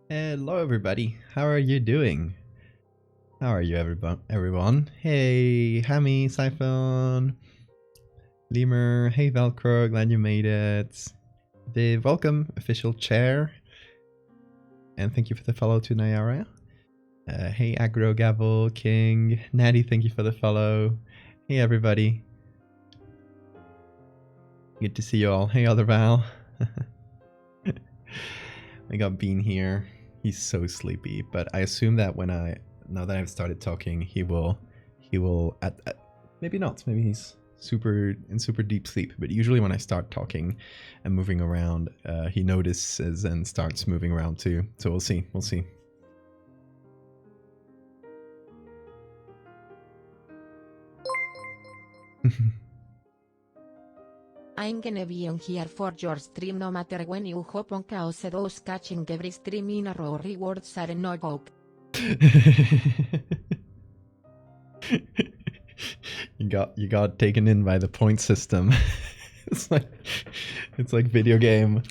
Hello, everybody. How are you doing? How are you, everyone? Hey, Hammy, Siphon, Lemur. Hey, Velcro. Glad you made it. Dave, welcome, official chair, and thank you for the follow to Nayara. Hey, Aggro, Gavel, King, Natty. Thank you for the follow. Hey, everybody. Good to see you all. Hey, other Val. I got Bean here. He's so sleepy, but I assume that now that I've started talking, he will maybe not. Maybe he's super deep sleep. But usually when I start talking and moving around, he notices and starts moving around too. So we'll see. We'll see. I'm gonna be on here for your stream no matter when you hop on chaos those catching every stream in a row rewards are no joke. You got taken in by the point system. it's like video game,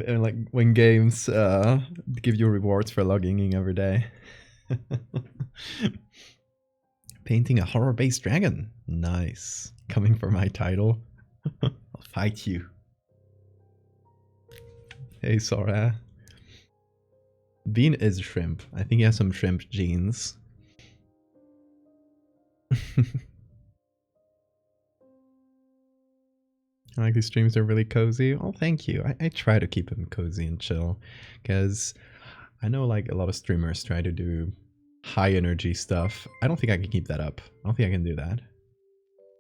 like when games give you rewards for logging in every day. Painting a horror-based dragon. Nice. Coming for my title. I'll fight you. Hey, Sora. Bean is shrimp. I think he has some shrimp genes. I like these streams are really cozy. Oh, thank you. I try to keep them cozy and chill, because I know like a lot of streamers try to do high energy stuff. I don't think I can keep that up. I don't think I can do that.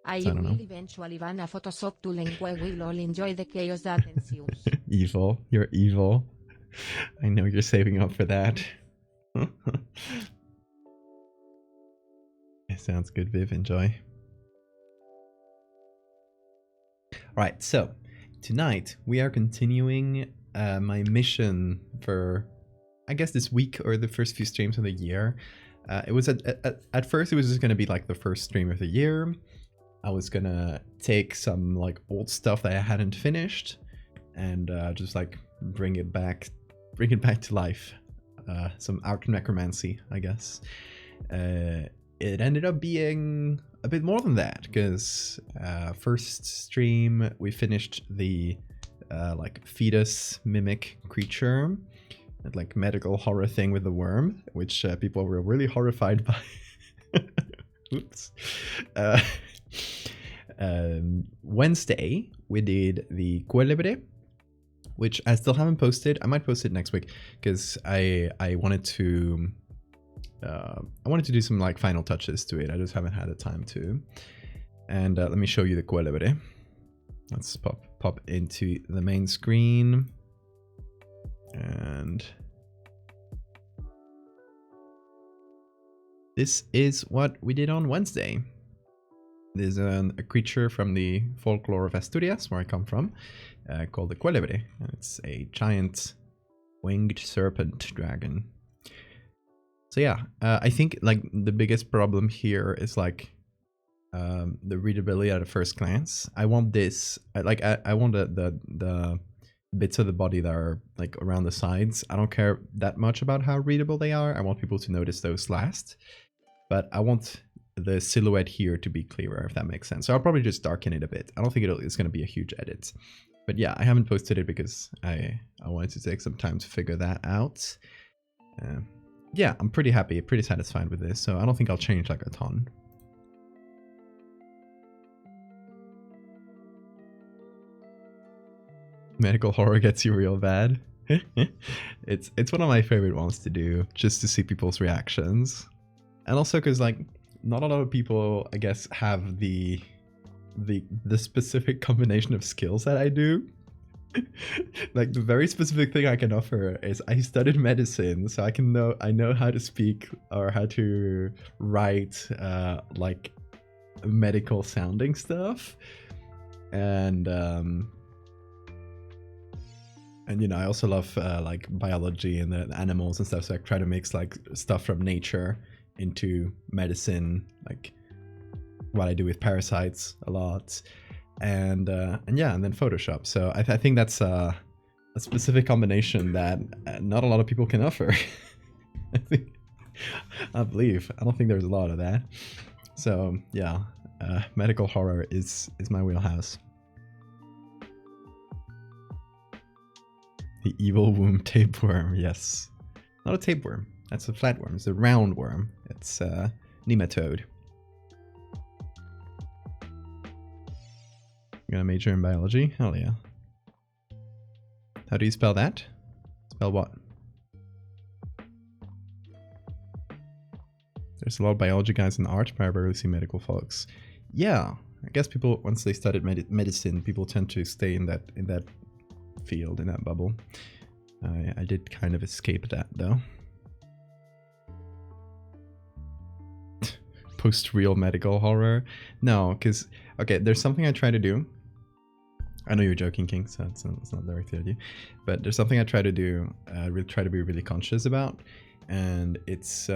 I don't know. will eventually ban a Photoshop tool and we will all enjoy the chaos that ensues. Evil. You're evil. I know you're saving up for that. It sounds good, Viv. Enjoy. Alright, so tonight we are continuing my mission for, I guess, this week or the first few streams of the year. It was at first it was just going to be like the first stream of the year. I was gonna take some like old stuff that I hadn't finished and just like bring it back to life. Some Arc Necromancy, I guess. It ended up being a bit more than that, because first stream we finished the like fetus mimic creature, that like medical horror thing with the worm, which people were really horrified by. Oops. Wednesday we did the Cuelebre, which I still haven't posted. I might post it next week because I wanted to do some like final touches to it. I just haven't had the time to. And let me show you the Cuelebre. Let's pop into the main screen. And this is what we did on Wednesday. There's a creature from the folklore of Asturias, where I come from, called the Cuelebre. It's a giant winged serpent dragon. So yeah, I think like the biggest problem here is like the readability at a first glance. I want this, I want the bits of the body that are like around the sides. I don't care that much about how readable they are. I want people to notice those last. But I want the silhouette here to be clearer, if that makes sense. So I'll probably just darken it a bit. I don't think it's going to be a huge edit. But yeah, I haven't posted it because I wanted to take some time to figure that out. Yeah, I'm pretty happy, pretty satisfied with this. So I don't think I'll change like a ton. Medical horror gets you real bad. It's one of my favorite ones to do, just to see people's reactions. And also because like not a lot of people, I guess, have the specific combination of skills that I do. Like the very specific thing I can offer is I studied medicine, so I know how to speak or how to write like medical sounding stuff. And you know, I also love like biology and the animals and stuff, so I try to mix like stuff from nature into medicine, like what I do with parasites a lot, and yeah, and then Photoshop. So I think that's a specific combination that not a lot of people can offer. I believe. I don't think there's a lot of that. So yeah, medical horror is my wheelhouse. The evil womb tapeworm, yes. Not a tapeworm. That's a flatworm. It's a roundworm. It's a nematode. You got a major in biology? Hell yeah. How do you spell that? Spell what? There's a lot of biology guys in art, but I rarely see medical folks. Yeah, I guess people, once they studied medicine, people tend to stay in that field, in that bubble. I did kind of escape that though. Post-real medical horror? No, because, okay, there's something I try to do. I know you're joking, King, so it's not directed at you. But there's something I try to do, really try to be really conscious about. And it's,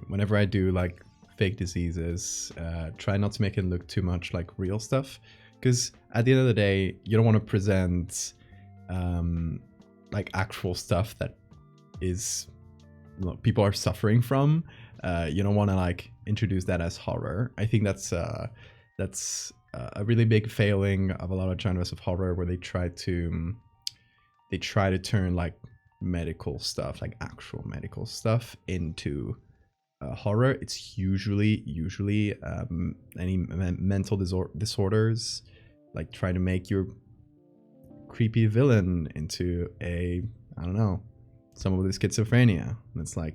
whenever I do like fake diseases, try not to make it look too much like real stuff. Because at the end of the day, you don't want to present like actual stuff that is people are suffering from. You don't want to like introduce that as horror. I think that's a really big failing of a lot of genres of horror, where they try to turn like medical stuff, like actual medical stuff, into horror. It's usually any mental disorders, like try to make your creepy villain into a, I don't know, someone with schizophrenia. And it's like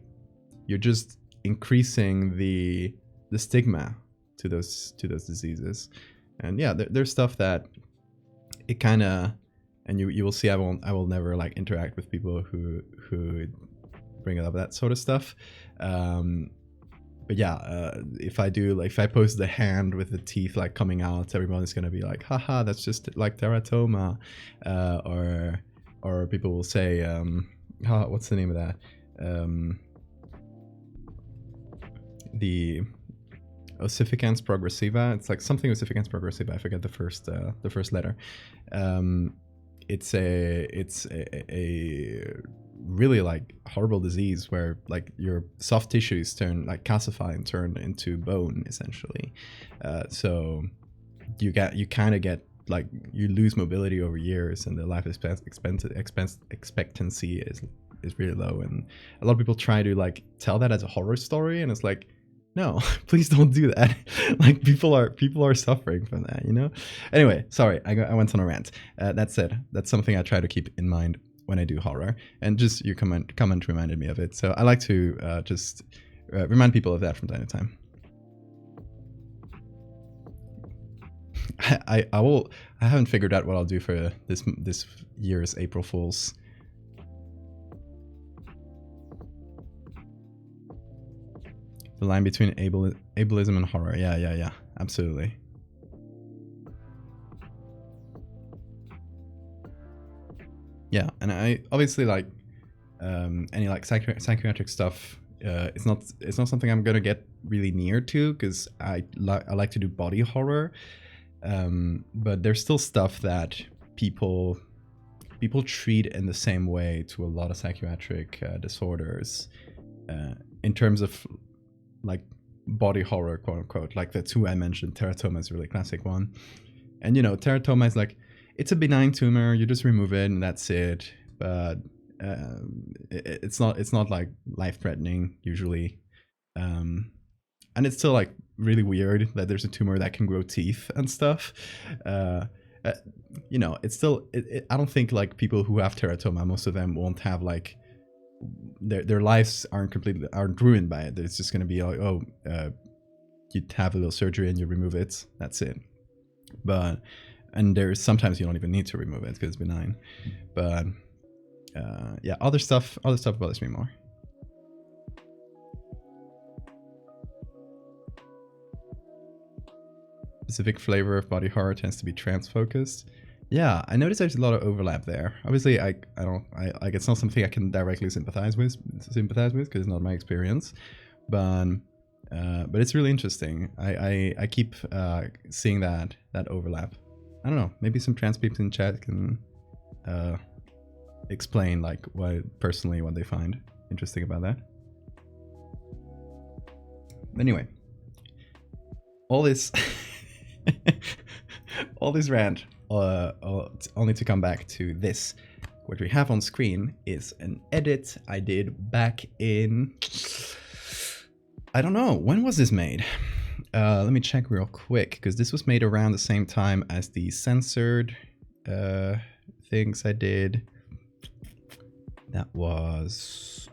you're just increasing the stigma to those diseases. And yeah, there's stuff that it kind of, and you will see I will never like interact with people who bring up that sort of stuff. But yeah, if I do, like if I post the hand with the teeth like coming out, everyone's gonna be like, haha, that's just like teratoma. Or people will say, what's the name of that? The ossificans progressiva. It's like something ossificans progressiva. I forget the first letter. It's a really like horrible disease where like your soft tissues turn like calcify and turn into bone essentially. So you kind of get like, you lose mobility over years, and the life expectancy is really low. And a lot of people try to like tell that as a horror story, and it's like, no, please don't do that. Like people are suffering from that, you know? Anyway, sorry, I went on a rant. That said, that's something I try to keep in mind when I do horror, and just your comment reminded me of it. So I like to just remind people of that from time to time. I haven't figured out what I'll do for this year's April Fools. The line between ableism and horror. Yeah, absolutely. Yeah, and I obviously like any like psychiatric stuff. It's not something I'm gonna get really near to, because I like to do body horror. But there's still stuff that people treat in the same way to a lot of psychiatric disorders, in terms of like body horror, quote unquote. Like the two I mentioned, teratoma is a really classic one. And you know, teratoma is like, it's a benign tumor, you just remove it and that's it. But it's not like life-threatening usually. And it's still like really weird that there's a tumor that can grow teeth and stuff. You know, it's still, I don't think like people who have teratoma, most of them won't have like, their lives aren't ruined by it. It's just going to be like, oh, you have a little surgery and you remove it, that's it. But, and there's sometimes you don't even need to remove it because it's benign. But yeah, other stuff bothers me more. Specific flavor of body horror tends to be trans focused. Yeah, I noticed there's a lot of overlap there. Obviously, I it's not something I can directly sympathize with because it's not my experience, but it's really interesting. I keep seeing that overlap. I don't know. Maybe some trans people in chat can explain like what they find interesting about that. Anyway, all this all this rant only to come back to this. What we have on screen is an edit I did back in, I don't know, when was this made? Let me check real quick, because this was made around the same time as the censored things I did. That was...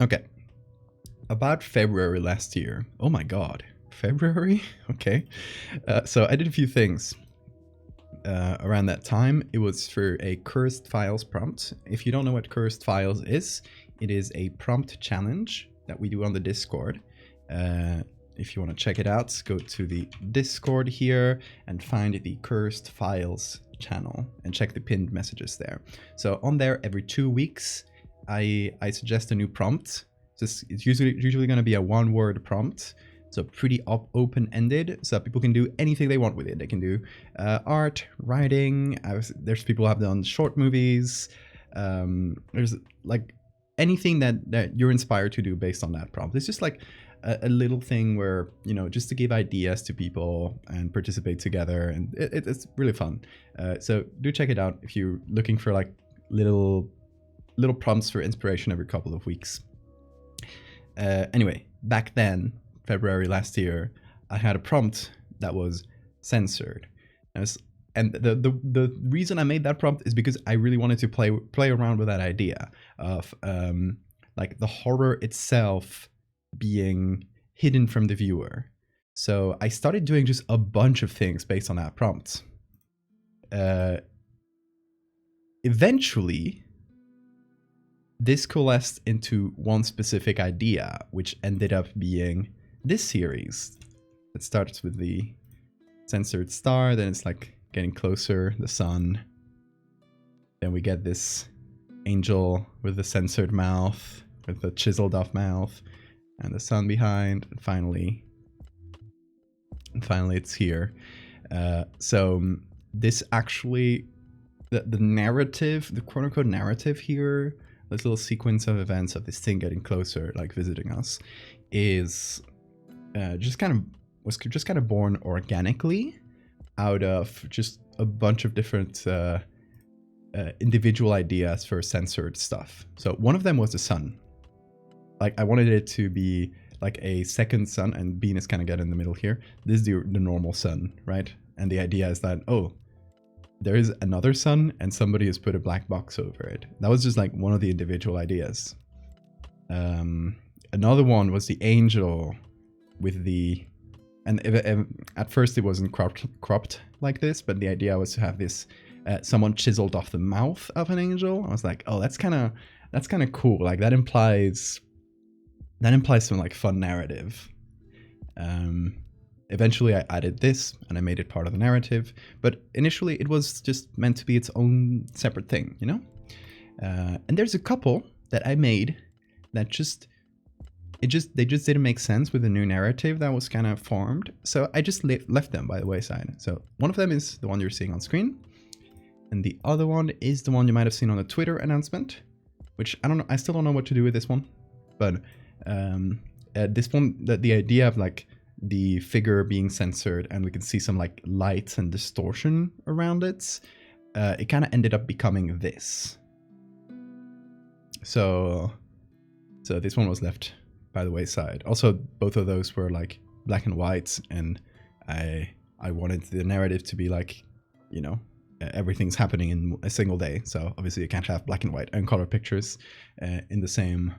okay. About February last year. Oh my god. February? Okay. So I did a few things around that time. It was for a cursed files prompt. If you don't know what cursed files is, it is a prompt challenge that we do on the Discord. If you want to check it out, go to the Discord here and find the cursed files channel and check the pinned messages there. So on there, every 2 weeks, I suggest a new prompt. It's usually going to be a one-word prompt. So pretty open-ended, so people can do anything they want with it. They can do art, writing. There's people who have done short movies. There's like anything that you're inspired to do based on that prompt. It's just like a little thing where, you know, just to give ideas to people and participate together, and it's really fun. So do check it out if you're looking for like little prompts for inspiration every couple of weeks. Anyway, back then, February last year, I had a prompt that was censored. And the reason I made that prompt is because I really wanted to play around with that idea of like the horror itself being hidden from the viewer. So I started doing just a bunch of things based on that prompt. Eventually, this coalesced into one specific idea, which ended up being this series. It starts with the censored star, then it's like getting closer, the sun. Then we get this angel with the censored mouth, with the chiseled off mouth, and the sun behind, and finally it's here. So this actually, the narrative, the quote unquote narrative here, this little sequence of events of this thing getting closer, like visiting us, is just kind of born organically out of just a bunch of different individual ideas for censored stuff. So one of them was the sun. Like I wanted it to be like a second sun, and Venus kind of get in the middle here. This is the normal sun, right? And the idea is that, oh, there is another sun and somebody has put a black box over it. That was just like one of the individual ideas. Another one was the angel with the, and at first it wasn't cropped like this, but the idea was to have this someone chiseled off the mouth of an angel. I was like, oh, that's kind of cool. Like that implies some like fun narrative. Eventually I added this and I made it part of the narrative, but initially it was just meant to be its own separate thing, you know? And there's a couple that I made that they just didn't make sense with the new narrative that was kind of formed. So I just left them by the wayside. So one of them is the one you're seeing on screen. And the other one is the one you might have seen on the Twitter announcement, which I don't know. I still don't know what to do with this one, but this one, the idea of like the figure being censored and we can see some like light and distortion around it, it kind of ended up becoming this. So this one was left by the wayside. Also, both of those were like black and white, and I wanted the narrative to be like, you know, everything's happening in a single day. So obviously you can't have black and white and color pictures in the same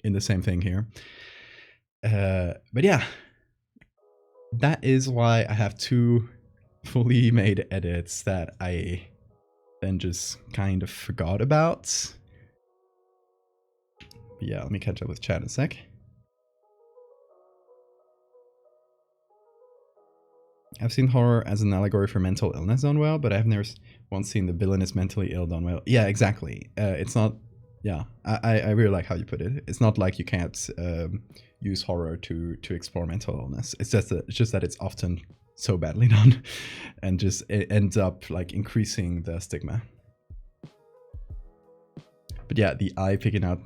thing here. But yeah, that is why I have two fully made edits that I then just kind of forgot about. But yeah, let me catch up with chat in a sec. I've seen horror as an allegory for mental illness done well, but I've never once seen the villain is mentally ill done well. Yeah, exactly. It's not... Yeah, I really like how you put it. It's not like you can't use horror to explore mental illness. It's just that it's often so badly done, and just it ends up like increasing the stigma. But yeah, the eye picking out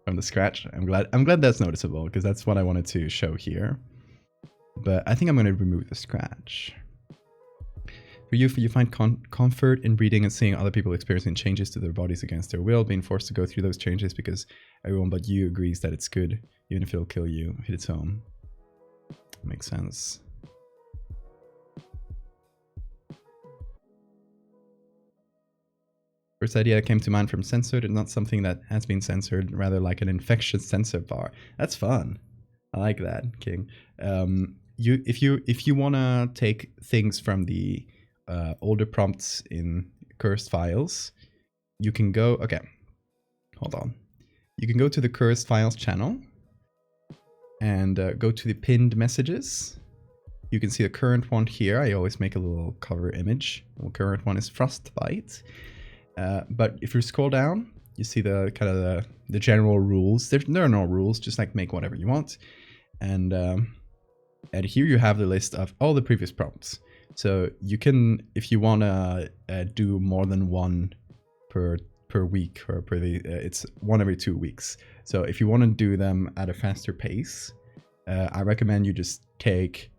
from the scratch, I'm glad that's noticeable, because that's what I wanted to show here. But I think I'm going to remove the scratch. For you find comfort in reading and seeing other people experiencing changes to their bodies against their will, being forced to go through those changes because everyone but you agrees that it's good, even if it'll kill you. Hit its home. Makes sense. First idea came to mind from censored, and not something that has been censored, rather like an infectious censor bar. That's fun. I like that, King. If you wanna take things from the older prompts in cursed files, you can go. Okay, hold on. You can go to the cursed files channel and go to the pinned messages. You can see the current one here. I always make a little cover image. The current one is Frostbite. But if you scroll down, you see the kind of the general rules. There are no rules, just like make whatever you want. And here you have the list of all the previous prompts. So you can, if you want to do more than one per week, or it's one every 2 weeks. So if you want to do them at a faster pace, I recommend you just take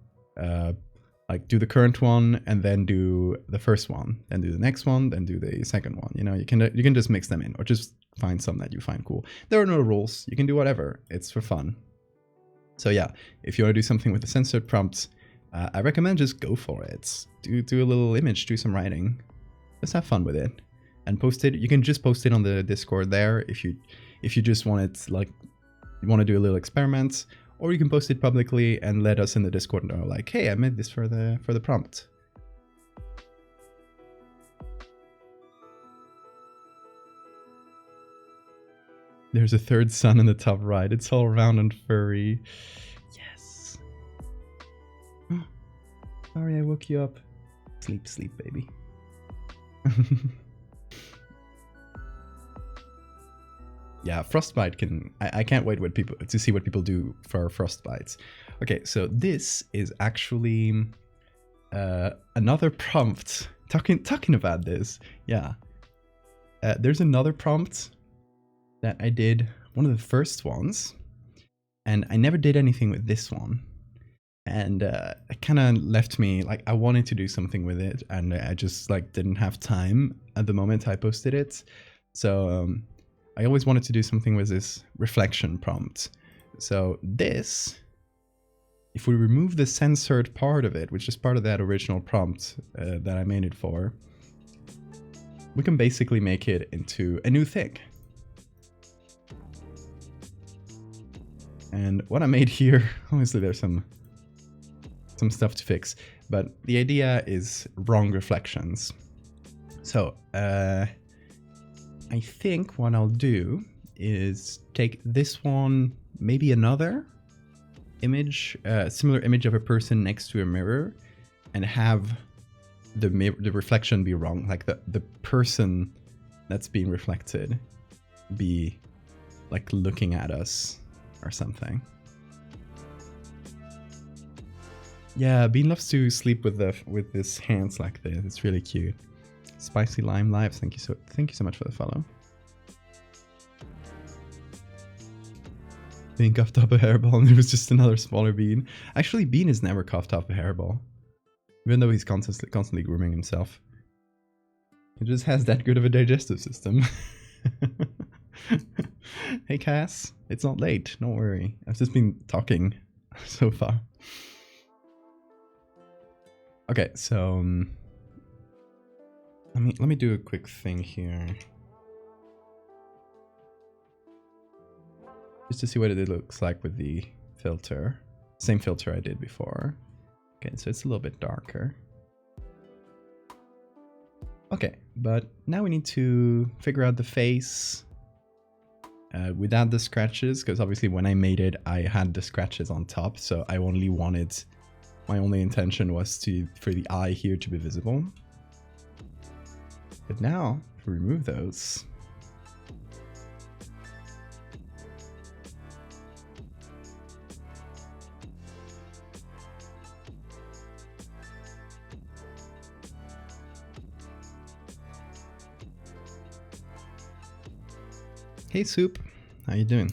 like do the current one and then do the first one, then do the next one, then do the second one. You know, you can just mix them in, or just find some that you find cool. There are no rules. You can do whatever. It's for fun. So yeah, if you want to do something with the censored prompts, I recommend just go for it. Do a little image, do some writing. Just have fun with it, and post it. You can just post it on the Discord there if you just want it, like you want to do a little experiment. Or you can post it publicly and let us in the Discord know, like, hey, I made this for the prompt. There's a third sun in the top right. It's all round and furry. Yes. Sorry, I woke you up. Sleep, sleep, baby. Yeah, Frostbite can... I can't wait to see what people do for Frostbites. Okay, so this is actually another prompt. Talking about this, yeah. There's another prompt that I did, one of the first ones, and I never did anything with this one. And it kind of left me, like, I wanted to do something with it, and I just, like, didn't have time at the moment I posted it. So... I always wanted to do something with this reflection prompt. So this, if we remove the censored part of it, which is part of that original prompt that I made it for, we can basically make it into a new thing. And what I made here, obviously there's some stuff to fix, but the idea is wrong reflections. So, I think what I'll do is take this one, maybe another image, similar image of a person next to a mirror, and have the reflection be wrong, like the person that's being reflected be like looking at us or something. Yeah, Bean loves to sleep with his hands like this. It's really cute. Spicy Lime Lives, thank you so much for the follow. Bean coughed up a hairball and it was just another smaller Bean. Actually, Bean has never coughed up a hairball, even though he's constantly grooming himself. He just has that good of a digestive system. Hey Cass, it's not late, don't worry. I've just been talking so far. Okay, so let me do a quick thing here. Just to see what it looks like with the filter. Same filter I did before. Okay, so it's a little bit darker. Okay, but now we need to figure out the face without the scratches, because obviously when I made it, I had the scratches on top, so I only wanted, my only intention was for the eye here to be visible. But now, if we remove those, Hey Soup, how you doing?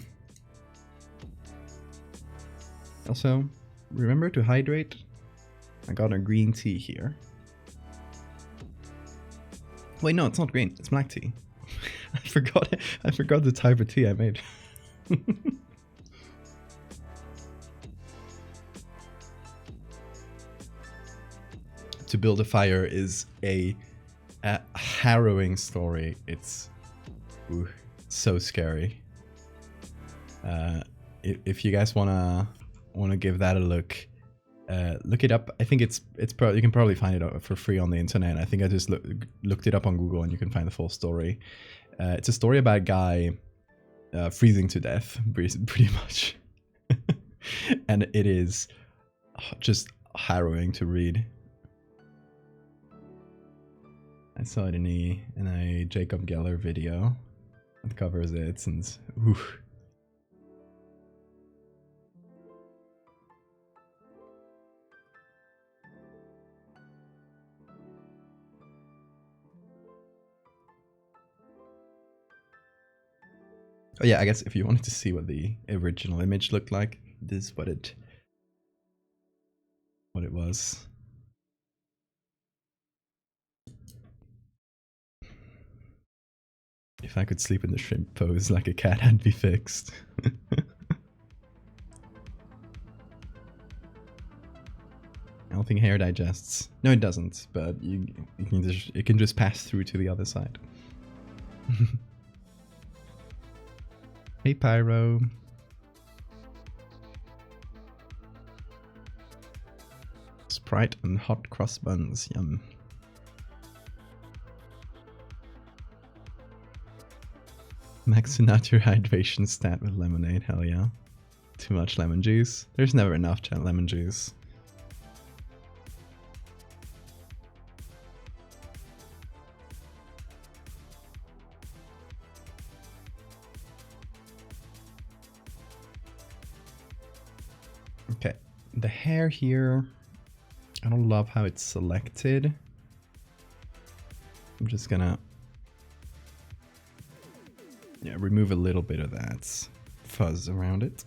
Also, remember to hydrate. I got a green tea here. Wait, no, it's not green. It's black tea. I forgot. I forgot the type of tea I made. To build a fire is a harrowing story. It's so scary. If you guys wanna give that a look it up. I think it's you can probably find it for free on the internet. I think I just looked it up on Google and you can find the full story. It's a story about a guy freezing to death, pretty much. And it is just harrowing to read. I saw it in a Jacob Geller video that covers it, and oof. Oh yeah, I guess if you wanted to see what the original image looked like, this is what it was. If I could sleep in the shrimp pose like a cat, I'd be fixed. I don't think hair digests. No, it doesn't, but it can just pass through to the other side. Hey Pyro. Sprite and hot cross buns, yum. Maxing out your hydration stat with lemonade, hell yeah. Too much lemon juice. There's never enough lemon juice. Okay, the hair here, I don't love how it's selected. I'm just gonna remove a little bit of that fuzz around it.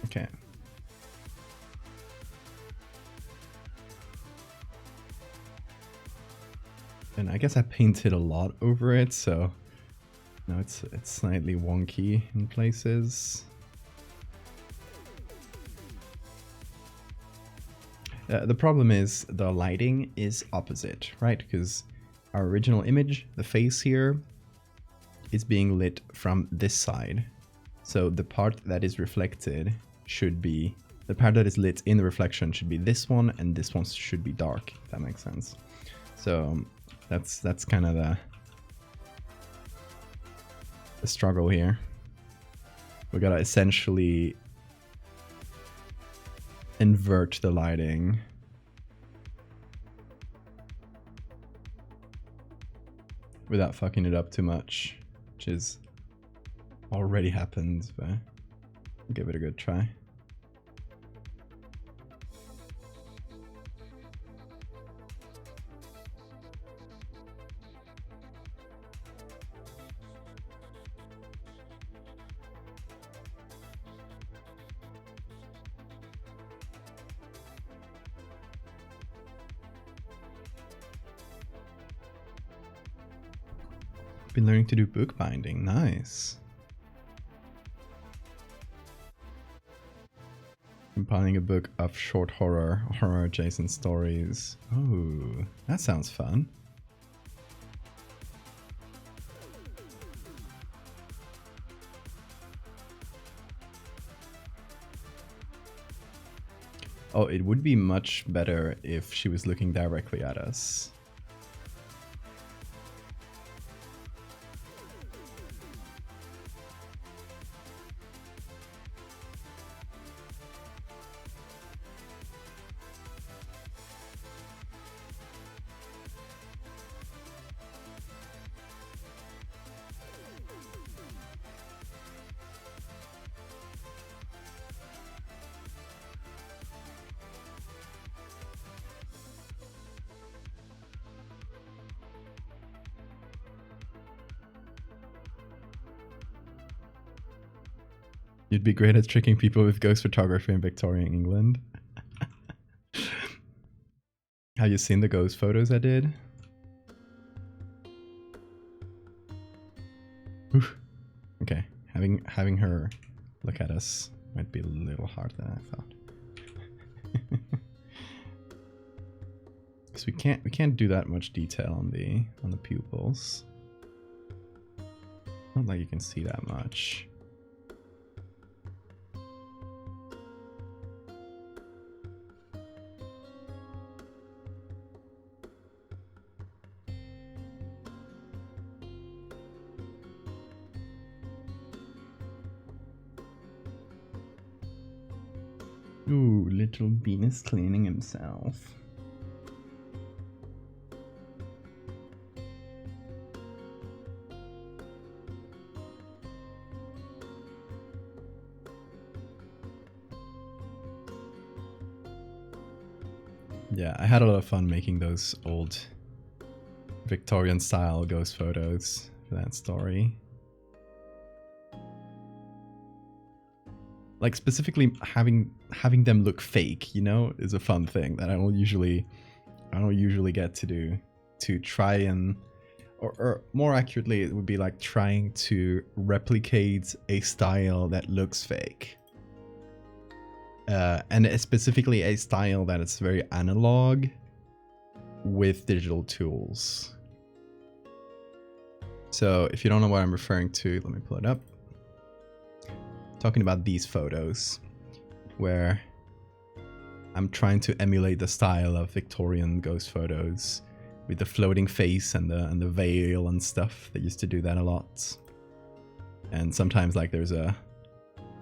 Okay. And I guess I painted a lot over it, so now it's slightly wonky in places. The problem is the lighting is opposite, right? Because our original image, the face here, is being lit from this side. So the part that is reflected should be, the part that is lit in the reflection should be this one, and this one should be dark, if that makes sense. So that's kind of the struggle here. We gotta essentially invert the lighting. Without fucking it up too much, which is already happened, but I'll give it a good try. Been learning to do bookbinding, nice. Compiling a book of short horror adjacent stories. Oh, that sounds fun. Oh, it would be much better if she was looking directly at us. You'd be great at tricking people with ghost photography in Victorian England. Have you seen the ghost photos I did? Oof. Okay, having her look at us might be a little harder than I thought. So we can't do that much detail on the pupils. Not like you can see that much. Ooh, little Bean is cleaning himself. Yeah, I had a lot of fun making those old Victorian style ghost photos for that story. Like specifically having them look fake, you know, is a fun thing that I don't usually get to do, to try and or more accurately it would be like trying to replicate a style that looks fake. And specifically a style that is very analog with digital tools. So if you don't know what I'm referring to, let me pull it up. Talking about these photos where I'm trying to emulate the style of Victorian ghost photos with the floating face and the veil and stuff. They used to do that a lot. And sometimes like there's a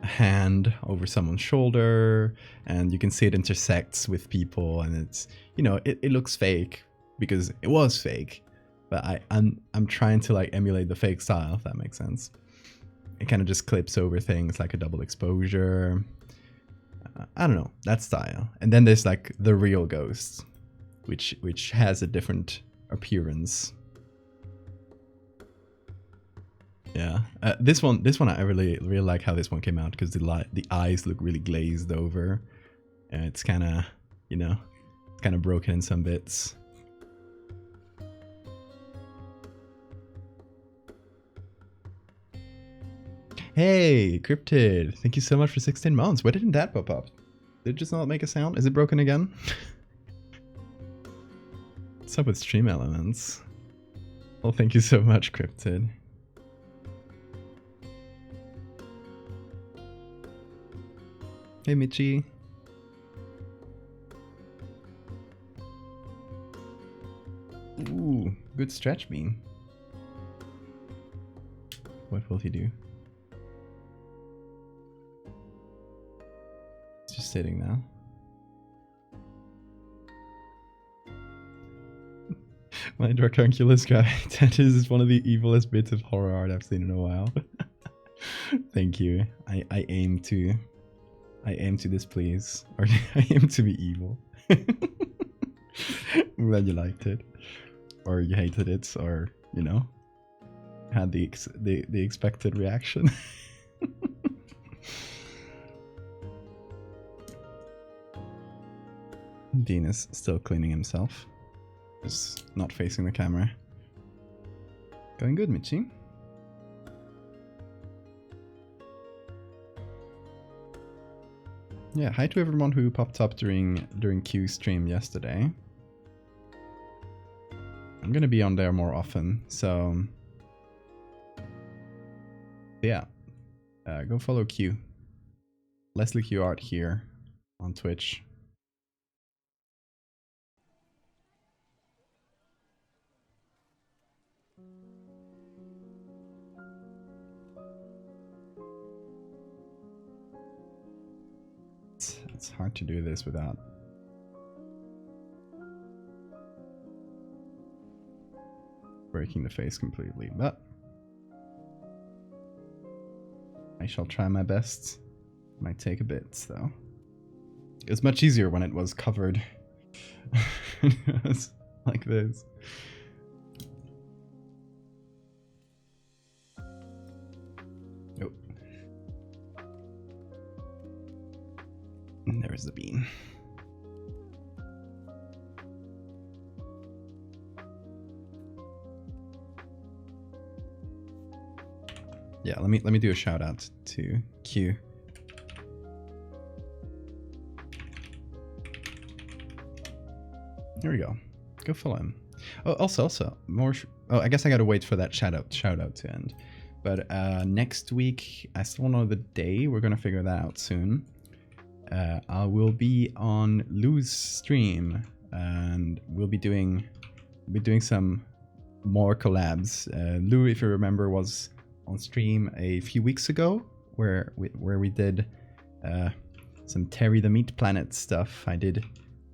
hand over someone's shoulder and you can see it intersects with people, and it's, you know, it looks fake because it was fake, but I'm trying to like emulate the fake style, if that makes sense. It kind of just clips over things like a double exposure. I don't know, that style. And then there's like the real ghost, which has a different appearance. Yeah, this one I really like how this one came out, because the eyes look really glazed over, and it's kind of, you know, it's kind of broken in some bits. Hey, Cryptid, thank you so much for 16 months. Why didn't that pop up? Did it just not make a sound? Is it broken again? What's up with stream elements? Well, thank you so much, Cryptid. Hey, Michi. Ooh, good stretch beam. What will he do? It's just sitting now. My Dracunculus Gravitatus is one of the evilest bits of horror art I've seen in a while. Thank you. I aim to displease, or I aim to be evil. I'm glad you liked it, or you hated it, or, you know, had the expected reaction. Dean is still cleaning himself, just not facing the camera. Going good, Michi. Yeah, hi to everyone who popped up during Q's stream yesterday. I'm gonna be on there more often, so yeah, go follow Q. Leslie Q Art here on Twitch. It's hard to do this without breaking the face completely, but I shall try my best. Might take a bit, though. It was much easier when it was covered. It was like this. There's the bean. Yeah, let me do a shout out to Q. There we go. Go follow him. Oh, also more. Oh, I guess I gotta wait for that shout out to end. But next week, I still don't know the day. We're gonna figure that out soon. I will be on Lou's stream, and we'll be doing some more collabs. Lou, if you remember, was on stream a few weeks ago, where we did some Terry the Meat Planet stuff. I did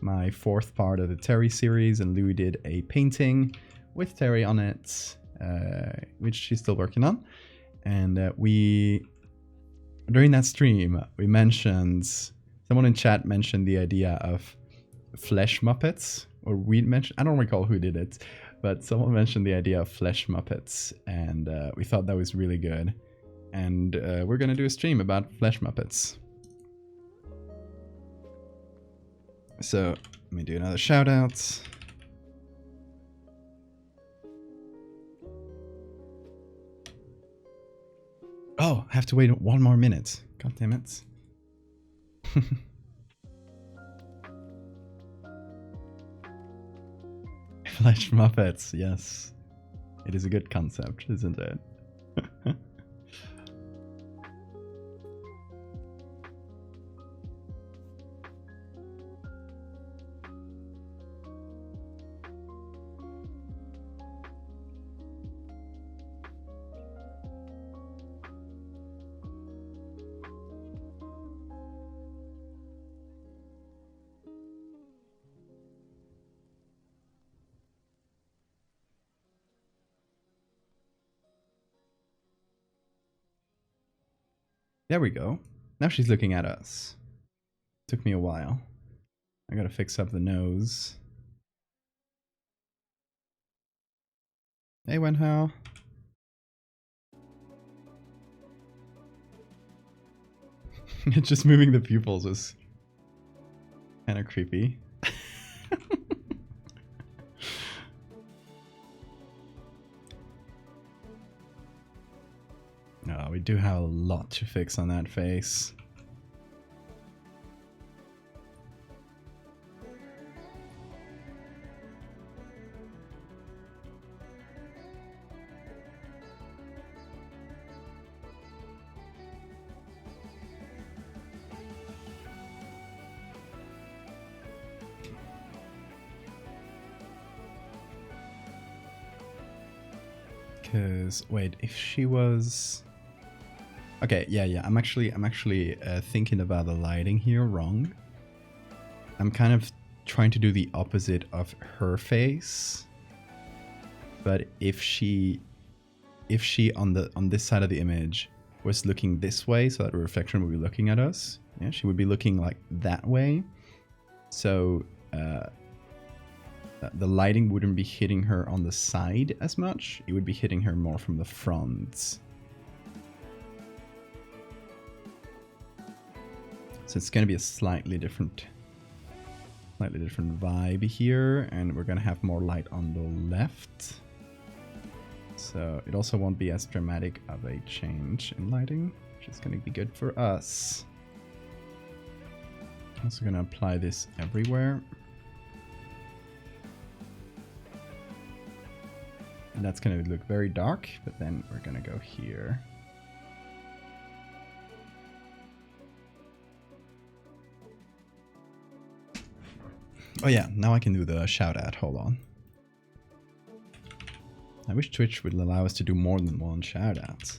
my 4th part of the Terry series, and Lou did a painting with Terry on it, which she's still working on. And during that stream, we mentioned, someone in chat mentioned the idea of flesh Muppets, or we mentioned, I don't recall who did it, but someone mentioned the idea of flesh Muppets, and we thought that was really good. And we're gonna do a stream about flesh Muppets. So let me do another shout out. Oh, I have to wait 1 more minute. God damn it. Flash Muppets, yes. It is a good concept, isn't it? There we go. Now she's looking at us. Took me a while. I gotta fix up the nose. Hey, Wenhao. Just moving the pupils is kind of creepy. No, we do have a lot to fix on that face. Because wait, if she was okay, yeah, I'm actually thinking about the lighting here wrong. I'm kind of trying to do the opposite of her face. But if she on this side of the image was looking this way, so that the reflection would be looking at us, yeah, she would be looking like that way. So the lighting wouldn't be hitting her on the side as much. It would be hitting her more from the front. So it's going to be a slightly different vibe here, and we're going to have more light on the left. So it also won't be as dramatic of a change in lighting, which is going to be good for us. I'm also going to apply this everywhere. And that's going to look very dark, but then we're going to go here. Oh yeah, now I can do the shout out. Hold on. I wish Twitch would allow us to do more than one shout out.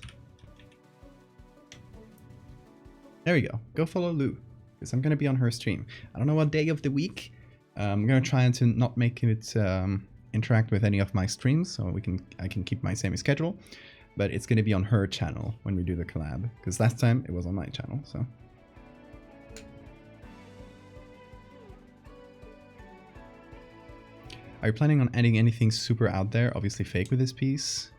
There we go. Go follow Lou, because I'm going to be on her stream. I don't know what day of the week. I'm going to try to not make it interact with any of my streams, so I can keep my same schedule. But it's going to be on her channel when we do the collab, because last time it was on my channel. So. Are you planning on adding anything super out there, obviously fake, with this piece?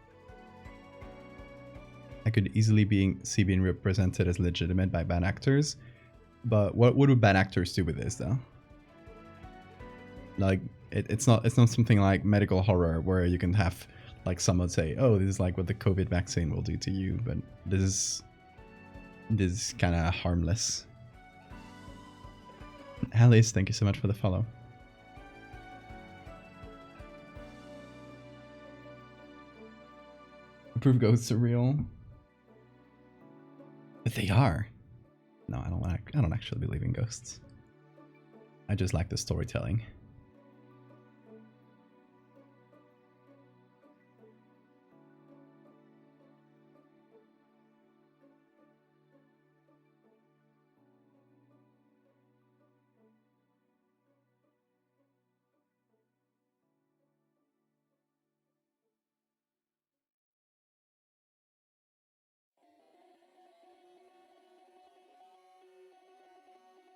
I could easily see being represented as legitimate by bad actors. But what do bad actors do with this though? Like it's not something like medical horror where you can have like someone say, oh, this is like what the COVID vaccine will do to you, but this is kind of harmless. Alice, thank you so much for the follow. Proof ghosts are real. But they are. No, I don't actually believe in ghosts. I just like the storytelling.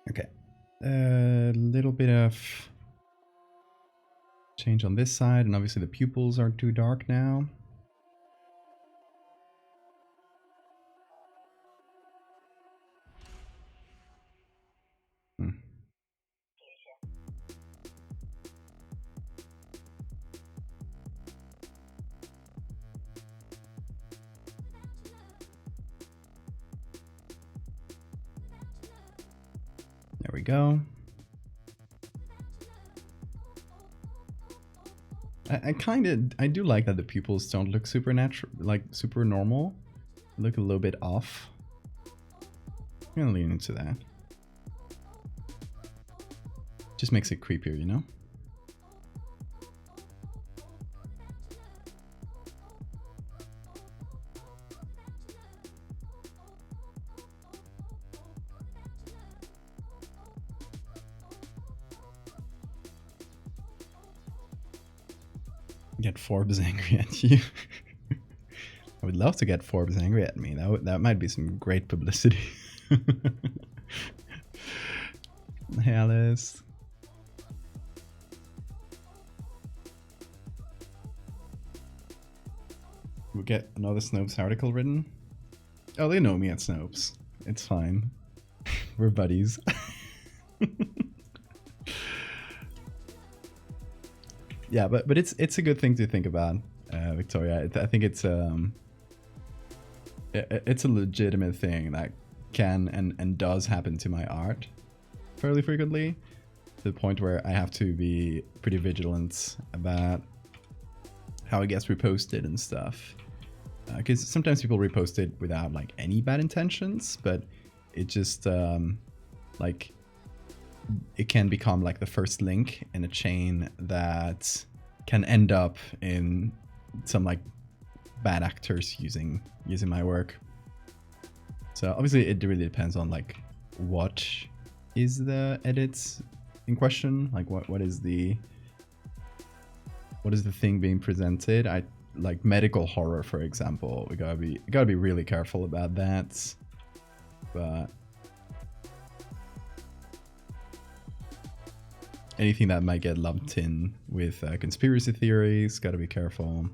Okay, a little bit of change on this side, and obviously the pupils are too dark now. There we go. I do like that the pupils don't look super natural, like super normal. They look a little bit off. I'm gonna lean into that. Just makes it creepier, you know? Get Forbes angry at you. I would love to get Forbes angry at me. That might be some great publicity. Hey Alice. We'll get another Snopes article written. Oh, they know me at Snopes. It's fine. We're buddies. Yeah, but it's a good thing to think about, Victoria. I think it's a legitimate thing that can and does happen to my art fairly frequently, to the point where I have to be pretty vigilant about how it gets reposted and stuff. Because sometimes people repost it without like any bad intentions, but it just like it can become like the first link in a chain that can end up in some like bad actors using my work. So obviously it really depends on like what is the edits in question, like what is the thing being presented. I like medical horror, for example. We gotta be really careful about that. But anything that might get lumped in with conspiracy theories, gotta be careful.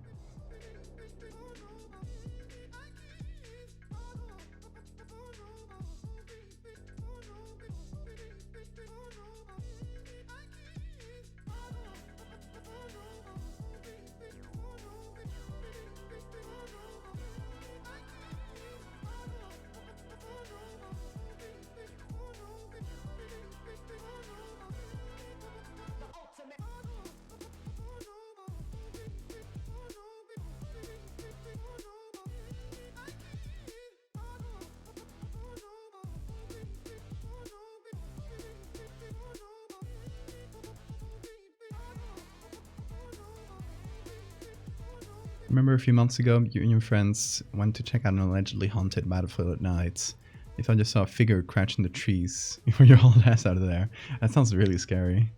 Remember a few months ago, you and your friends went to check out an allegedly haunted battlefield at night. You thought you saw a figure crouch in the trees before you hauled ass out of there. That sounds really scary.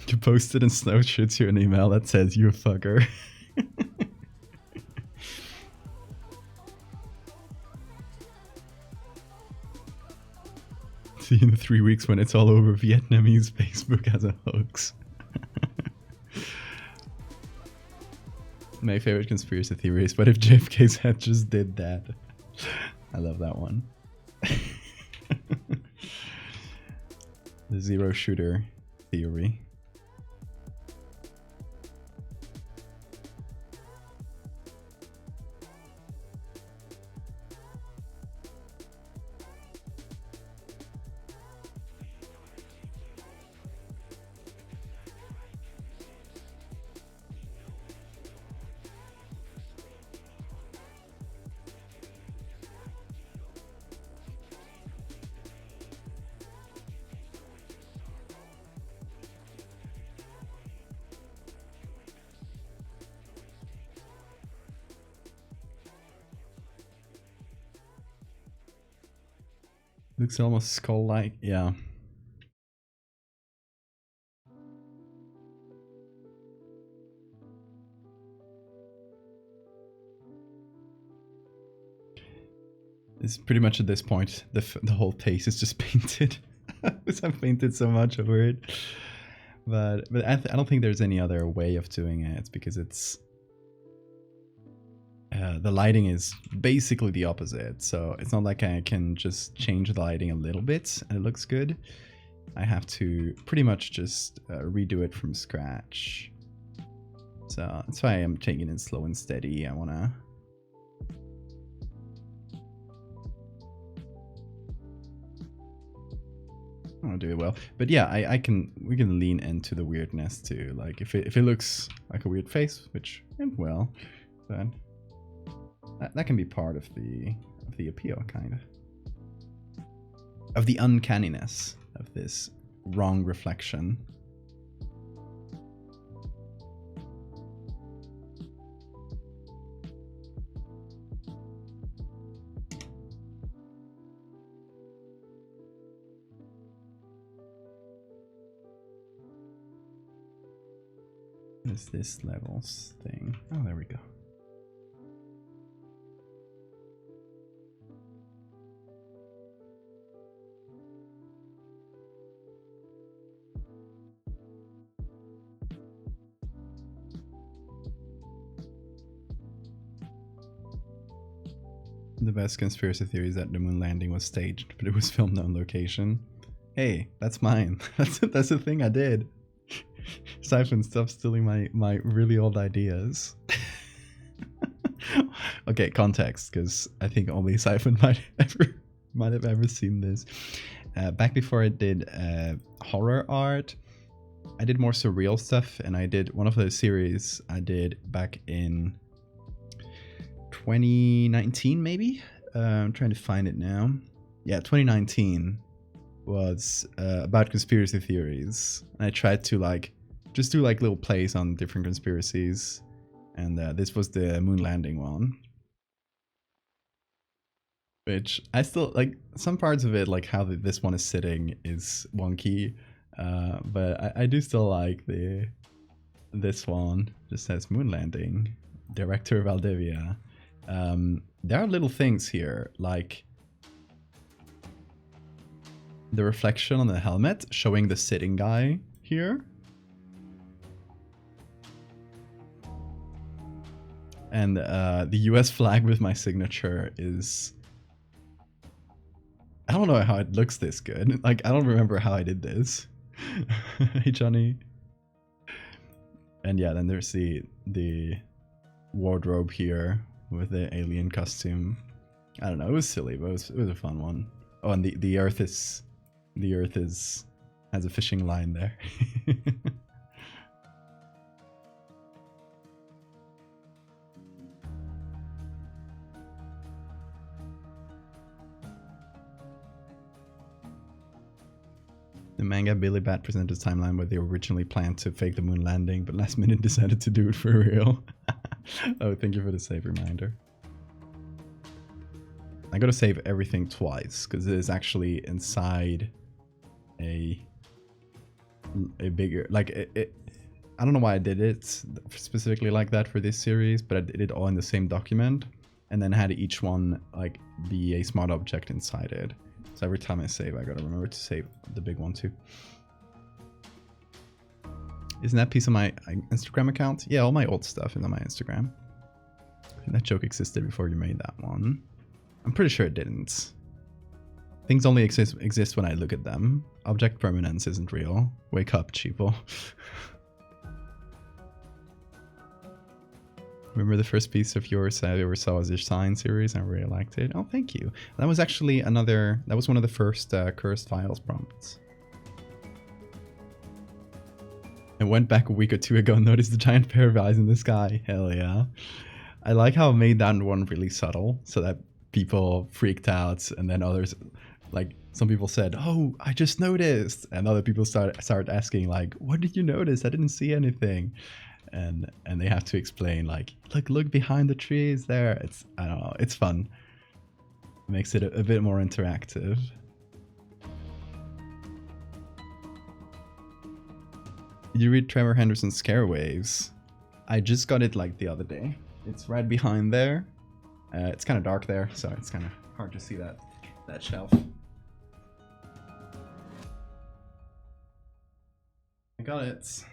You posted and Snow shoots you an email that says, "You a fucker." See you in 3 weeks when it's all over. Vietnamese Facebook as a hoax. My favorite conspiracy theory is, what if JFK's head just did that? I love that one. The zero shooter theory. Looks almost skull-like, yeah. It's pretty much at this point, the whole face is just painted. Because I've painted so much over it. But I don't think there's any other way of doing it. It's because it's... the lighting is basically the opposite, so it's not like I can just change the lighting a little bit and it looks good. I have to pretty much just redo it from scratch. So that's why I'm taking it slow and steady. I wanna do it well. But yeah, we can lean into the weirdness too. Like if it looks like a weird face, which well, then that can be part of the appeal, kind of the uncanniness of this wrong reflection. What is this levels thing? Oh, there we go. The best conspiracy theory is that the moon landing was staged, but it was filmed on location. Hey, that's mine. That's the thing I did. Siphon, stop stealing my really old ideas. Okay, context, because I think only Siphon might have ever seen this. Back before I did horror art, I did more surreal stuff, and I did one of those series I did back in 2019, maybe? I'm trying to find it now. Yeah, 2019 was about conspiracy theories. And I tried to just do little plays on different conspiracies. And this was the moon landing one. Which I still, some parts of it, like how this one is sitting is wonky. But I do still like this one. Just says moon landing. Director Valdevia. There are little things here, like the reflection on the helmet showing the sitting guy here. And the US flag with my signature is... I don't know how it looks this good. I don't remember how I did this. Hey, Johnny. And yeah, then there's the wardrobe here with the alien costume. I don't know, it was silly, but it was a fun one. Oh, and the earth has a fishing line there. The manga Billy Bat presented a timeline where they originally planned to fake the moon landing, but last minute decided to do it for real. Oh, thank you for the save reminder. I gotta save everything twice, because it is actually inside a bigger... I don't know why I did it specifically like that for this series, but I did it all in the same document, and then had each one be a smart object inside it. So every time I save, I gotta remember to save the big one too. Isn't that piece of my Instagram account? Yeah, all my old stuff is on my Instagram. I think that joke existed before you made that one. I'm pretty sure it didn't. Things only exist when I look at them. Object permanence isn't real. Wake up, cheapo. Remember the first piece of yours I ever saw was your Sign series? I really liked it. Oh, thank you. That was actually that was one of the first Cursed Files prompts. I went back a week or two ago and noticed the giant pair of eyes in the sky. Hell yeah. I like how I made that one really subtle so that people freaked out, and then others, like some people said, "Oh, I just noticed," and other people start asking like, "What did you notice? I didn't see anything." And they have to explain like, look behind the trees there. I don't know, it's fun. It makes it a bit more interactive. Did you read Trevor Henderson's Scare Waves? I just got it like the other day. It's right behind there. It's kind of dark there, so it's kind of hard to see that shelf. I got it.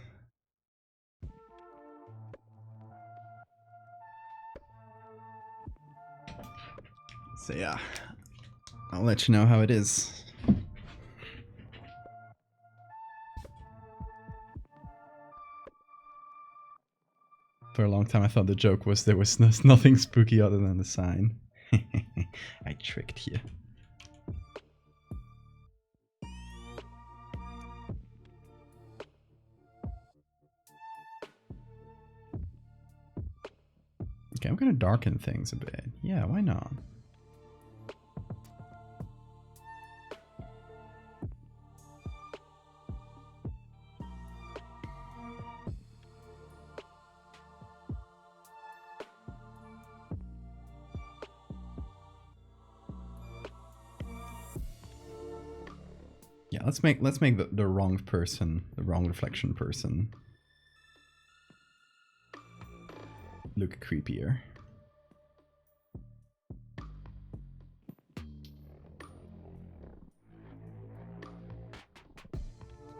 So yeah, I'll let you know how it is. For a long time I thought the joke was there was nothing spooky other than the sign. I tricked you. Okay, I'm gonna darken things a bit. Yeah, why not? Yeah, let's make the wrong person, the wrong reflection person, look creepier.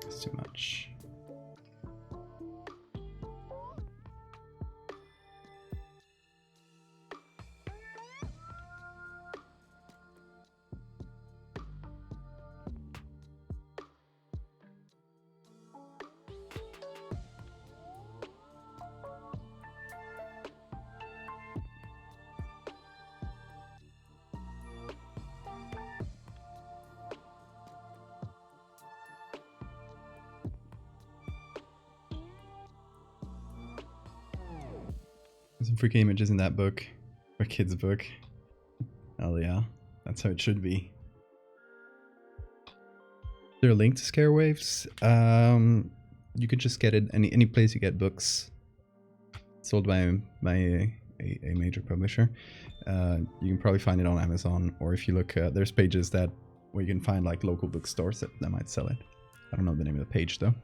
It's too much. Some freaky images in that book, a kid's book. Oh yeah, that's how it should be. Is there a link to Scare Waves? You could just get it any place you get books. Sold by a major publisher. You can probably find it on Amazon, or if you look, there's pages where you can find like local bookstores that might sell it. I don't know the name of the page though.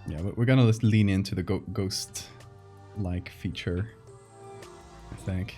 Yeah, we're gonna just lean into the ghost-like feature, I think.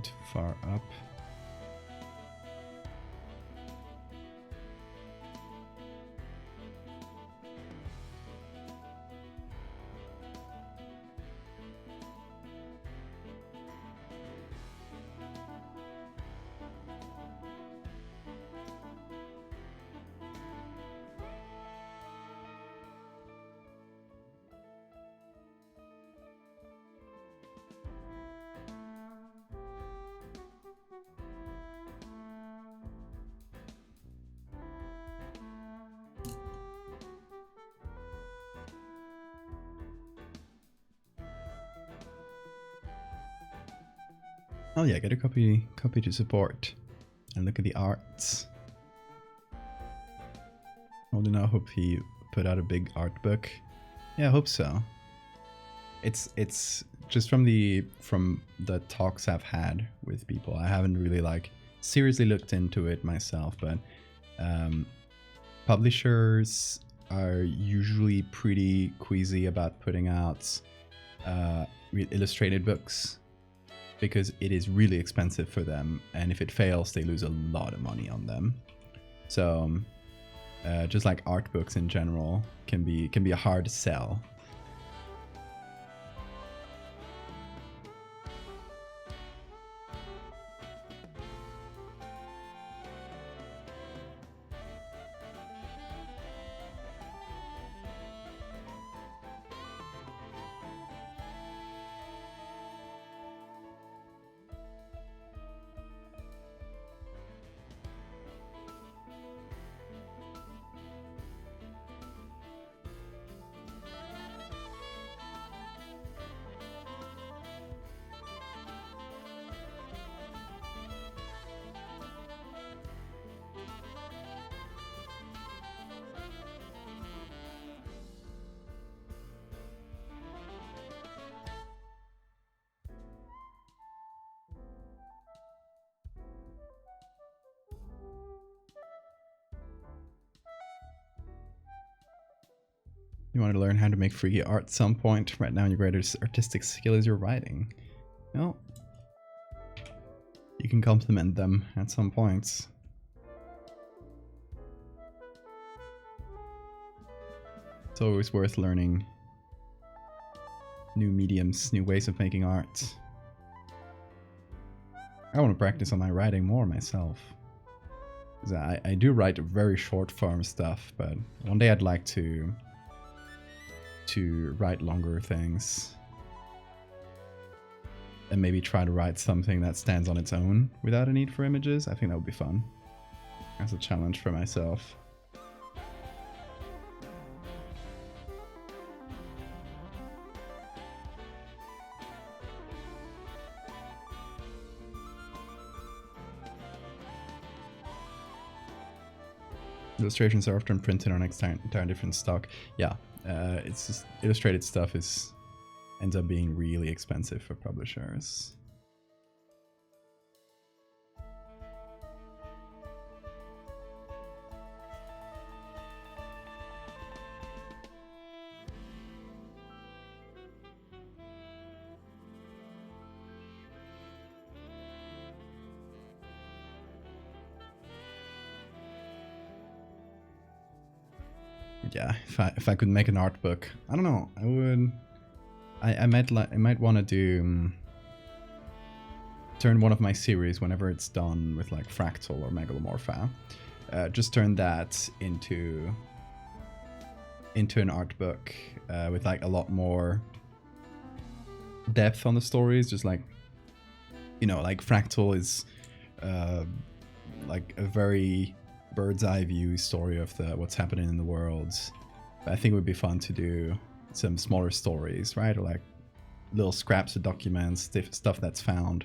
Too far up. Oh yeah, get a copy to support. And look at the arts. Well, I hope he put out a big art book. Yeah, I hope so. It's just from the talks I've had with people. I haven't really like seriously looked into it myself, but publishers are usually pretty queasy about putting out illustrated books because it is really expensive for them, and if it fails, they lose a lot of money on them. So just like art books in general can be a hard sell. You want to learn how to make free art at some point. Right now, your greatest artistic skill is your writing. Well, you can compliment them at some points. It's always worth learning new mediums, new ways of making art. I want to practice on my writing more myself. I do write very short form stuff, but one day I'd like to write longer things and maybe try to write something that stands on its own without a need for images. I think that would be fun as a challenge for myself. Illustrations are often printed on entire different stock. Yeah, it's just illustrated stuff ends up being really expensive for publishers. Yeah, if I could make an art book, I don't know. I would. I might want to do turn one of my series whenever it's done with like Fractal or Megalomorpha. Just turn that into an art book with like a lot more depth on the stories. Just like, you know, like Fractal is like a very bird's eye view story of what's happening in the world. But I think it would be fun to do some smaller stories, right? Or like little scraps of documents, stuff that's found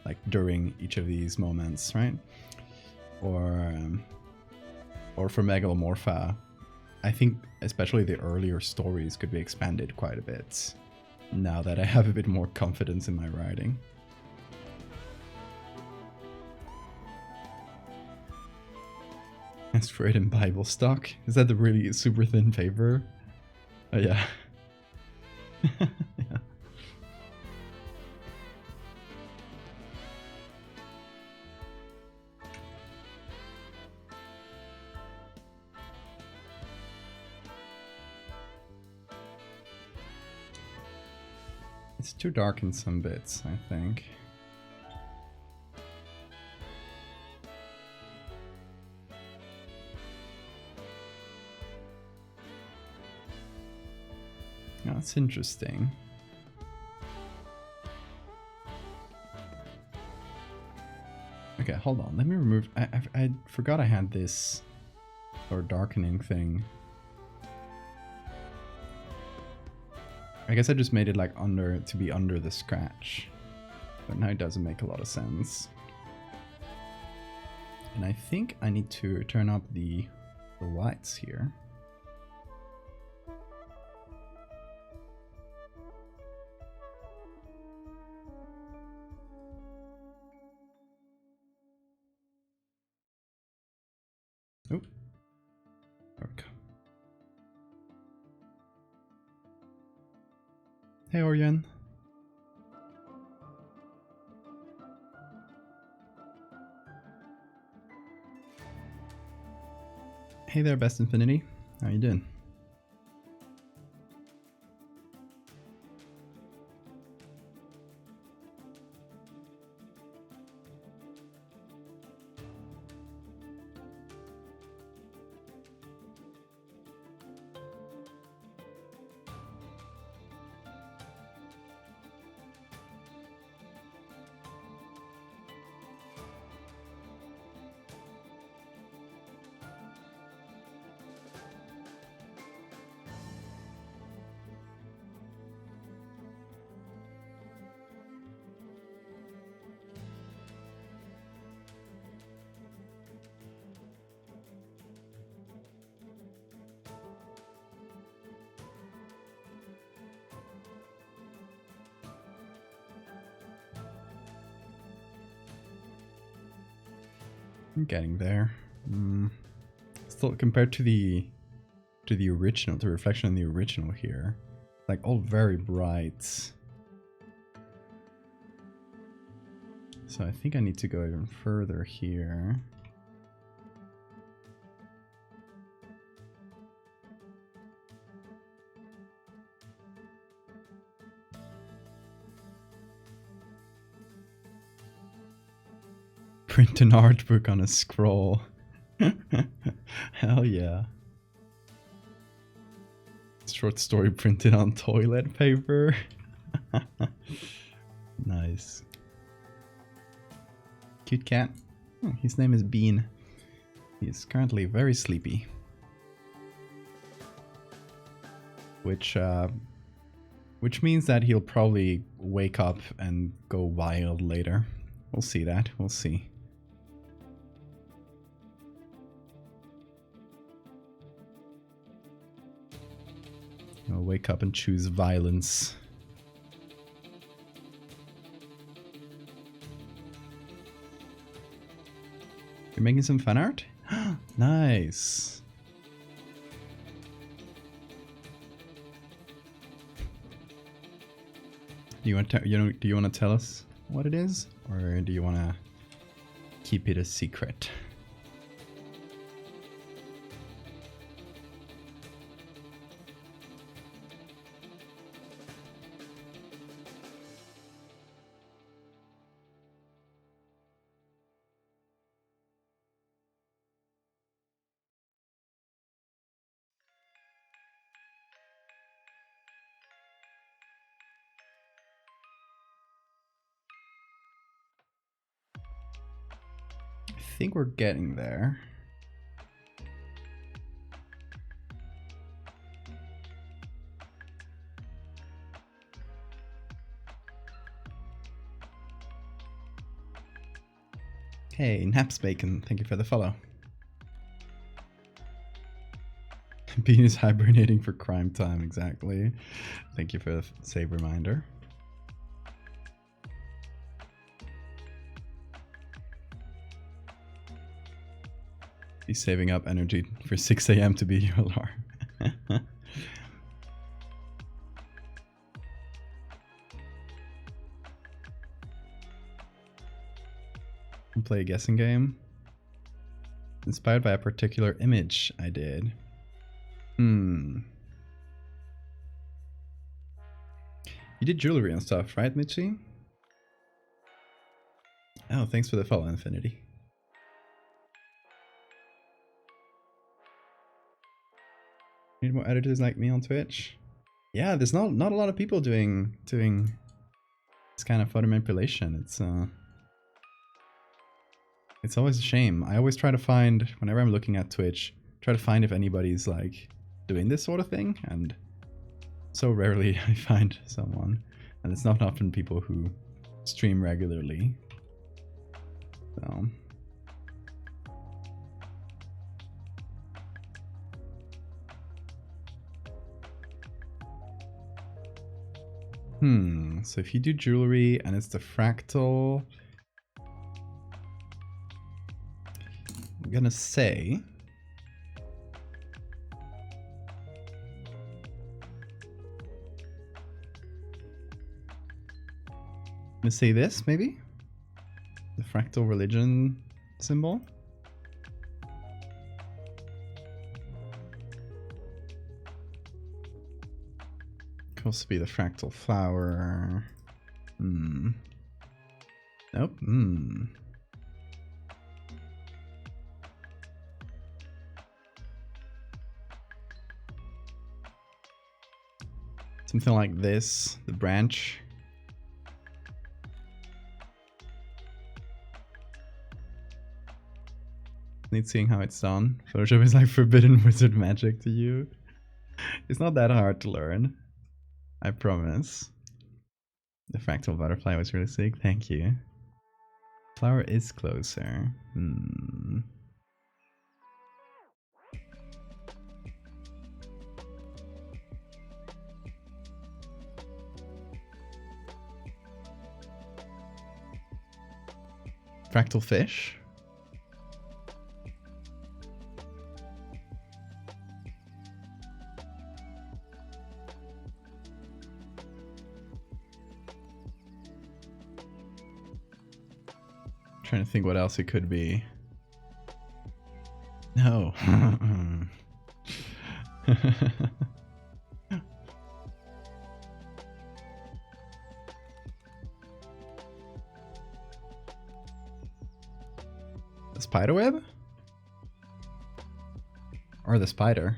like during each of these moments, right? Or for Megalomorpha, I think especially the earlier stories could be expanded quite a bit now that I have a bit more confidence in my writing. Ask for it in Bible stock. Is that the really super thin paper? Oh yeah. Yeah. It's too dark in some bits, I think. Oh, that's interesting. Okay, hold on. Let me remove... I forgot I had this or darkening thing. I guess I just made it like to be under the scratch. But now it doesn't make a lot of sense. And I think I need to turn up the lights here. Oh, there we go. Hey, Orion. Hey there, Best Infinity. How you doing? I'm getting there. Still, compared to the original, the reflection in the original here, like all very bright. So I think I need to go even further here. Print an art book on a scroll. Hell yeah. Short story printed on toilet paper. Nice. Cute cat. Oh, his name is Bean. He is currently very sleepy. Which means that he'll probably wake up and go wild later. We'll see that. We'll see. He'll wake up and choose violence. You're making some fan art? Nice. Do you want to do you want to tell us what it is, or do you want to keep it a secret? I think we're getting there. Hey, Naps Bacon, thank you for the follow. Bean is hibernating for crime time, exactly. Thank you for the save reminder. He's saving up energy for 6 AM to be your alarm. Play a guessing game. Inspired by a particular image I did. You did jewelry and stuff, right, Mitchie? Oh, thanks for the follow, Infinity. Need more editors like me on Twitch? Yeah, there's not a lot of people doing this kind of photo manipulation. It's always a shame. I always try to find, whenever I'm looking at Twitch, try to find if anybody's like doing this sort of thing, and so rarely I find someone. And it's not often people who stream regularly. So. So if you do jewelry and it's the fractal, I'm gonna say this, maybe? The fractal religion symbol? Could also be the fractal flower. Nope. Something like this, the branch. Need seeing how it's done. Photoshop is like forbidden wizard magic to you. It's not that hard to learn. I promise. The fractal butterfly was really sick, thank you. Flower is closer. Fractal fish? Trying to think what else it could be. No. The spider web? Or the spider?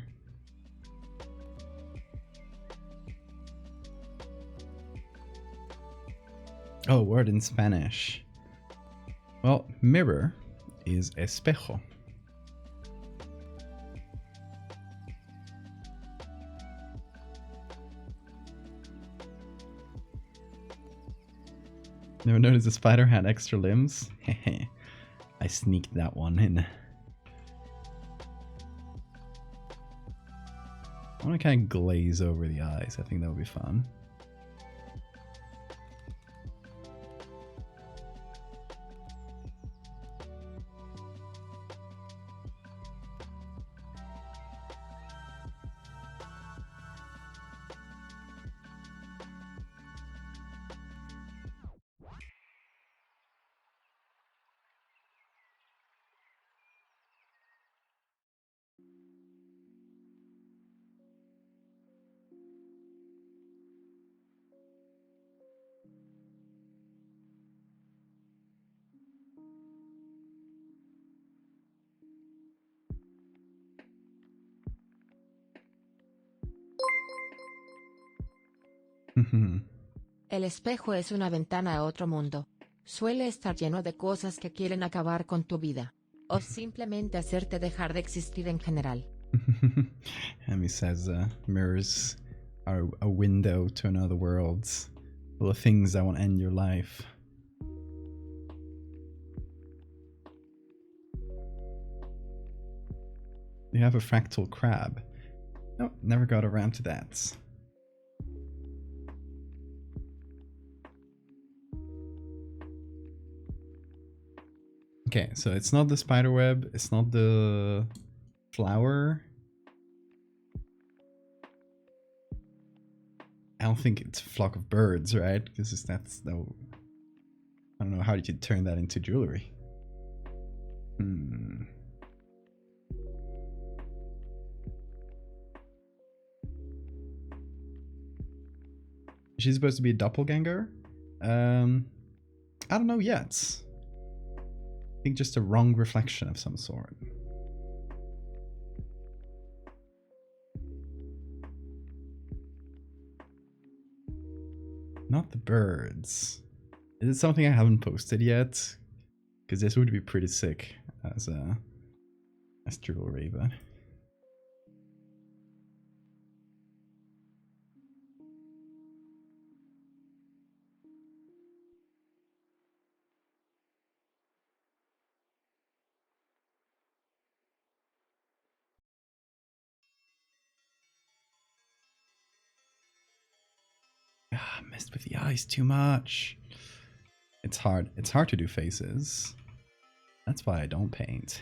Oh, word in Spanish. Well, mirror is espejo. Never noticed the spider had extra limbs? Hehe. I sneaked that one in. I want to kind of glaze over the eyes. I think that would be fun. El espejo es una ventana a otro mundo. Suele estar lleno de cosas que quieren acabar con tu vida. O simplemente hacerte dejar de existir en general. Amy says mirrors are a window to another world full of things that won't end your life. You have a fractal crab. No, never got around to that. Okay, so it's not the spider web, it's not the flower. I don't think it's a flock of birds, right? Because that's no. I don't know, how did you turn that into jewelry? Is she supposed to be a doppelganger? I don't know yet. I think just a wrong reflection of some sort. Not the birds. Is it something I haven't posted yet? Because this would be pretty sick as jewelry, but... Ah, messed with the eyes too much. It's hard. It's hard to do faces. That's why I don't paint.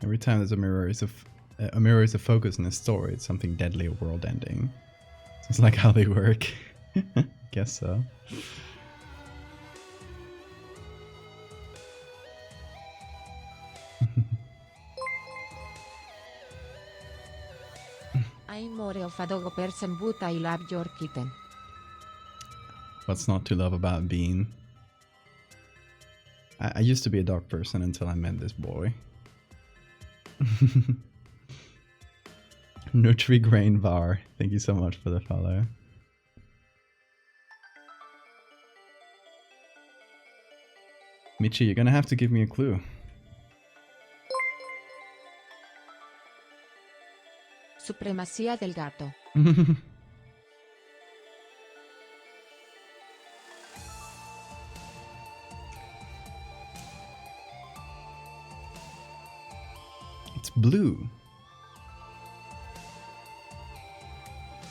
Every time there's a mirror is a mirror is a focus in a story. It's something deadly or world ending. It's like how they work. Guess so. I'm more of a dog person, but I love your kitten. What's not to love about Bean? I used to be a dog person until I met this boy. Nutri Grain Bar, thank you so much for the follow. Michi, you're gonna have to give me a clue. Supremacía del gato. It's blue.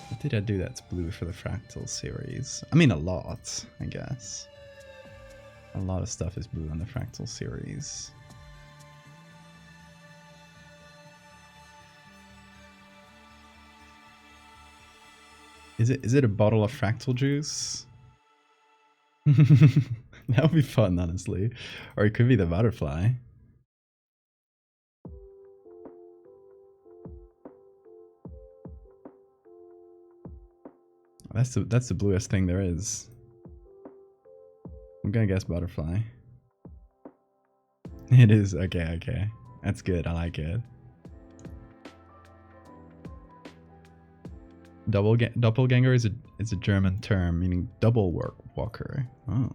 What did I do that's blue for the Fractal series? I mean a lot, I guess. A lot of stuff is blue on the Fractal series. Is it a bottle of Fractal juice? That would be fun, honestly. Or it could be the butterfly. That's the bluest thing there is. I'm gonna guess butterfly. It is, okay. That's good, I like it. Doppelganger is a German term meaning double walker. Oh.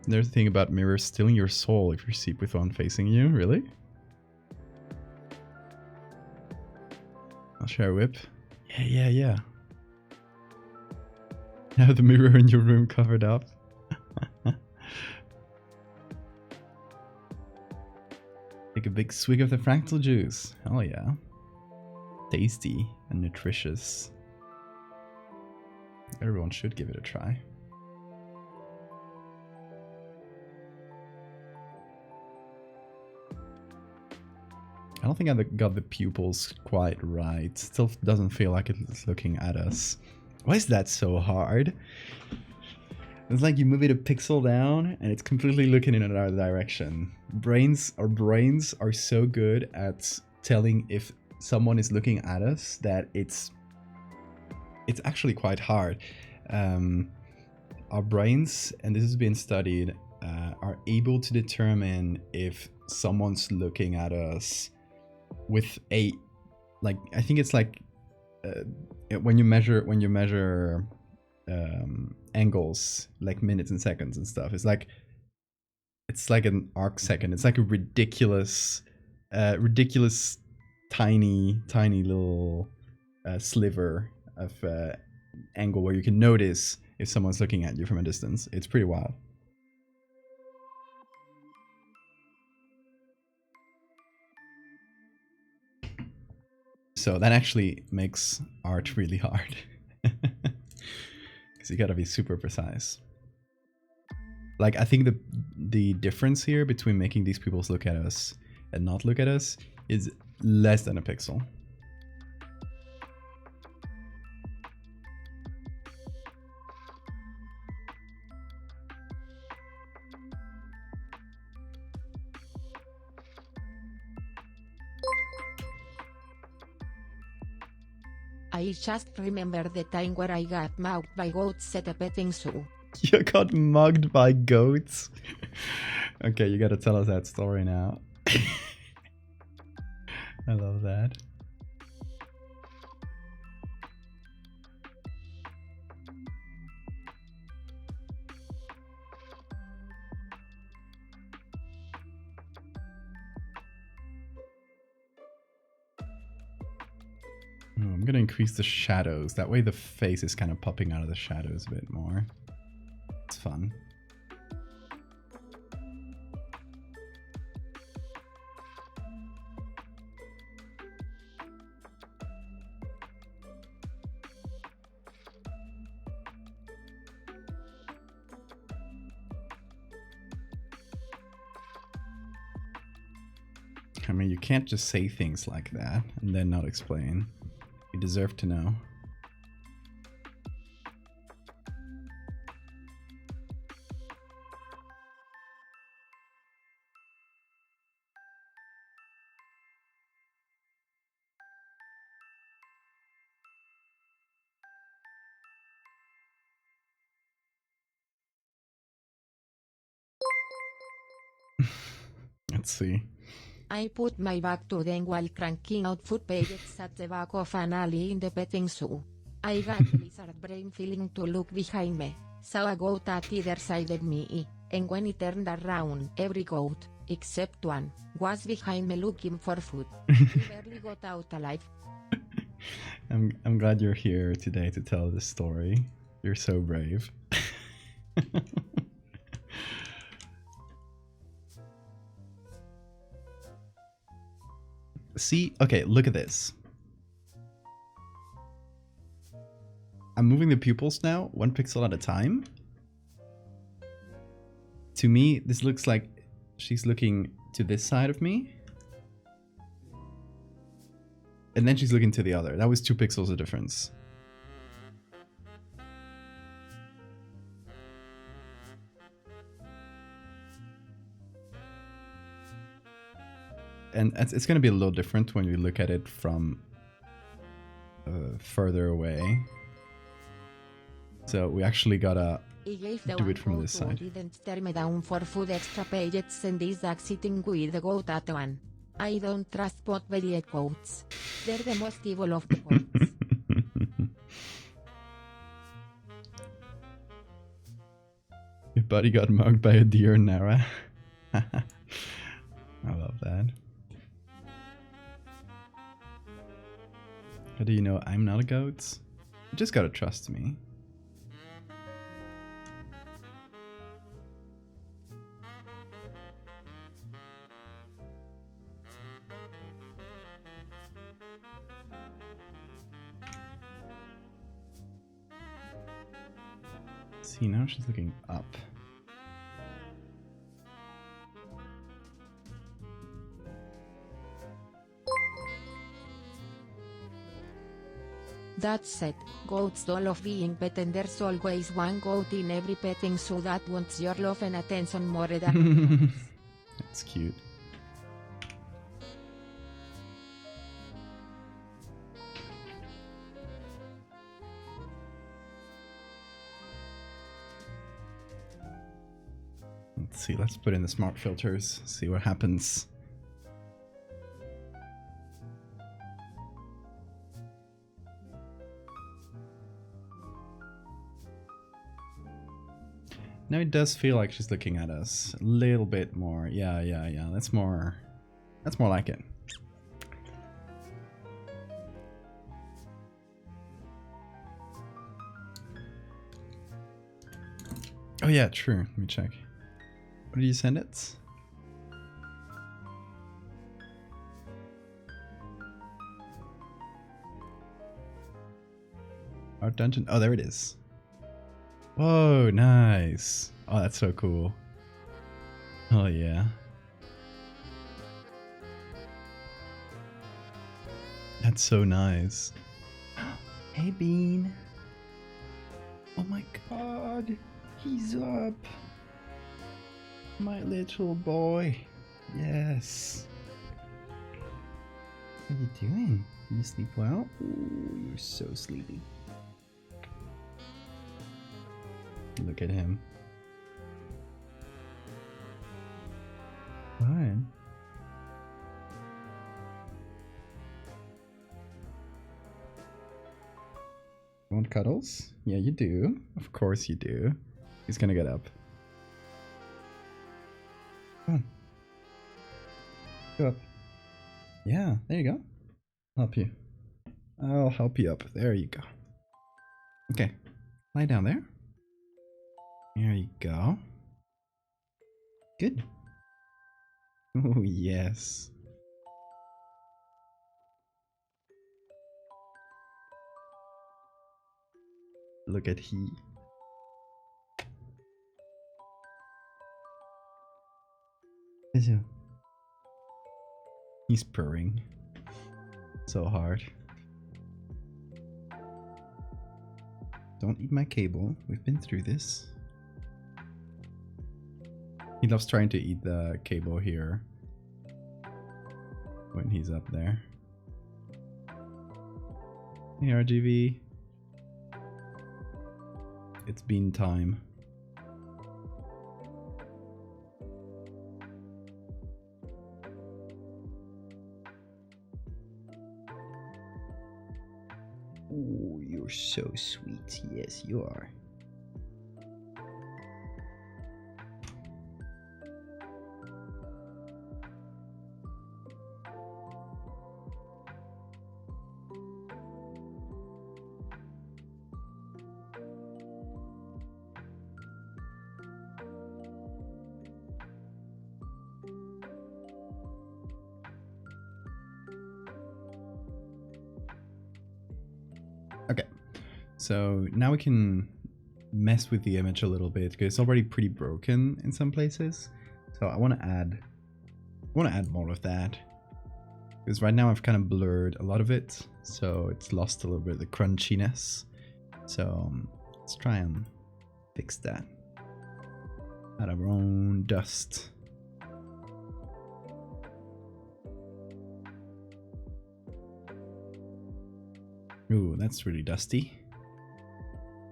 There's a thing about mirrors stealing your soul if you sleep with one facing you, really? I'll share a whip. Yeah. Have the mirror in your room covered up. Take a big swig of the Fractal juice. Hell yeah. Tasty and nutritious. Everyone should give it a try. I don't think I got the pupils quite right. Still doesn't feel like it's looking at us. Why is that so hard? It's like you move it a pixel down and it's completely looking in another direction. Our brains are so good at telling if someone is looking at us that it's actually quite hard. Our brains, and this has been studied, are able to determine if someone's looking at us with a, like, I think it's like when you measure angles, like minutes and seconds and stuff, it's like an arc second. It's like a ridiculous tiny little sliver of angle where you can notice if someone's looking at you from a distance. It's pretty wild. So that actually makes art really hard. Because you gotta be super precise. Like, I think the difference here between making these people look at us and not look at us is less than a pixel. I just remember the time where I got mugged by goats at a petting zoo. You got mugged by goats? Okay, you gotta tell us that story now. I love that. Oh, I'm gonna increase the shadows. That way the face is kind of popping out of the shadows a bit more. It's fun. I mean, you can't just say things like that and then not explain. You deserve to know. Let's see. I put my back to them while cranking out food pellets at the back of an alley in the petting zoo. I got the lizard brain feeling to look behind me, saw a goat at either side of me, and when it turned around, every goat, except one, was behind me looking for food. We barely got out alive. I'm glad you're here today to tell this story. You're so brave. See, okay, look at this. I'm moving the pupils now, 1 pixel at a time. To me, this looks like she's looking to this side of me. And then she's looking to the other. That was 2 pixels of difference. And it's going to be a little different when we look at it from further away. So we actually gotta do it from this side. Didn't turn me down for food extra pellets and is sitting with the goat at one. I don't trust pot-bellied goats. They're the most evil of the goats. Your buddy got mugged by a deer, Nara. I love that. How do you know I'm not a goat? You just gotta trust me. See, now she's looking up. That said, goats do love being pet and there's always one goat in every petting zoo that wants your love and attention more than That's cute. Let's see, let's put in the smart filters, see what happens. Now it does feel like she's looking at us a little bit more. Yeah. That's more like it. Oh yeah, true. Let me check. What did you send it? Art dungeon. Oh, there it is. Whoa, nice. Oh, that's so cool. Oh yeah. That's so nice. Hey, Bean. Oh my god. He's up. My little boy. Yes. What are you doing? You sleep well? Ooh, you're so sleepy. Look at him. Fine. You want cuddles? Yeah, you do. Of course you do. He's gonna get up. Come on. Go up. Yeah, there you go. Help you. I'll help you up. There you go. Okay. Lie down there. There you go. Good. Oh, yes. Look at he. He's purring. So hard. Don't eat my cable. We've been through this. He loves trying to eat the cable here when he's up there. Hey RGV. It's bean time. Oh, you're so sweet. Yes, you are. Okay, so now we can mess with the image a little bit because it's already pretty broken in some places. So I want to add more of that because right now I've kind of blurred a lot of it, so it's lost a little bit of the crunchiness. So let's try and fix that out of our own dust. Ooh, that's really dusty.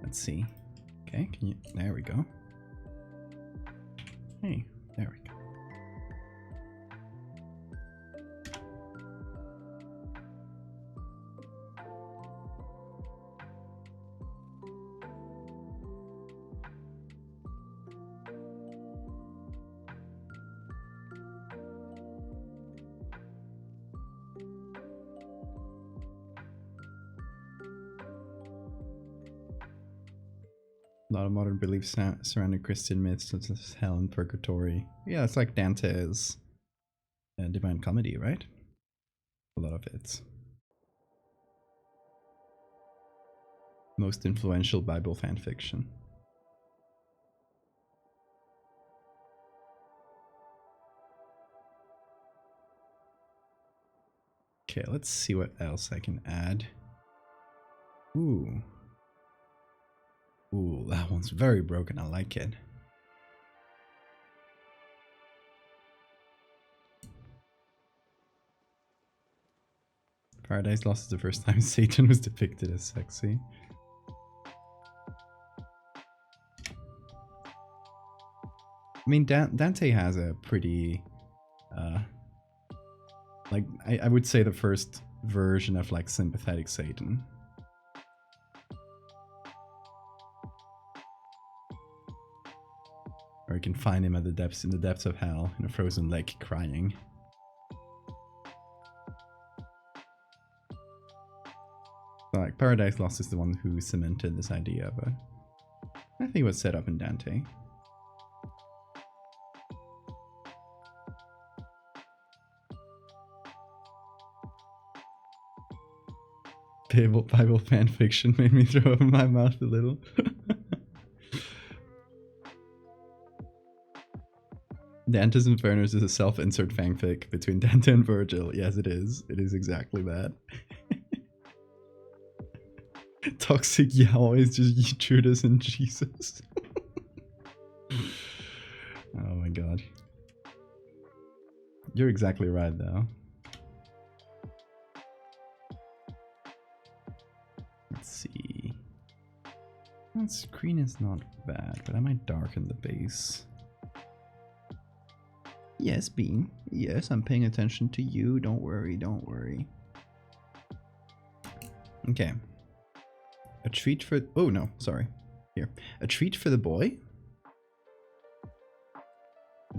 Let's see. Okay, can you? There we go. Hey, there we go. A lot of modern beliefs surrounding Christian myths such as hell and purgatory. Yeah, it's like Dante's Divine Comedy, right? A lot of it. Most influential Bible fan fiction. Okay, let's see what else I can add. Ooh. Ooh, that one's very broken. I like it. Paradise Lost is the first time Satan was depicted as sexy. I mean, Dante has a pretty, like, I would say the first version of like sympathetic Satan. Or you can find him at the depths, in the depths of hell, in a frozen lake, crying. So, like, Paradise Lost is the one who cemented this idea, but I think it was set up in Dante. Bible fan fiction made me throw up in my mouth a little. Dante's Infernos is a self-insert fanfic between Dante and Virgil. Yes, it is. It is exactly that. Toxic Yahweh is just Judas and Jesus. Oh my god. You're exactly right, though. Let's see. That screen is not bad, but I might darken the base. Yes, Bean. Yes, I'm paying attention to you. Don't worry, don't worry. Okay. A treat for... Oh, no, sorry. Here. A treat for the boy?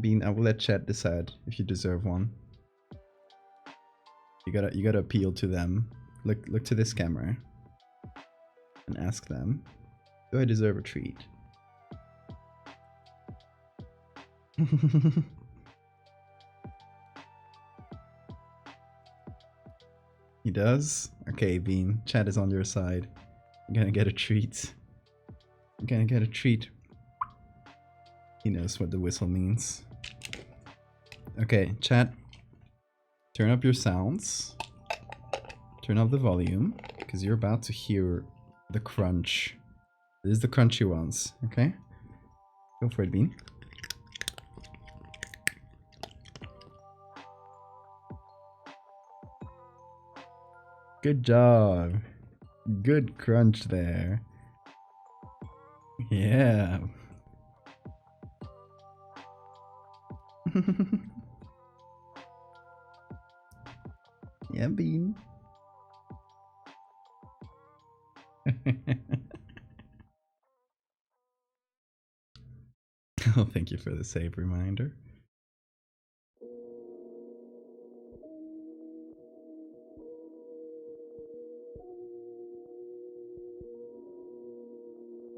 Bean, I will let chat decide if you deserve one. You gotta appeal to them. Look to this camera. And ask them, do I deserve a treat? He does? Okay, Bean. Chat is on your side. I'm gonna get a treat. I'm gonna get a treat. He knows what the whistle means. Okay, chat. Turn up your sounds. Turn up the volume. Because you're about to hear the crunch. This is the crunchy ones, okay? Go for it, Bean. Good job. Good crunch there. Yeah. Yeah, Bean. Oh, thank you for the save reminder.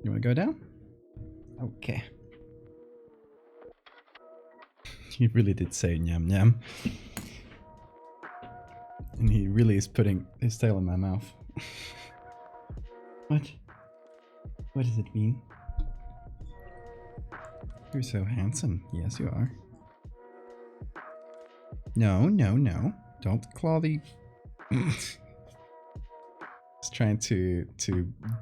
You want to go down? Okay. He really did say nyam nyam. And he really is putting his tail in my mouth. What? What does it mean? You're so handsome. Yes, you are. No, no, no. Don't claw the... He's trying to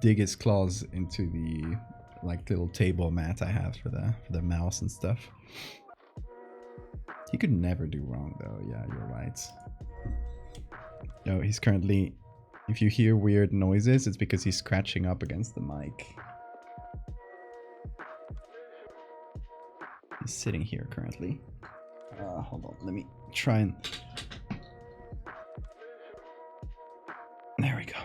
dig his claws into the like little table mat I have for the mouse and stuff. He could never do wrong though. Yeah, you're right. No, he's currently... If you hear weird noises, it's because he's scratching up against the mic. He's sitting here currently. Hold on, let me try and... There we go.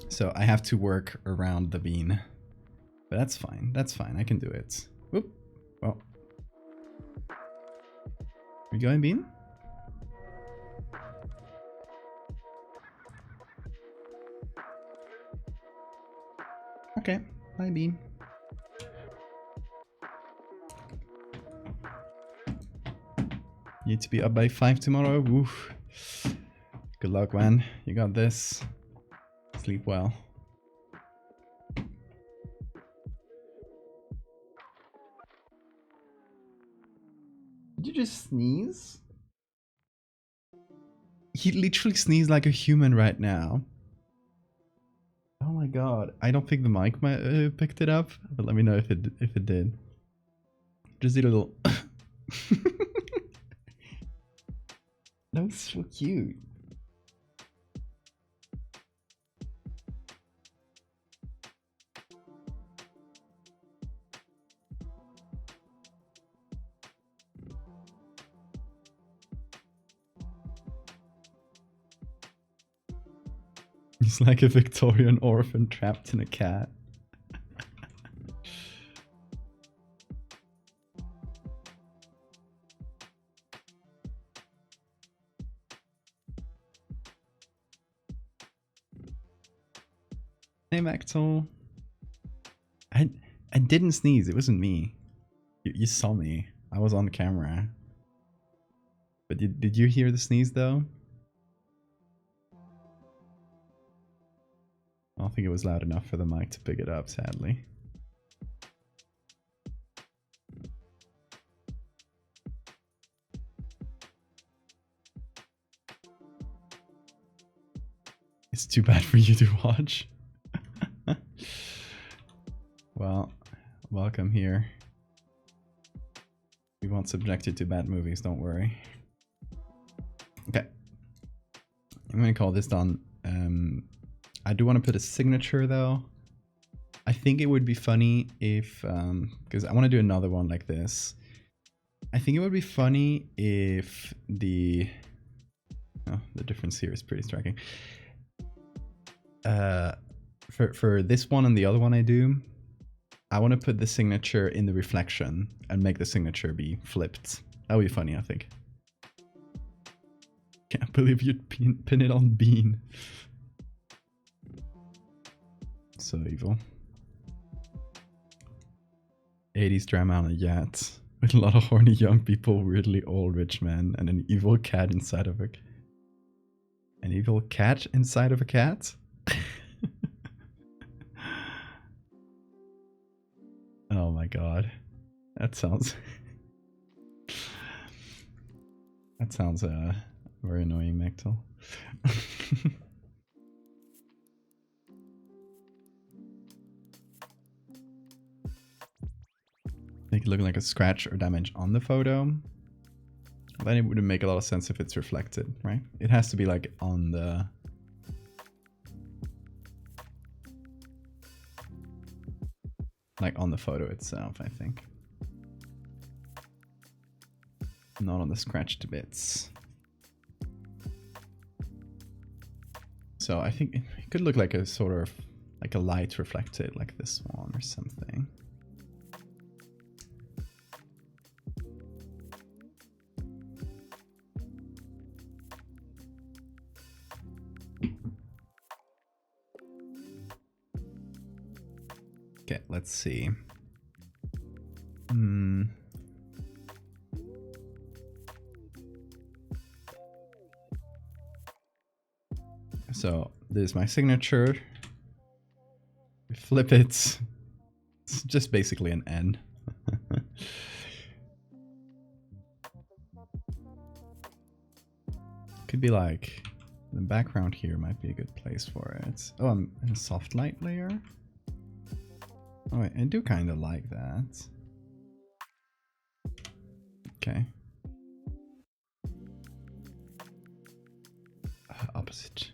So I have to work around the bean. But that's fine, I can do it. Whoop. Well. We going, Bean? Okay, bye, Bean. Need to be up by 5 tomorrow. Oof. Good luck, man. You got this. Sleep well. Did you just sneeze? He literally sneezed like a human right now. Oh my god. I don't think the mic picked it up, but let me know if it did. Just did a little... That was so cute. He's like a Victorian orphan trapped in a cat. Hey Maxwell. I didn't sneeze, it wasn't me. You saw me. I was on camera. But did you hear the sneeze though? I don't think it was loud enough for the mic to pick it up, sadly. It's too bad for you to watch. Well, welcome here. We won't subject you to bad movies, don't worry. Okay. I'm gonna call this done. I do want to put a signature though. I think it would be funny if, because I want to do another one like this. I think it would be funny if the difference here is pretty striking. For this one and the other one I do, I want to put the signature in the reflection and make the signature be flipped. That would be funny, I think. Can't believe you'd pin it on Bean. So evil. 80s drama on a yacht with a lot of horny young people, weirdly old rich men, and an evil cat inside of an evil cat inside of a cat? Oh my god. That sounds very annoying, Mechtel. Make it look like a scratch or damage on the photo. Then it wouldn't make a lot of sense if it's reflected, right? It has to be like on the... like on the photo itself, I think. Not on the scratched bits. So I think it could look like a sort of, like a light reflected, like this one or something. Okay, let's see. So this is my signature. We flip it. It's just basically an N. Could be like the background here might be a good place for it. Oh, I'm in a soft light layer. Oh, wait, I do kind of like that. Okay. Opposite.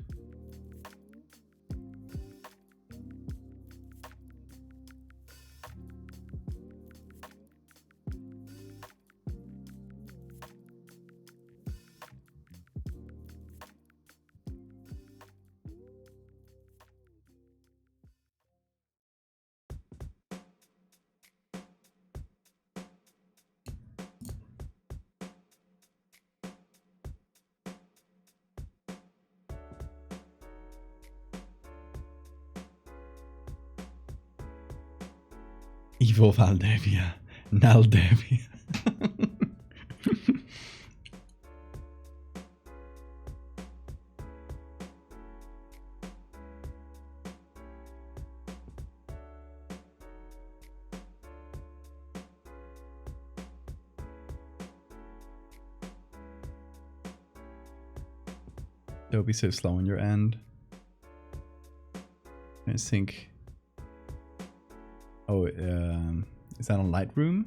Evil Valdevia. Naldevia. Don't be so slow on your end. I think... Oh, is that on Lightroom?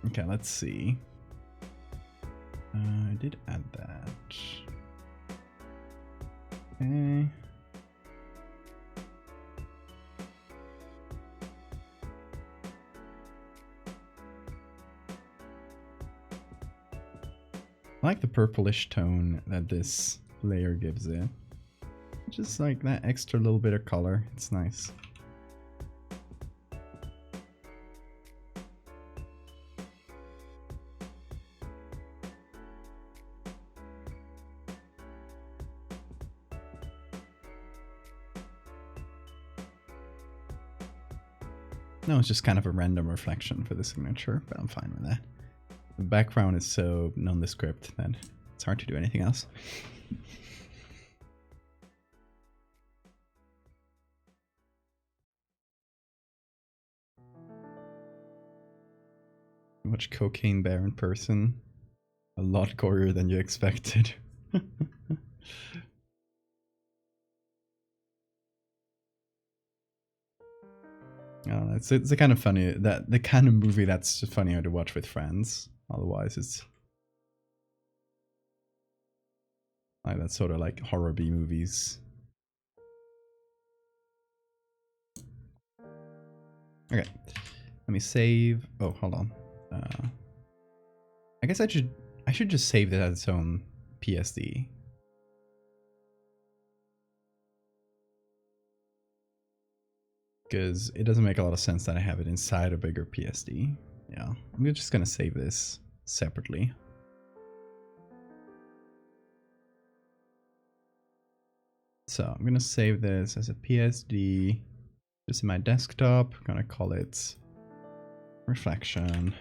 Okay, let's see. I did add that. Okay. I like the purplish tone that this layer gives it. Just like that extra little bit of color. It's nice. No, it's just kind of a random reflection for the signature, but I'm fine with that. The background is so nondescript that it's hard to do anything else. Watch Cocaine Bear in person. A lot gorier than you expected. I don't know, it's a kind of funny, that the kind of movie that's funnier to watch with friends. Otherwise it's like that sort of like horror B movies. Okay, let me save. Oh, hold on. I guess I should just save that as its own PSD. Because it doesn't make a lot of sense that I have it inside a bigger PSD. Yeah, I'm just gonna save this separately. So I'm gonna save this as a PSD, just in my desktop. I'm gonna call it reflection.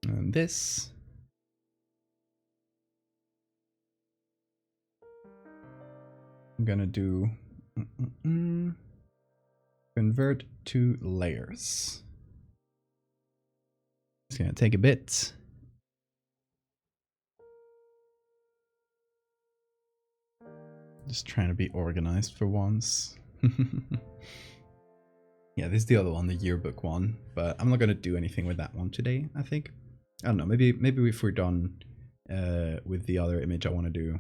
And this. I'm gonna do convert to layers. It's gonna take a bit. Just trying to be organized for once. Yeah, this is the other one, the yearbook one, but I'm not gonna do anything with that one today, I think. I don't know, maybe if we're done with the other image I want to do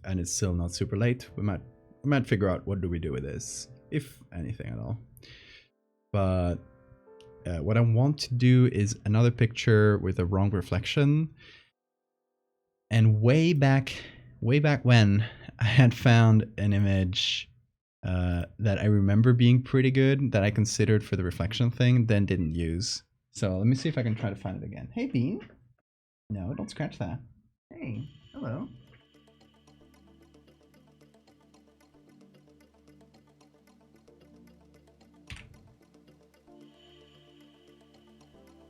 and it's still not super late, we might figure out what do we do with this, if anything at all. But what I want to do is another picture with a wrong reflection. And way back when, I had found an image that I remember being pretty good, that I considered for the reflection thing, then didn't use. So let me see if I can try to find it again. Hey, Bean. No, don't scratch that. Hey, hello.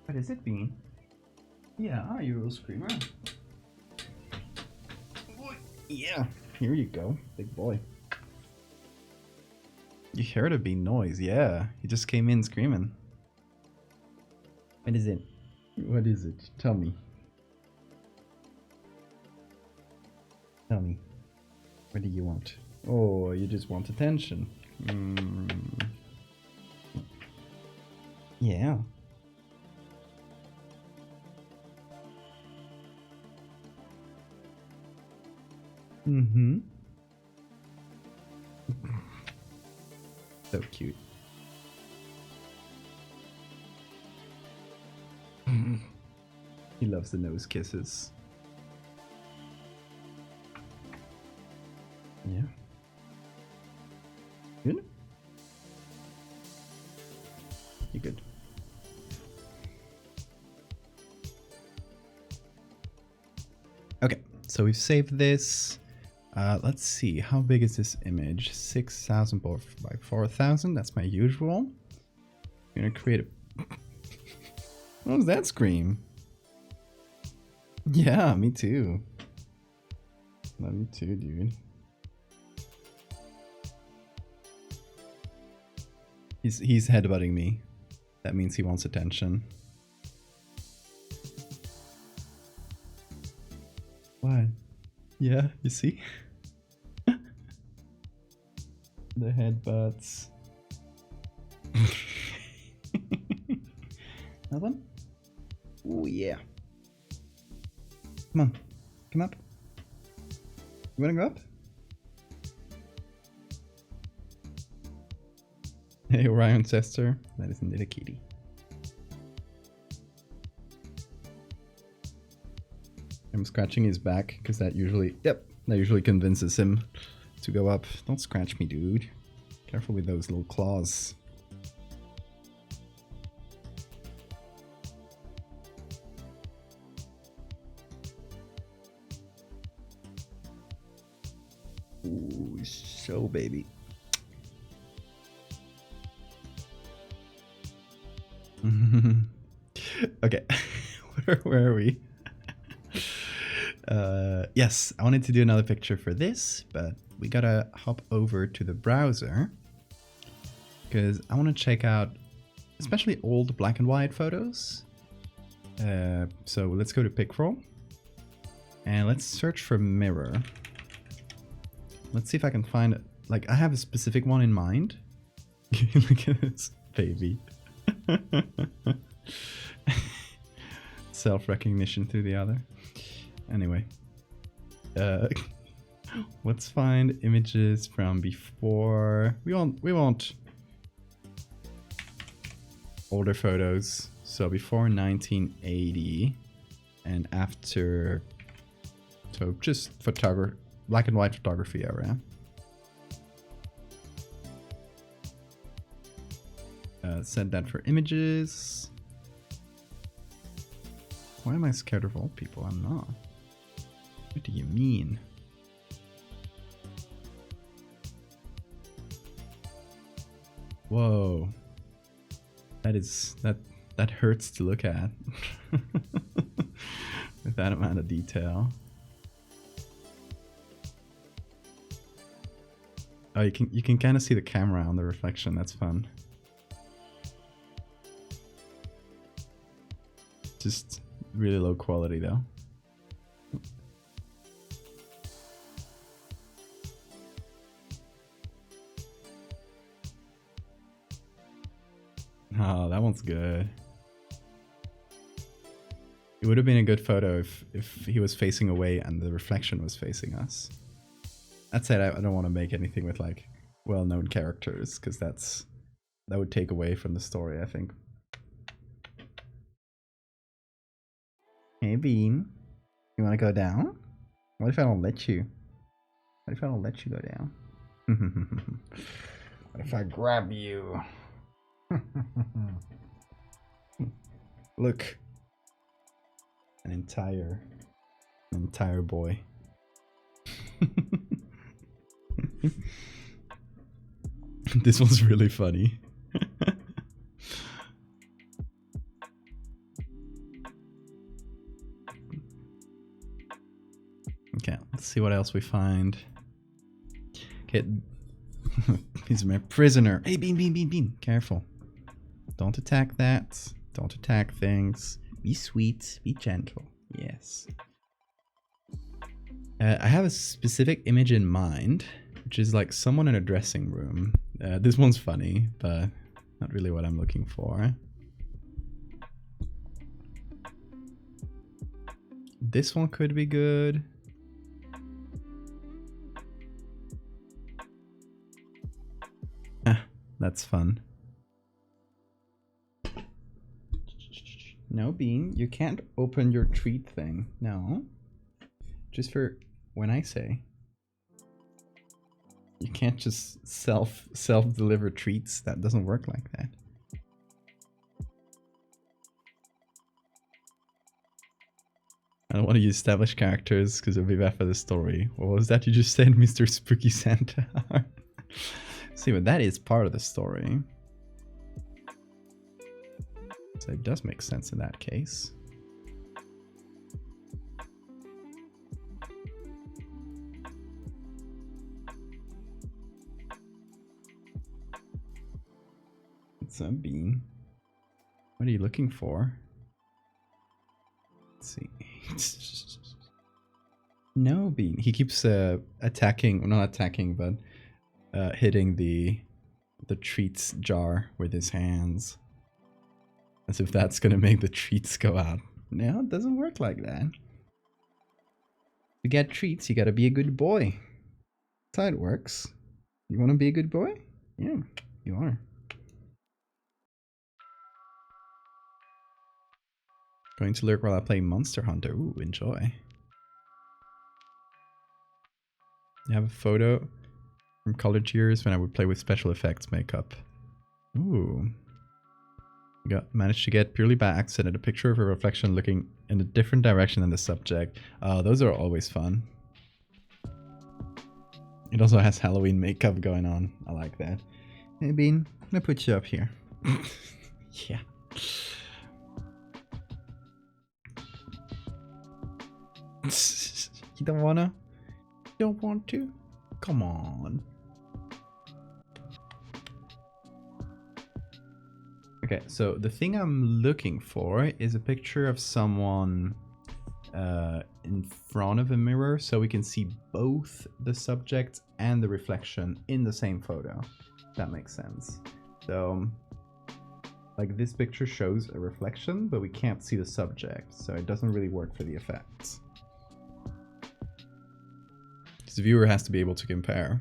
What is it, Bean? Yeah, you little screamer. Yeah, here you go, big boy. You heard a Bean noise, yeah. He just came in screaming. What is it? What is it? Tell me. Tell me. What do you want? Oh, you just want attention. Yeah. Mm-hmm. So cute. He loves the nose kisses. Yeah. Good? You good? Okay, so we've saved this. Let's see, how big is this image? 6,000 by 4,000, that's my usual. I'm gonna create a... What was that scream? Yeah, me too. Me too, dude. He's headbutting me. That means he wants attention. What? Yeah, you see? The headbutts. Another one? Oh yeah. Come on. Come up. You wanna go up? Hey, Orion Chester. That is indeed a kitty. I'm scratching his back because that usually, that usually convinces him to go up. Don't scratch me, dude. Careful with those little claws. Ooh, so baby. Okay, where are we? Yes, I wanted to do another picture for this, but we gotta hop over to the browser because I want to check out especially old black and white photos. So let's go to Pickroll and let's search for mirror. Let's see if I can find, like, I have a specific one in mind. Look at this baby. Self-recognition through the other. Anyway, let's find images from before. We want older photos. So before 1980 and after. So just black and white photography era. Set that for images. Why am I scared of old people? I'm not. What do you mean? Whoa. That hurts to look at. With that amount of detail. Oh, you can kind of see the camera on the reflection. That's fun. Just really low quality though. Oh, that one's good. It would have been a good photo if he was facing away and the reflection was facing us. That said, I don't want to make anything with like well-known characters because that would take away from the story, I think. Hey Bean, you want to go down? What if I don't let you? What if I don't let you go down? What if I grab you? Look, an entire boy. This was really funny. Okay, let's see what else we find. Okay, he's my prisoner. Hey, Bean, careful. Don't attack that. Don't attack things. Be sweet, be gentle. Yes. I have a specific image in mind, which is like someone in a dressing room. This one's funny, but not really what I'm looking for. This one could be good. That's fun. No, Bean, you can't open your treat thing. No. Just for when I say. You can't just self-deliver treats. That doesn't work like that. I don't want to use established characters because it'll be bad for the story. What was that you just said, Mr. Spooky Santa? See, but that is part of the story. So it does make sense in that case. What's up, Bean? What are you looking for? Let's see. No, Bean. He keeps attacking, well, not attacking, but hitting the treats jar with his hands. As if that's gonna make the treats go out. No, it doesn't work like that. To get treats, you gotta be a good boy. That's how it works. You wanna be a good boy? Yeah, you are. Going to lurk while I play Monster Hunter. Ooh, enjoy. You have a photo from college years when I would play with special effects makeup. Ooh. Managed to get purely by accident a picture of a reflection looking in a different direction than the subject. Those are always fun. It also has Halloween makeup going on. I like that. Hey Bean, I'm gonna put you up here. Yeah. You don't wanna? You don't want to? Come on. Okay, so the thing I'm looking for is a picture of someone in front of a mirror so we can see both the subject and the reflection in the same photo. If that makes sense. So, like this picture shows a reflection, but we can't see the subject, so it doesn't really work for the effects. Because the viewer has to be able to compare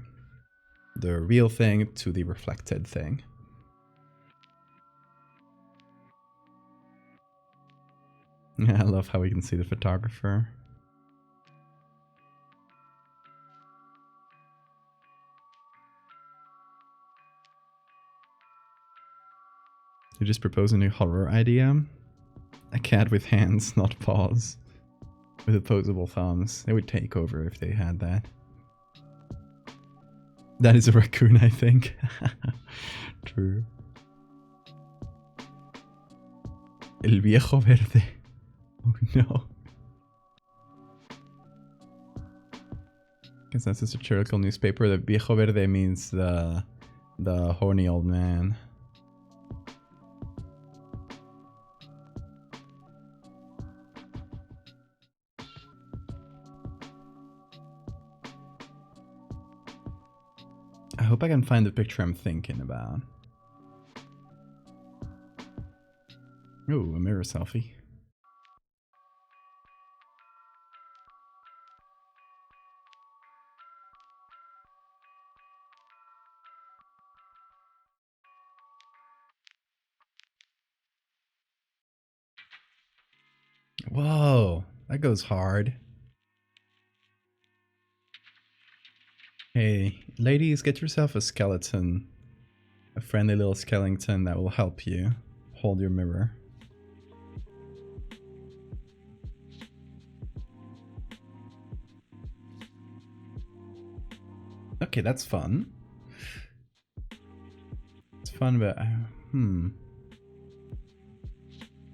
the real thing to the reflected thing. I love how we can see the photographer. You just propose a new horror idea? A cat with hands, not paws. With opposable thumbs. They would take over if they had that. That is a raccoon, I think. True. El viejo verde. Oh no. Guess that's a satirical newspaper. The viejo verde means the horny old man. I hope I can find the picture I'm thinking about. Ooh, a mirror selfie. Whoa, that goes hard. Hey, ladies, get yourself a skeleton. A friendly little skeleton that will help you hold your mirror. Okay, that's fun. It's fun, but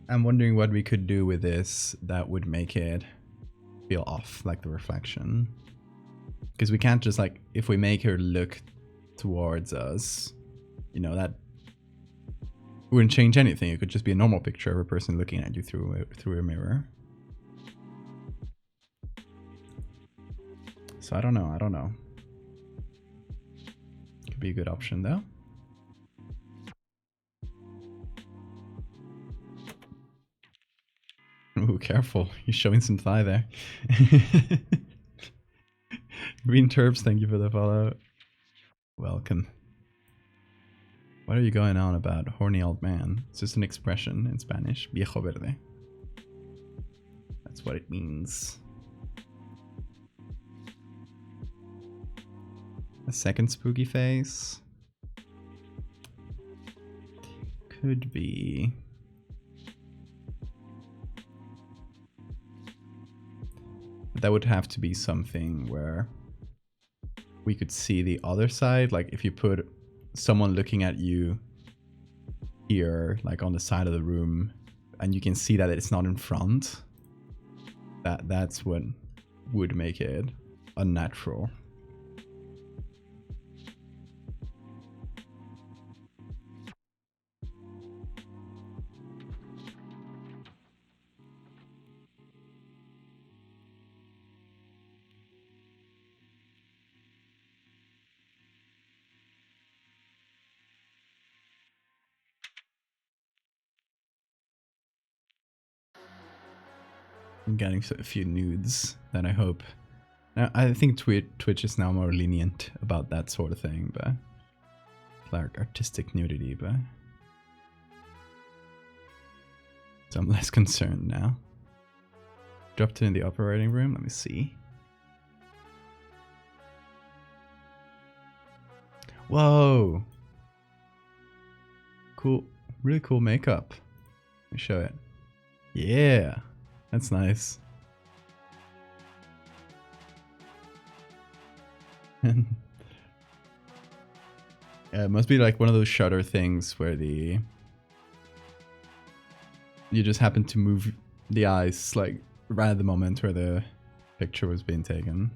I'm wondering what we could do with this that would make it feel off, like the reflection. Because we can't just, like, if we make her look towards us, you know, that wouldn't change anything. It could just be a normal picture of a person looking at you through a mirror. So I don't know. Could be a good option though. Ooh, careful. You're showing some thigh there. Green Terps, thank you for the follow. Welcome. What are you going on about, horny old man? It's just an expression in Spanish. Viejo verde. That's what it means. A second spooky face. Could be. But that would have to be something where we could see the other side. Like if you put someone looking at you here, like on the side of the room, and you can see that it's not in front. That's what would make it unnatural. I'm getting a few nudes that I hope. Now, I think Twitch is now more lenient about that sort of thing, but like artistic nudity, but so I'm less concerned now. Dropped it in the operating room. Let me see. Whoa! Cool, really cool makeup. Let me show it. Yeah. That's nice. It must be like one of those shutter things where you just happen to move the eyes like right at the moment where the picture was being taken.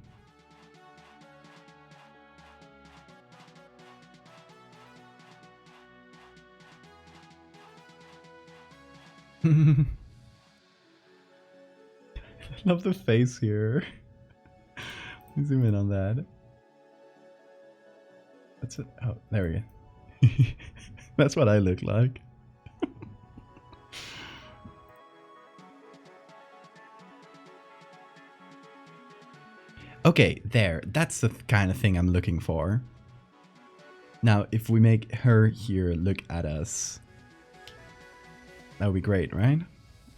I love the face here. Zoom in on that. That's it. Oh, there we go. That's what I look like. Okay, there. That's the kind of thing I'm looking for. Now, if we make her here look at us, that would be great, right?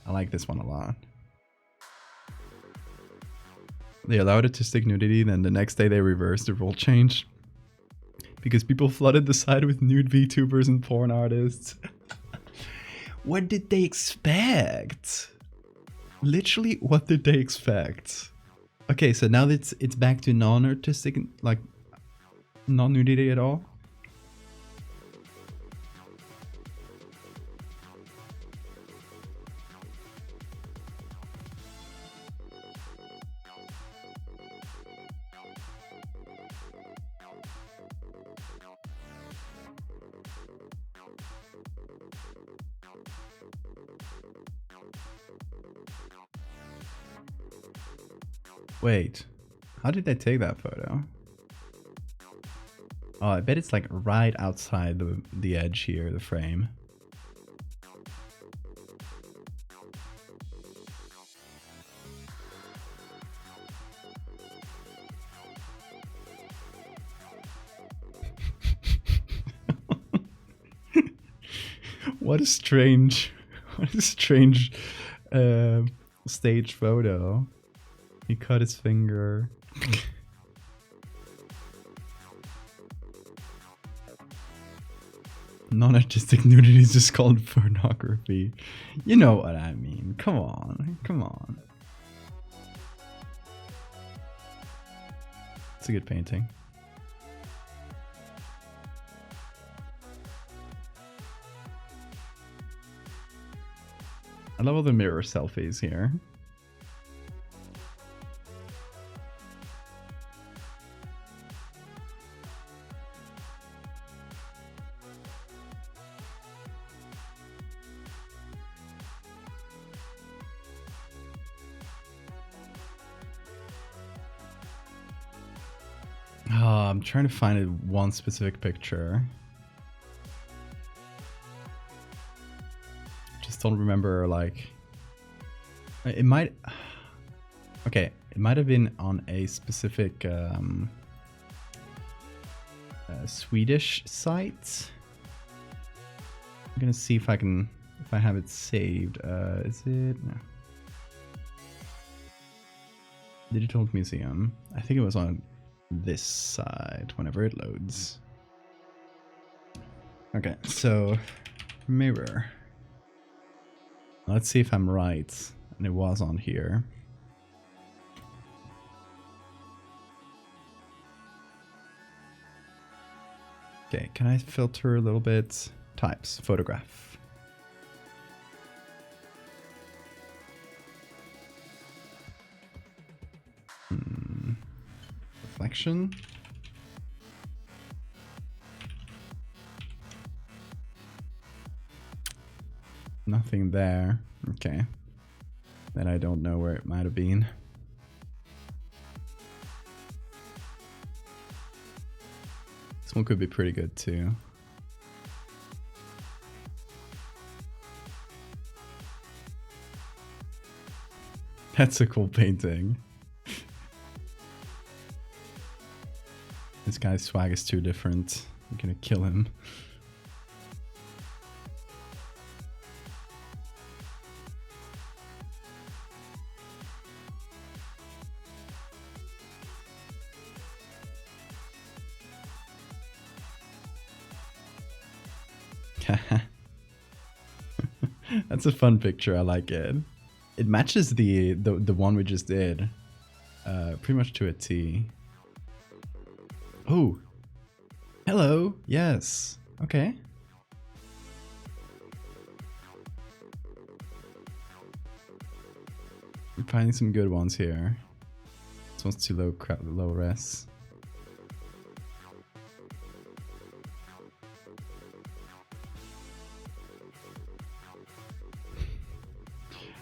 I like this one a lot. They allowed artistic nudity, then the next day they reversed the rule change. Because people flooded the site with nude VTubers and porn artists. What did they expect? Literally, what did they expect? Okay, so now that it's back to non-artistic, like, non-nudity at all. Wait, how did they take that photo? Oh, I bet it's like right outside the edge here, the frame. What a strange stage photo. He cut his finger. Non-artistic nudity is just called pornography. You know what I mean. Come on. Come on. It's a good painting. I love all the mirror selfies here. I'm trying to find one specific picture. Just don't remember, like... It might... Okay, it might have been on a specific Swedish site. I'm gonna see if I have it saved. Is it? No. Digital Museum. I think it was on this side whenever it loads. Okay, so mirror. Let's see if I'm right. And it was on here. Okay, can I filter a little bit? Types, photograph. Reflection. Nothing there. Okay. Then I don't know where it might have been. This one could be pretty good too. That's a cool painting. This guy's swag is too different. I'm gonna kill him. That's a fun picture. I like it. It matches the one we just did, pretty much to a T. Oh, Hello. Yes. Okay. We're finding some good ones here. This one's too low res.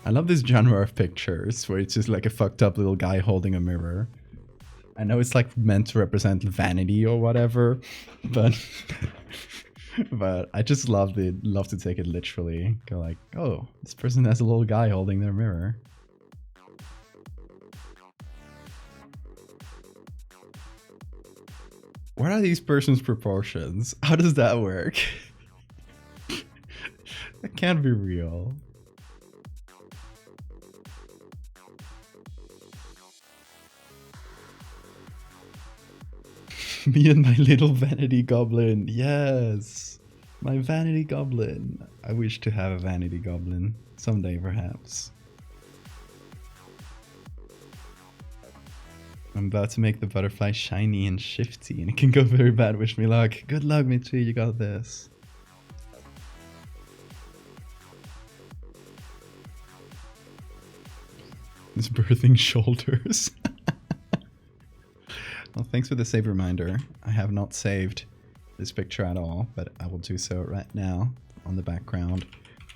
I love this genre of pictures where it's just like a fucked up little guy holding a mirror. I know it's like meant to represent vanity or whatever, but but I just love to take it literally. Go like, oh, this person has a little guy holding their mirror. What are these person's proportions? How does that work? That can't be real. Me and my little vanity goblin. Yes. My vanity goblin. I wish to have a vanity goblin. Someday, perhaps. I'm about to make the butterfly shiny and shifty, and it can go very bad. Wish me luck. Good luck, Mitri. You got this. His birthing shoulders. Well, thanks for the save reminder. I have not saved this picture at all, but I will do so right now on the background.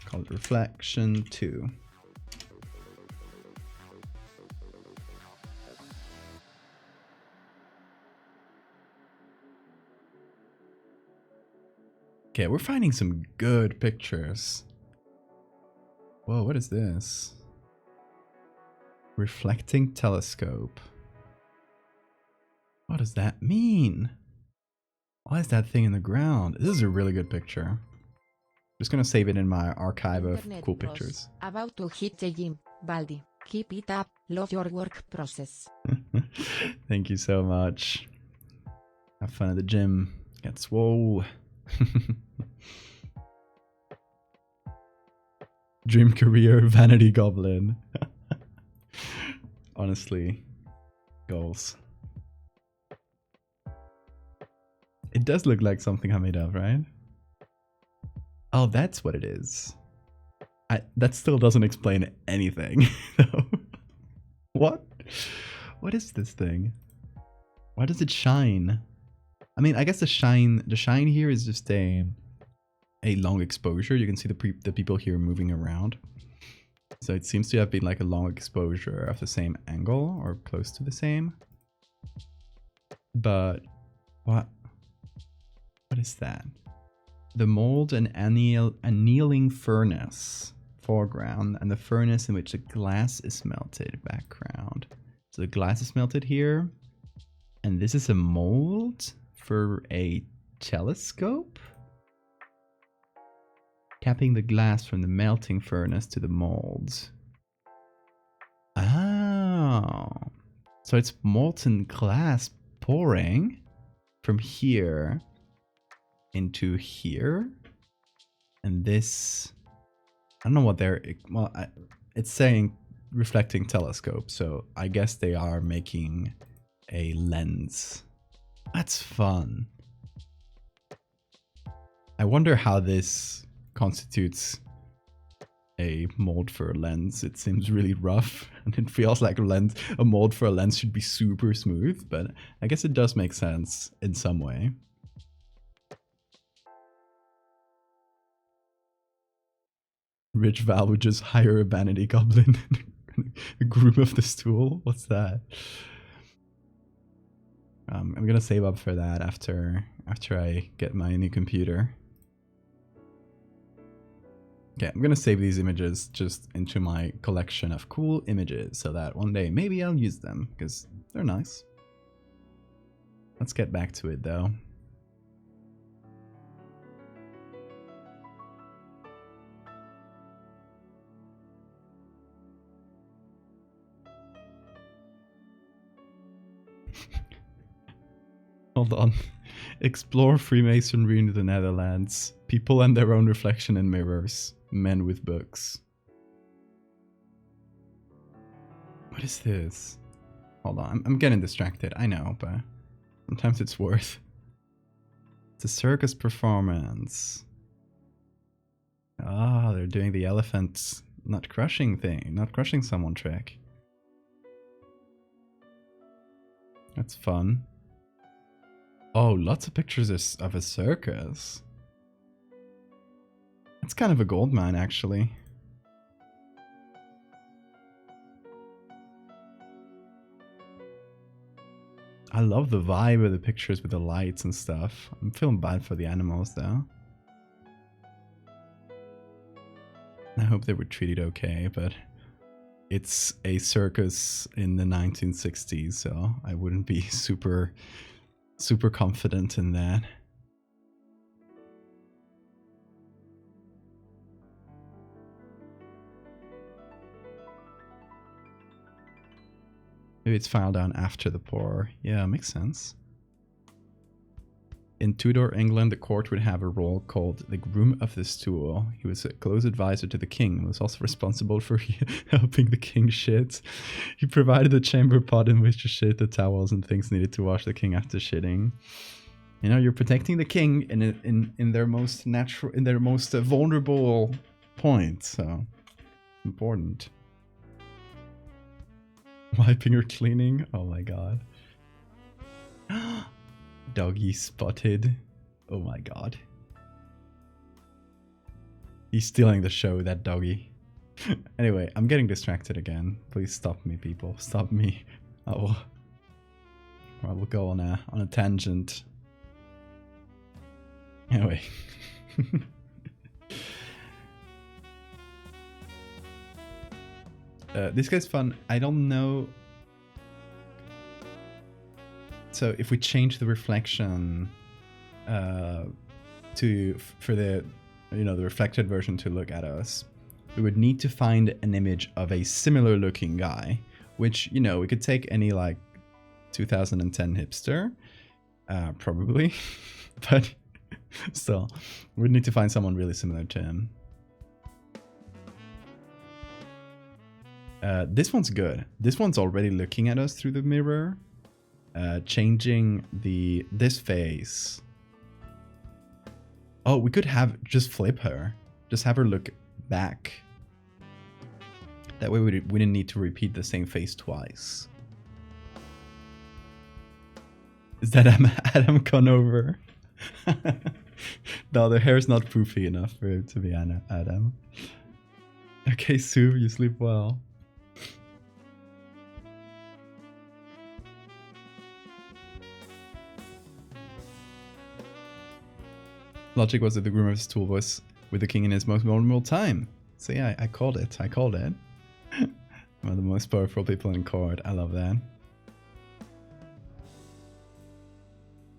Call it Reflection 2. Okay, we're finding some good pictures. Whoa, what is this? Reflecting telescope. What does that mean? Why is that thing in the ground? This is a really good picture. Just gonna save it in my archive of cool pictures. About to hit the gym, Baldi. Keep it up. Love your work process. Thank you so much. Have fun at the gym. Get swole. Dream career, vanity goblin. Honestly, goals. It does look like something I made up, right? Oh, that's what it is. That still doesn't explain anything. What? What is this thing? Why does it shine? I mean, I guess the shine here is just a long exposure. You can see the people here moving around. So it seems to have been like a long exposure of the same angle or close to the same. But what is that? The mold and annealing furnace, foreground, and the furnace in which the glass is melted, background. So the glass is melted here, and this is a mold for a telescope? Capping the glass from the melting furnace to the molds. Oh. So it's molten glass pouring from here into here. And this, I don't know what they're, well, it's saying reflecting telescope. So I guess they are making a lens. That's fun. I wonder how this constitutes a mold for a lens. It seems really rough, and it feels like a mold for a lens should be super smooth, but I guess it does make sense in some way. Rich Val would just hire a vanity goblin. A groom of the stool? What's that? I'm gonna save up for that after I get my new computer. Okay, I'm gonna save these images just into my collection of cool images so that one day maybe I'll use them because they're nice. Let's get back to it though. Hold on. Explore Freemasonry in the Netherlands. People and their own reflection in mirrors. Men with books. What is this? Hold on, I'm getting distracted, I know, but sometimes it's worth. It's a circus performance. Ah, they're doing the elephant not crushing thing, not crushing someone trick. That's fun. Oh, lots of pictures of a circus. That's kind of a gold mine, actually. I love the vibe of the pictures with the lights and stuff. I'm feeling bad for the animals, though. I hope they were treated okay, but it's a circus in the 1960s, so I wouldn't be super confident in that. Maybe it's filed down after the pour. Yeah, makes sense. In Tudor England, the court would have a role called the Groom of the Stool. He was a close advisor to the king and was also responsible for helping the king shit. He provided the chamber pot in which to shit, the towels and things needed to wash the king after shitting. You know, you're protecting the king in their most natural, in their most vulnerable point, so important. Wiping or cleaning? Oh my god. Doggy spotted. Oh my god. He's stealing the show, that doggy. Anyway, I'm getting distracted again. Please stop me, people. Stop me. I will go on a tangent. Anyway. This guy's fun. I don't know. So if we change the reflection for the the reflected version to look at us, we would need to find an image of a similar looking guy, which we could take any like 2010 hipster, probably, but still, we'd need to find someone really similar to him. This one's good. This one's already looking at us through the mirror. Changing this face. Oh, we could just flip her. Just have her look back. That way we didn't need to repeat the same face twice. Is that Adam Conover? No, the hair's not poofy enough for it to be Adam. Okay, Sue, you sleep well. Logic was that the Groom of the Stool was with the king in his most vulnerable time. So yeah, I called it. One of the most powerful people in court. I love that.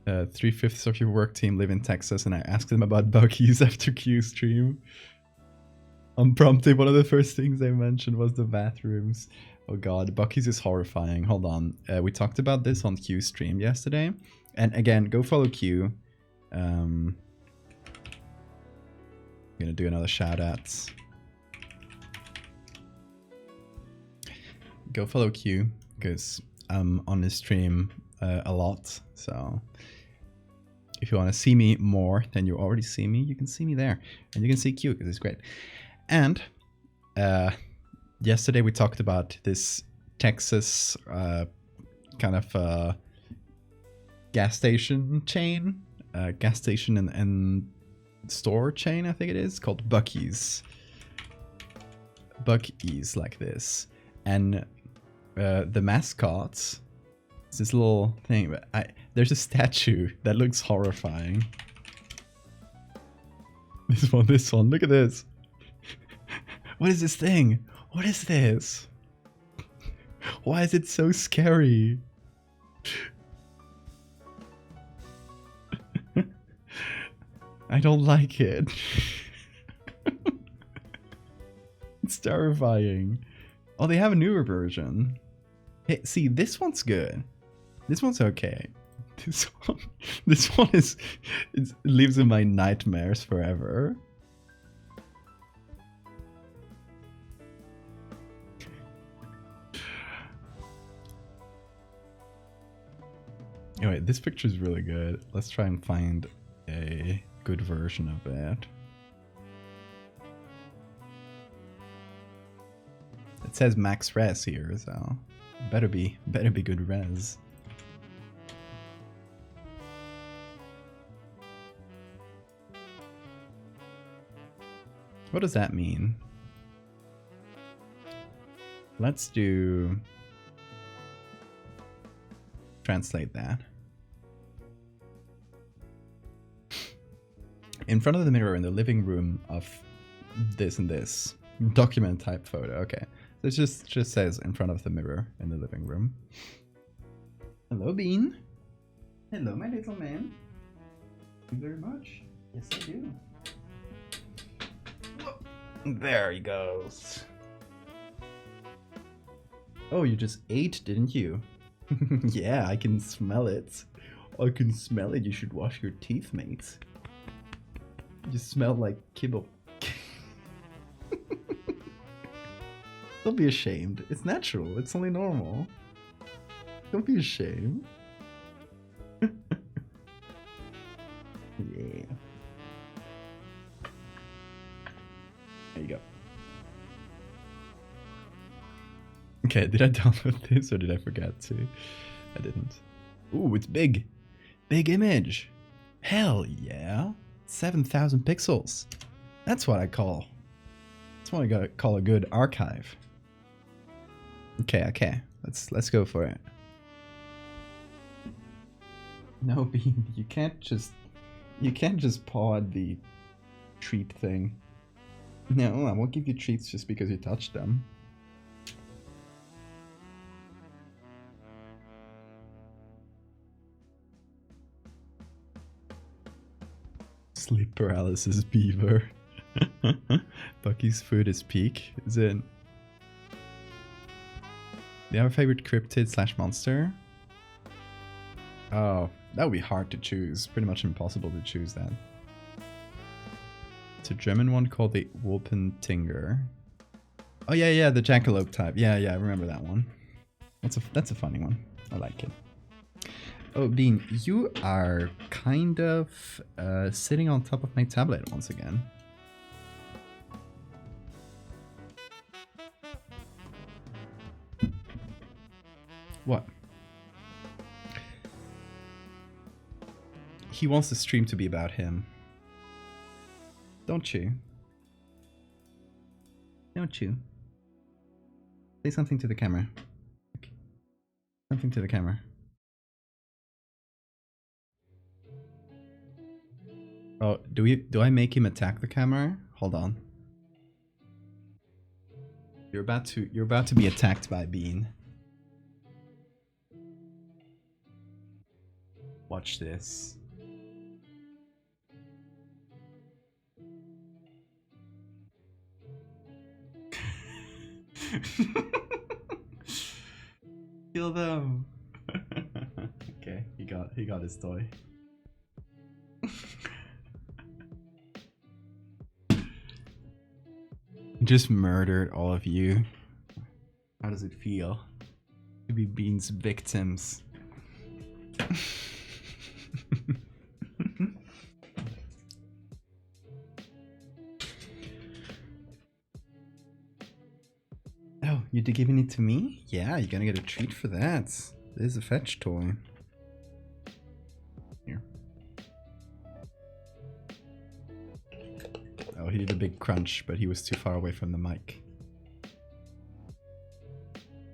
3/5 of your work team live in Texas, and I asked them about Buc-ee's after Q stream. Unprompted, one of the first things they mentioned was the bathrooms. Oh god, Buc-ee's is horrifying. Hold on. We talked about this on Q stream yesterday. And again, go follow Q. I'm gonna do another shout outs. Go follow Q because I'm on his stream a lot. So if you want to see me more than you already see me, you can see me there, and you can see Q because it's great. And yesterday we talked about this Texas kind of gas station chain, gas station and store chain, I think it is, called Buc-ee's. Buc-ee's like this. And the mascot is this little thing, but there's a statue that looks horrifying. This one, look at this. What is this thing? What is this? Why is it so scary? I don't like it. It's terrifying. Oh, they have a newer version. Hey, see, this one's good. This one's okay. This one it lives in my nightmares forever. Anyway, this picture is really good. Let's try and find good version of it. It says max res here, so better be good res. What does that mean? Let's do translate that. In front of the mirror in the living room of this and this. Document type photo. Okay. So it just says in front of the mirror in the living room. Hello, Bean. Hello, my little man. Thank you very much. Yes, I do. There he goes. Oh, you just ate, didn't you? Yeah, I can smell it. I can smell it. You should wash your teeth, mate. You smell like kibble. Don't be ashamed. It's natural. It's only normal. Don't be ashamed. Yeah. There you go. Okay, did I download this or did I forget to? I didn't. Ooh, it's big. Big image. Hell yeah. 7,000 pixels. That's what I call. That's what I gotta call a good archive. Okay. Let's go for it. No, Bean, you can't just paw at the treat thing. No, I won't give you treats just because you touched them. Sleep paralysis beaver. Bucky's food is peak. Is it? Do you have a favorite cryptid / monster? Oh, that would be hard to choose. Pretty much impossible to choose that. It's a German one called the Wolpentinger. Oh yeah, the jackalope type. Yeah, I remember that one. That's a funny one. I like it. Oh, Bean, you are kind of sitting on top of my tablet once again. What? He wants the stream to be about him. Don't you? Don't you? Say something to the camera. Okay. Something to the camera. Oh, do I make him attack the camera? Hold on. You're about to be attacked by Bean. Watch this. Kill them. Okay, he got his toy. Just murdered all of you. How does it feel to be Bean's victims? Oh, you're giving it to me? Yeah, you're gonna get a treat for that. There's a fetch toy. Here. Oh, he did a big crunch, but he was too far away from the mic.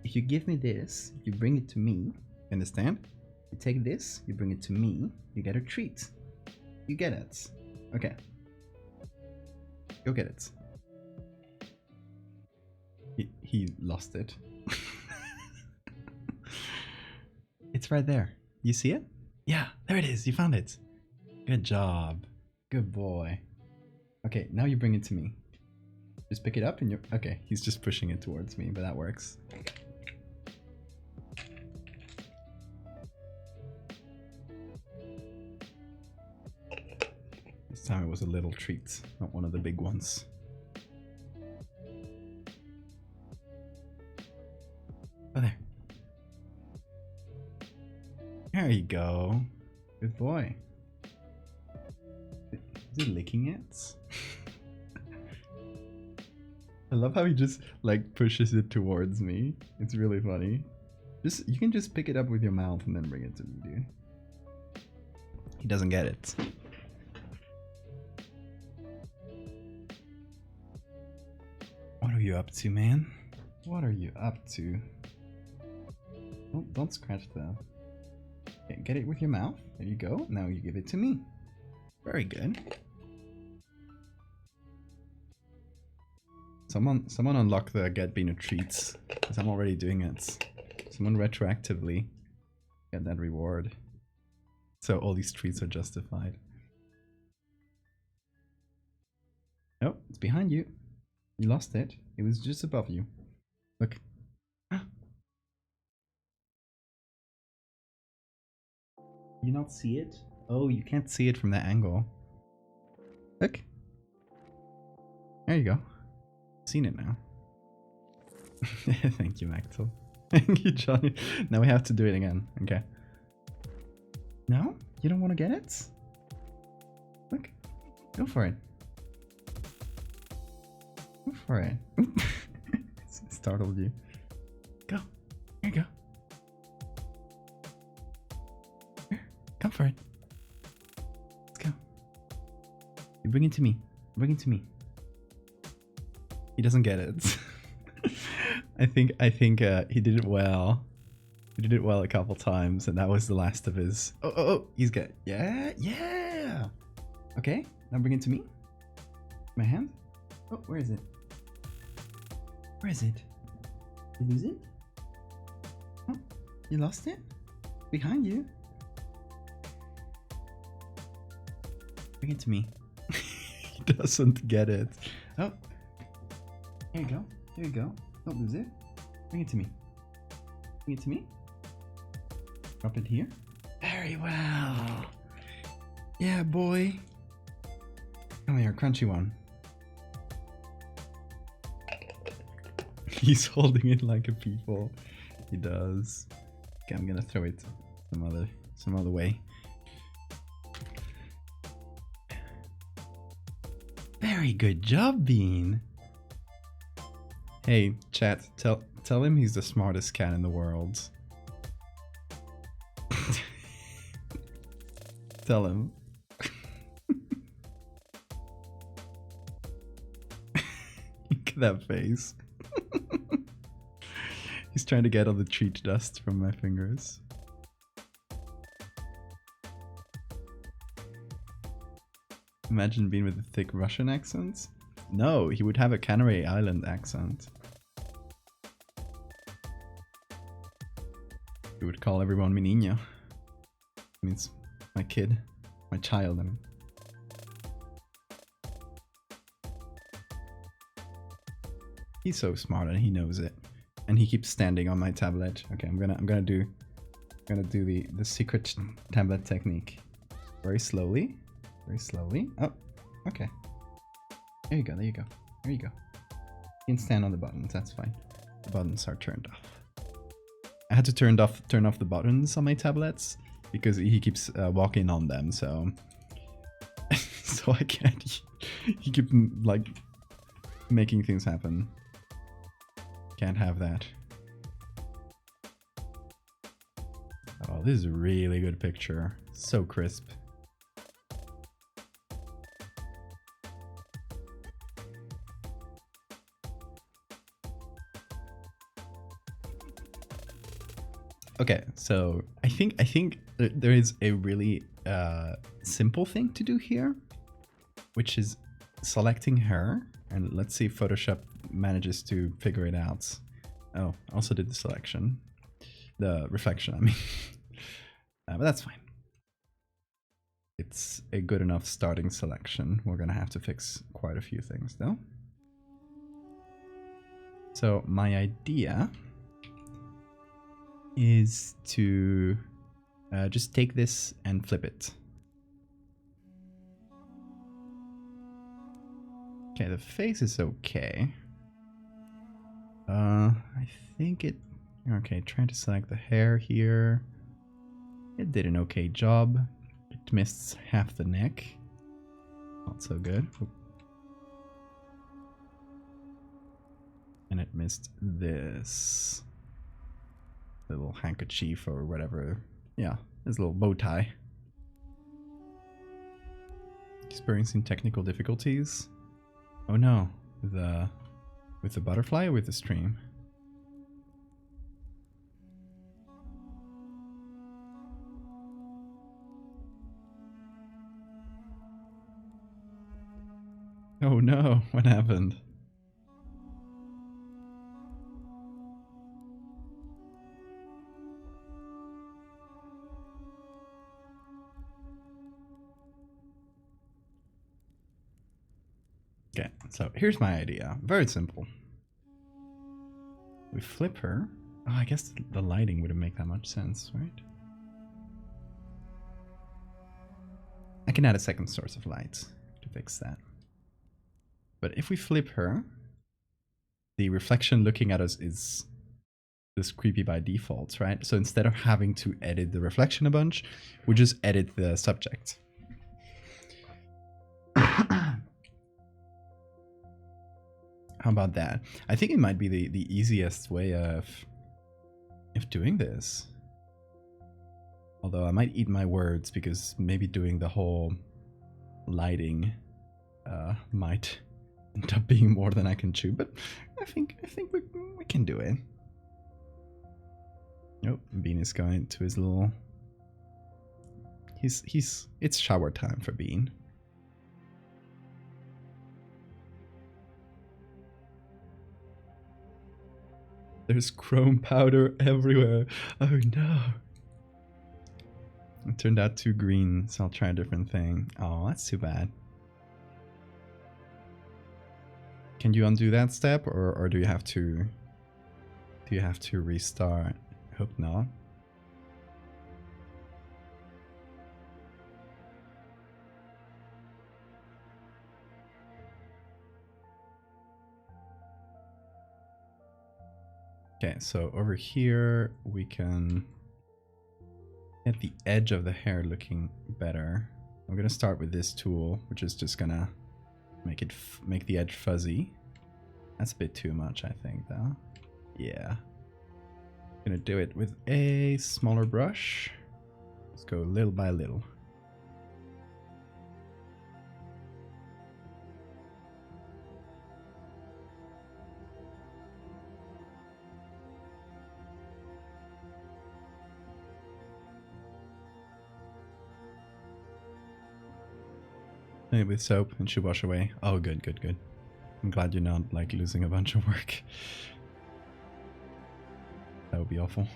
If you give me this, you bring it to me. Understand? You take this, you bring it to me, you get a treat. You get it. Okay. Go get it. He lost it. It's right there. You see it? Yeah, there it is. You found it. Good job. Good boy. Okay, now you bring it to me. Just pick it up and you're... Okay, he's just pushing it towards me, but that works. This time it was a little treat, not one of the big ones. Oh, there. There you go. Good boy. Is he licking it? I love how he just like pushes it towards me. It's really funny. You can just pick it up with your mouth and then bring it to me, dude. He doesn't get it. What are you up to, man? What are you up to? Oh, don't scratch that. Okay, get it with your mouth. There you go. Now you give it to me. Very good. Someone unlock the get Beano treats, because I'm already doing it. Someone retroactively get that reward. So all these treats are justified. Oh, it's behind you. You lost it. It was just above you. Look. You not see it? Oh, you can't see it from that angle. Look. There you go. Seen it now. Thank you, Maxwell. Thank you, Johnny. Now we have to do it again. Okay. No? You don't want to get it? Look. Go for it. Go for it. Startled you. Go. Here you go. Here. Come for it. Let's go. You bring it to me. Bring it to me. He doesn't get it. I think he did it well. He did it well a couple times, and that was the last of his. Oh! He's good. Yeah. Okay, now bring it to me. My hand. Oh, where is it? Where is it? Did you lose it? Oh, you lost it? Behind you. Bring it to me. He doesn't get it. Oh. Here you go. Here you go. Don't lose it. Bring it to me. Bring it to me. Drop it here. Very well. Yeah, boy. Come here, crunchy one. He's holding it like a people. He does. Okay, I'm gonna throw it some other way. Very good job, Bean. Hey, chat, tell him he's the smartest cat in the world. Tell him. Look at that face. He's trying to get all the treat dust from my fingers. Imagine being with a thick Russian accent. No, he would have a Canary Island accent. He would call everyone mi niño. Means my kid. My child, I mean. He's so smart and he knows it. And he keeps standing on my tablet. Okay, I'm gonna do the secret tablet technique. Very slowly. Very slowly. Oh, okay. There you go, there you go. There you go. You can stand on the buttons, that's fine. The buttons are turned off. I had to turn off the buttons on my tablets because he keeps walking on them, so so I can't. He keeps like making things happen. Can't have that. Oh, this is a really good picture. So crisp. Okay, so I think there is a really simple thing to do here, which is selecting her, and let's see if Photoshop manages to figure it out. Oh, I also did the selection, the reflection, I mean, but that's fine. It's a good enough starting selection. We're gonna have to fix quite a few things though. So my idea is to just take this and flip it. Okay, the face is okay. I think it... Okay, trying to select the hair here. It did an okay job. It missed half the neck. Not so good. Oop. And it missed this little handkerchief or whatever. Yeah, this little bow tie. Experiencing technical difficulties. Oh no, with the butterfly or with the stream? Oh no, what happened? Okay, so here's my idea. Very simple. We flip her. Oh, I guess the lighting wouldn't make that much sense, right? I can add a second source of light to fix that. But if we flip her, the reflection looking at us is this creepy by default, right? So instead of having to edit the reflection a bunch, we just edit the subject. How about that? I think it might be the easiest way of doing this. Although I might eat my words because maybe doing the whole lighting might end up being more than I can chew. But I think we can do it. Nope, Bean is going to his little. It's shower time for Bean. There's chrome powder everywhere. Oh no. It turned out too green, so I'll try a different thing. Oh, that's too bad. Can you undo that step, or do you have to restart? Hope not. Okay, so over here we can get the edge of the hair looking better. I'm gonna start with this tool, which is just gonna make the edge fuzzy. That's a bit too much, I think, though. Yeah. Gonna do it with a smaller brush. Let's go little by little. Maybe with soap and should wash away. Oh, good, good, good. I'm glad you're not like losing a bunch of work. That would be awful.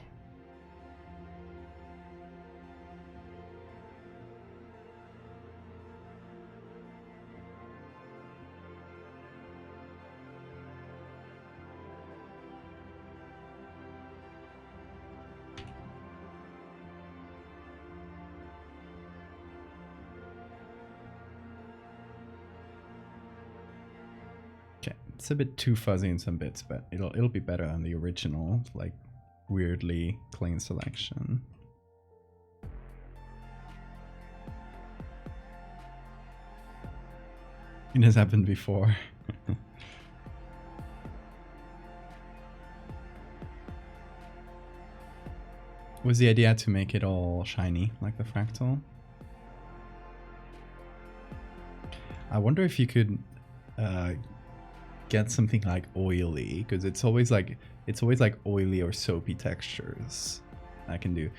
It's a bit too fuzzy in some bits, but it'll be better than the original, like weirdly clean selection. It has happened before. Was the idea to make it all shiny like the fractal? I wonder if you could get something like oily, because it's always like oily or soapy textures I do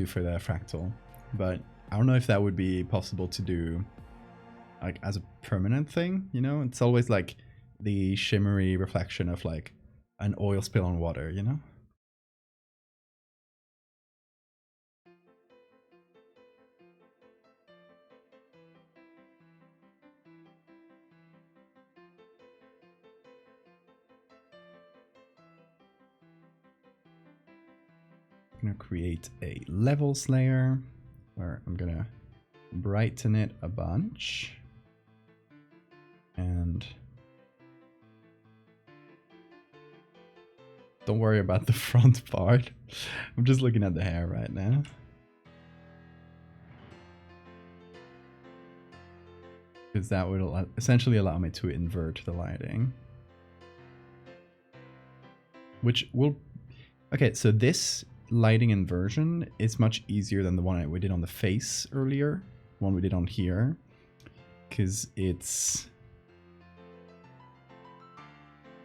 for the fractal, but I don't know if that would be possible to do like as a permanent thing, you know? It's always like the shimmery reflection of like an oil spill on water, you know? I'm gonna create a levels layer where I'm gonna brighten it a bunch, and don't worry about the front part. I'm just looking at the hair right now. because that would essentially allow me to invert the lighting. Which will... Okay, so this lighting inversion is much easier than the one we did on the face earlier. The one we did on here. Because it's...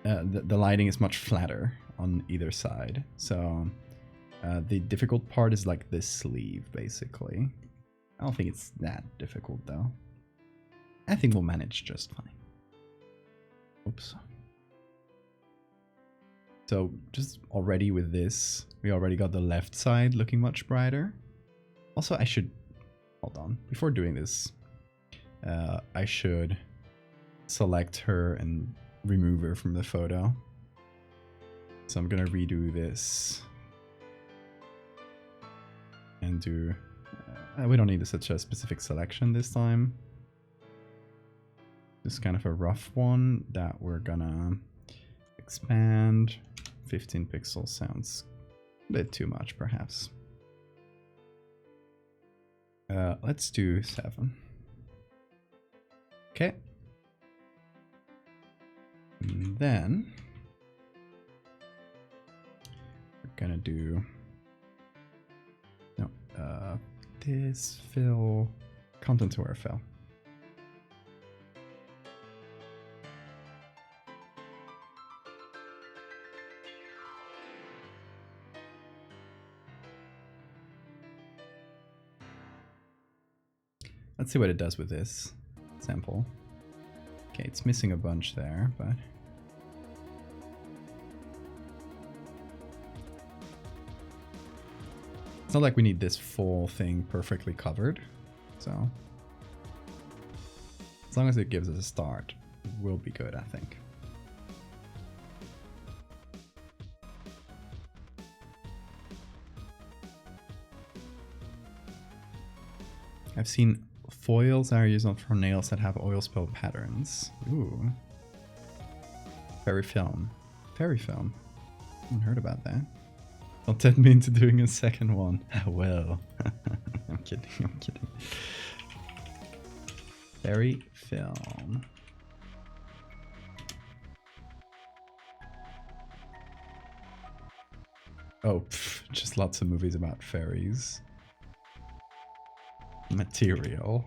the lighting is much flatter on either side. So the difficult part is like this sleeve, basically. I don't think it's that difficult, though. I think we'll manage just fine. Oops. So just already with this, we already got the left side looking much brighter. Also, I should... Hold on. Before doing this, I should select her and remove her from the photo. So I'm gonna redo this. And do... we don't need such a specific selection this time. Just kind of a rough one that we're gonna expand. 15 pixels sounds a bit too much, perhaps. Let's do 7. Okay. And then we're gonna do this fill, content aware fill. Let's see what it does with this sample. Okay, it's missing a bunch there, but... It's not like we need this full thing perfectly covered, so... As long as it gives us a start, we'll be good, I think. I've seen foils are used for nails that have oil spill patterns. Ooh. Fairy film. Fairy film. I haven't heard about that. Don't tempt me into doing a second one. Well. I'm kidding, I'm kidding. Fairy film. Oh, just lots of movies about fairies. Material.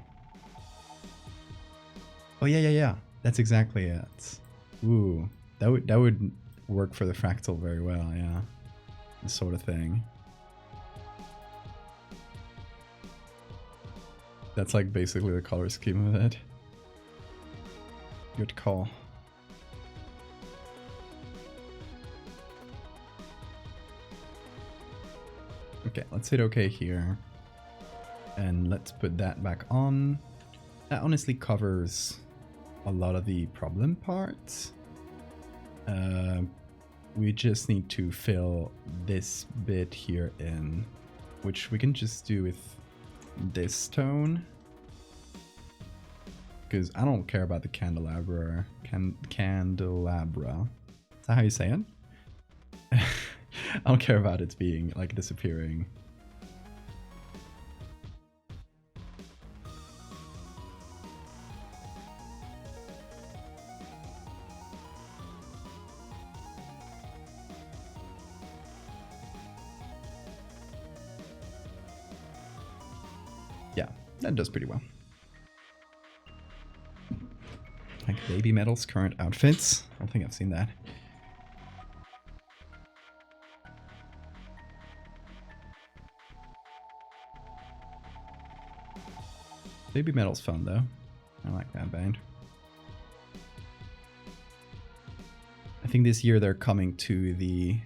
Oh yeah. That's exactly it. Ooh, that would work for the fractal very well. Yeah, this sort of thing. That's like basically the color scheme of it. Good call. Okay, let's hit OK here. And let's put that back on. That honestly covers a lot of the problem parts. We just need to fill this bit here in, which we can just do with this tone. Because I don't care about the candelabra. Candelabra. Is that how you say it? I don't care about it being like disappearing. Yeah, that does pretty well. Like Baby Metal's current outfits. I don't think I've seen that. Baby Metal's fun though. I like that band. I think this year they're coming to the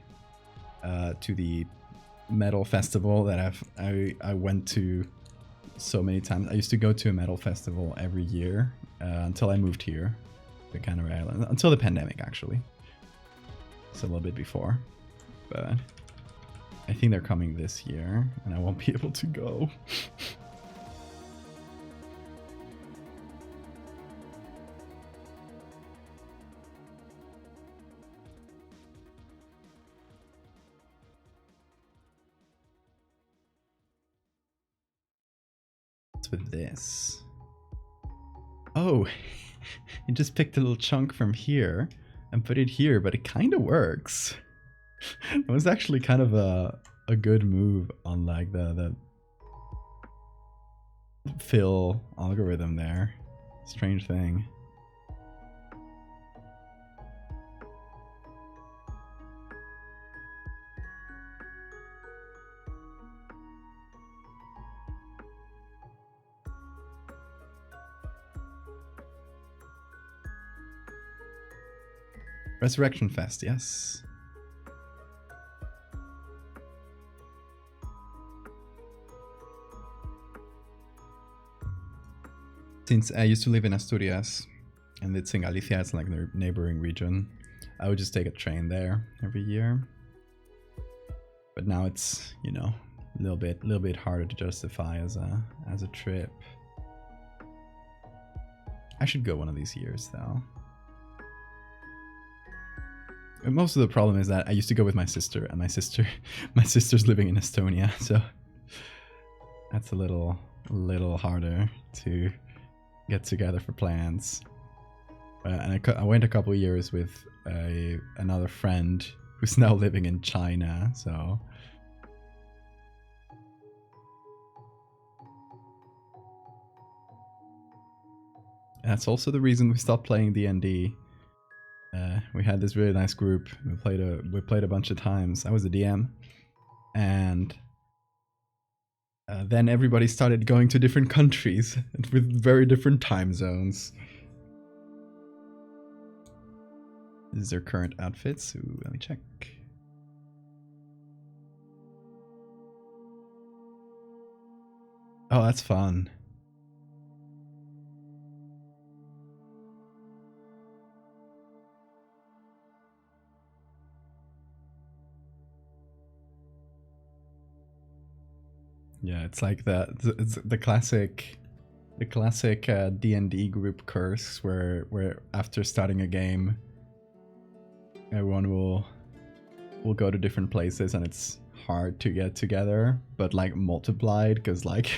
metal festival that I went to so many times. I used to go to a metal festival every year until I moved here to Canary Island. Until the pandemic, actually. It's a little bit before, but I think they're coming this year, and I won't be able to go. With this, Oh, you just picked a little chunk from here and put it here, but it kind of works. It was actually kind of a good move on like the fill algorithm there. Strange thing. Resurrection Fest, yes. Since I used to live in Asturias, and it's in Galicia, it's like the neighboring region, I would just take a train there every year. But now it's, you know, a little bit harder to justify as a trip. I should go one of these years though. And most of the problem is that I used to go with my sister, and my sister's living in Estonia, so that's a little harder to get together for plans. And I went a couple of years with another friend who's now living in China, so that's also the reason we stopped playing D&D. We had this really nice group. We played a bunch of times. I was a DM, and then everybody started going to different countries with very different time zones. This is their current outfits. Ooh, let me check. Oh, that's fun. Yeah, it's like the classic D&D group curse where after starting a game, everyone will go to different places and it's hard to get together, but like multiplied, because like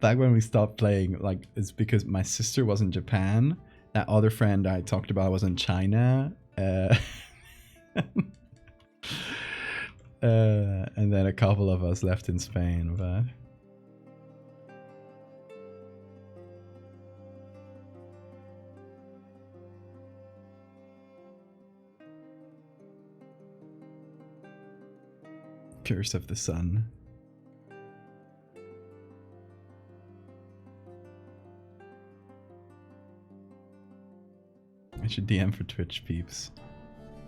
back when we stopped playing, like it's because my sister was in Japan, that other friend I talked about was in China, and then a couple of us left in Spain, but Curse of the Sun. I should DM for Twitch peeps.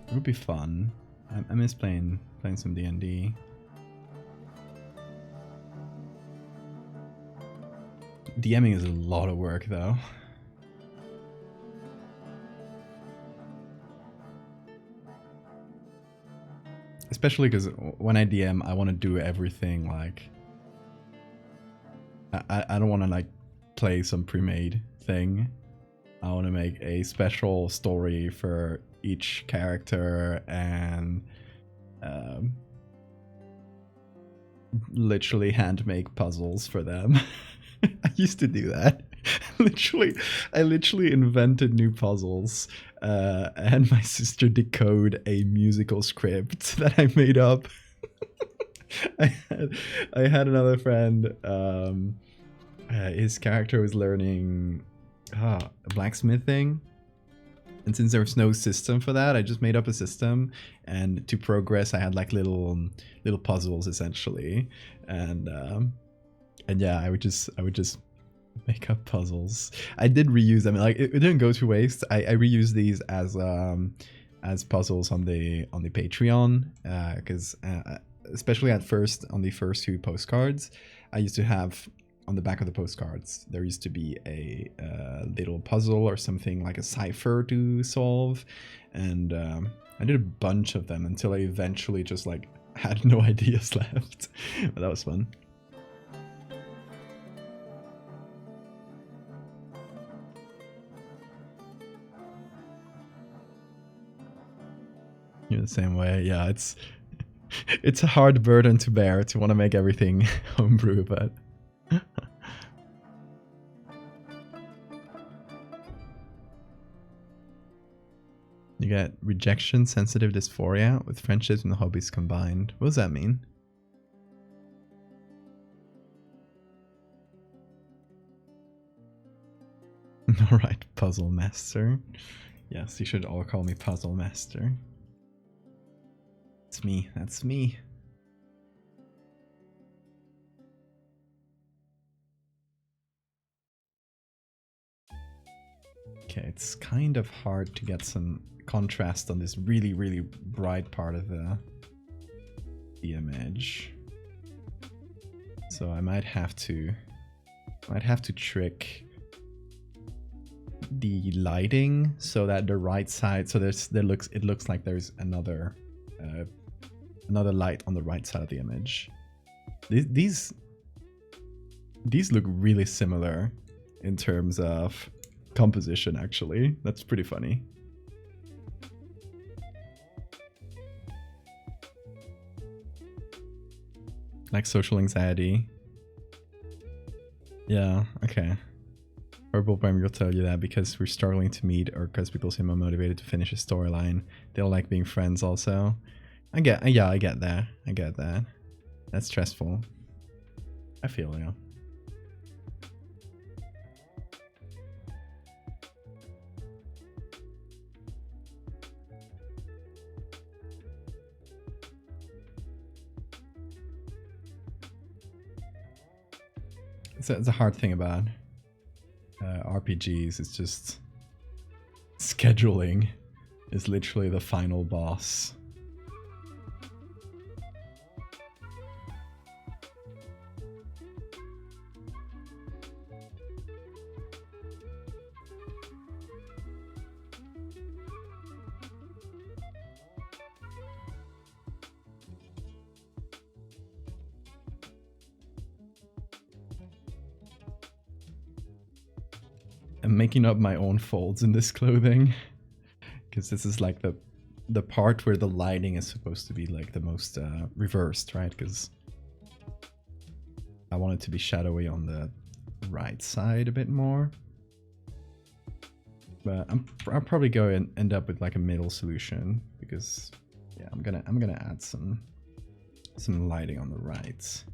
It would be fun. I miss playing some D&D. DMing is a lot of work though. Especially because when I DM, I want to do everything like... I don't want to like play some pre-made thing. I want to make a special story for each character and literally hand make puzzles for them. I used to do that. I literally invented new puzzles, and my sister decode a musical script that I made up. I had another friend. His character was learning blacksmithing, and since there was no system for that, I just made up a system. And to progress, I had like little puzzles essentially, and yeah, I would just make up puzzles. I did reuse them. Like it didn't go to waste. I reused these as puzzles on the Patreon, because especially at first on the first two postcards, I used to have on the back of the postcards there used to be a little puzzle or something like a cipher to solve, and I did a bunch of them until I eventually just like had no ideas left. But that was fun. You're the same way. Yeah, it's a hard burden to bear to want to make everything homebrew, but You get rejection, sensitive dysphoria with friendships and hobbies combined. What does that mean? Alright, Puzzle Master. Yes, you should all call me Puzzle Master. It's me, that's me. Okay, it's kind of hard to get some contrast on this really, really bright part of the image. So I might have to trick the lighting so that the right side, so it looks like there's another light on the right side of the image. These look really similar in terms of composition, actually. That's pretty funny. Like social anxiety. Yeah, okay. Purple Prime will tell you that because we're struggling to meet or because people seem unmotivated to finish a storyline. They don't like being friends also. I get that. I get that. That's stressful. I feel you. It's a hard thing about RPGs. It's just scheduling is literally the final boss. I'm making up my own folds in this clothing because this is like the part where the lighting is supposed to be like the most reversed, right? Because I want it to be shadowy on the right side a bit more. But I'll probably go and end up with like a middle solution because yeah, I'm gonna add some lighting on the right.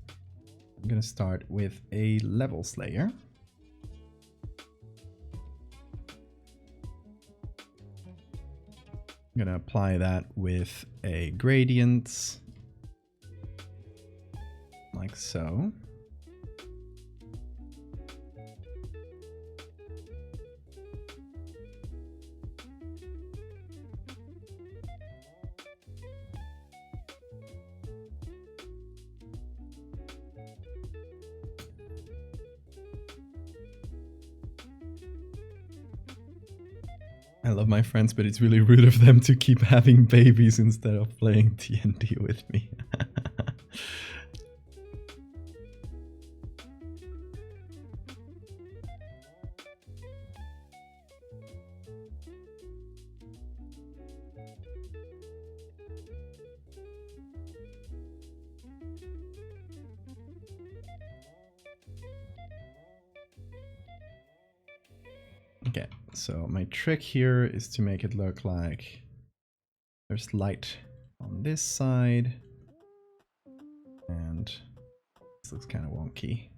I'm gonna start with a levels layer. I'm gonna apply that with a gradient, like so. I love my friends, but it's really rude of them to keep having babies instead of playing D&D with me. Okay, so my trick here is to make it look like there's light on this side, and this looks kind of wonky.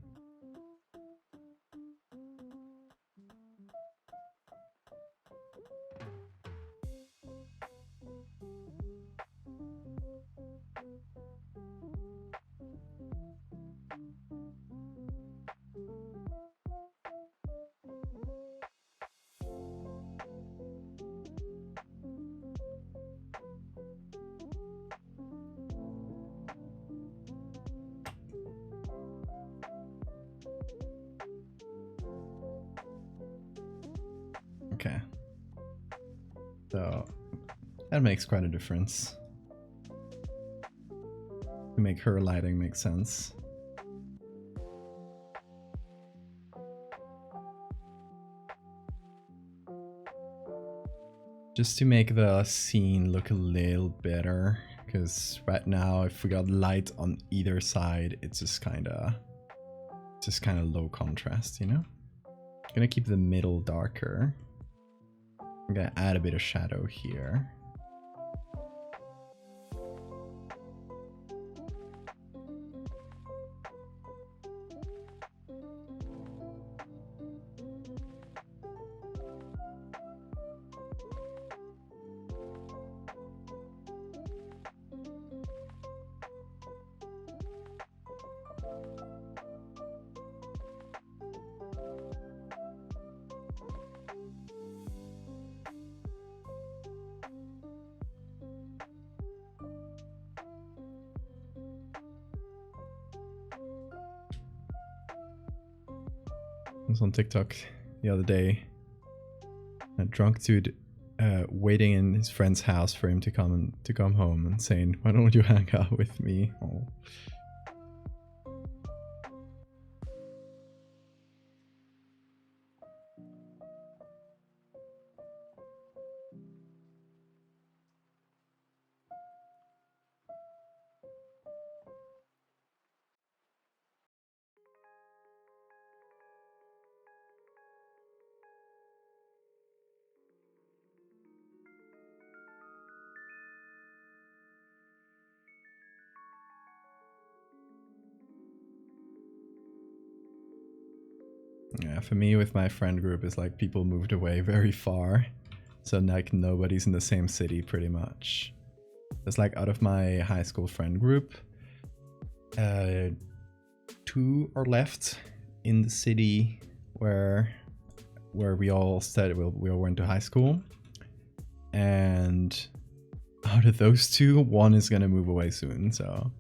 Okay, so that makes quite a difference. To make her lighting make sense. Just to make the scene look a little better, because right now if we got light on either side, it's just kind of low contrast, you know? Gonna keep the middle darker. I'm gonna add a bit of shadow here. I was on TikTok the other day. A drunk dude waiting in his friend's house for him to come home and saying, "Why don't you hang out with me?" Oh. Yeah, for me with my friend group, it's like people moved away very far. So like nobody's in the same city pretty much. It's like out of my high school friend group, 2 are left in the city where we all studied, we all went to high school. And out of those 2, 1 is gonna move away soon, so.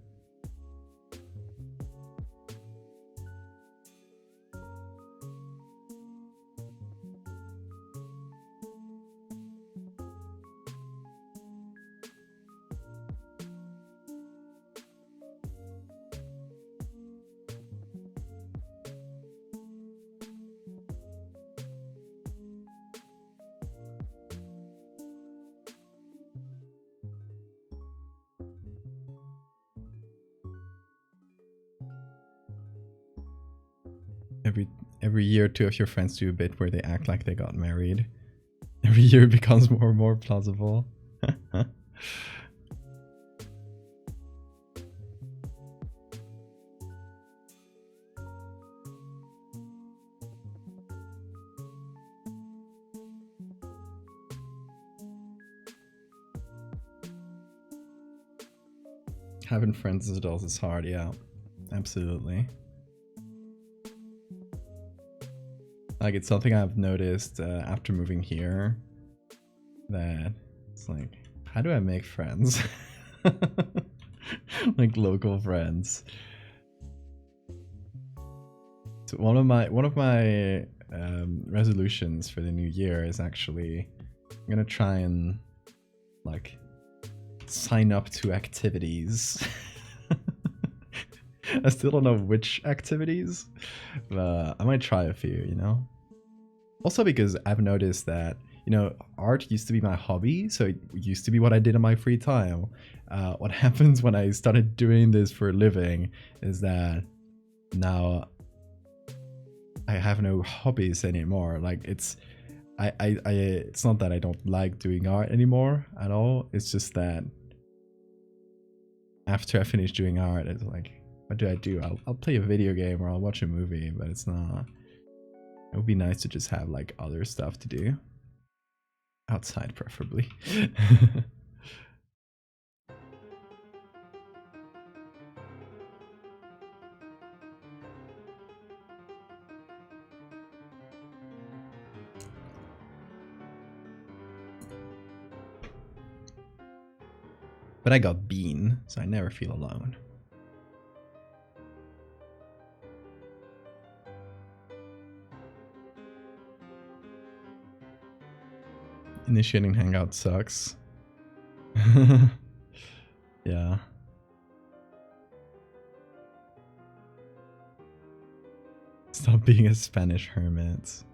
Every year 2 of your friends do a bit where they act like they got married. Every year it becomes more and more plausible. Having friends as adults is hard, yeah. Absolutely. Like, it's something I've noticed after moving here, that it's like, how do I make friends? Like local friends. So one of my resolutions for the new year is actually, I'm gonna try and like sign up to activities. I still don't know which activities, but I might try a few, you know? Also because I've noticed that, you know, art used to be my hobby, so it used to be what I did in my free time. What happens when I started doing this for a living is that now I have no hobbies anymore. Like, it's it's not that I don't like doing art anymore at all. It's just that after I finish doing art, it's like, what do? I'll play a video game or I'll watch a movie, but it's not. It would be nice to just have like other stuff to do. Outside, preferably. But I got Bean, so I never feel alone. Initiating Hangout sucks. Yeah. Stop being a Spanish hermit.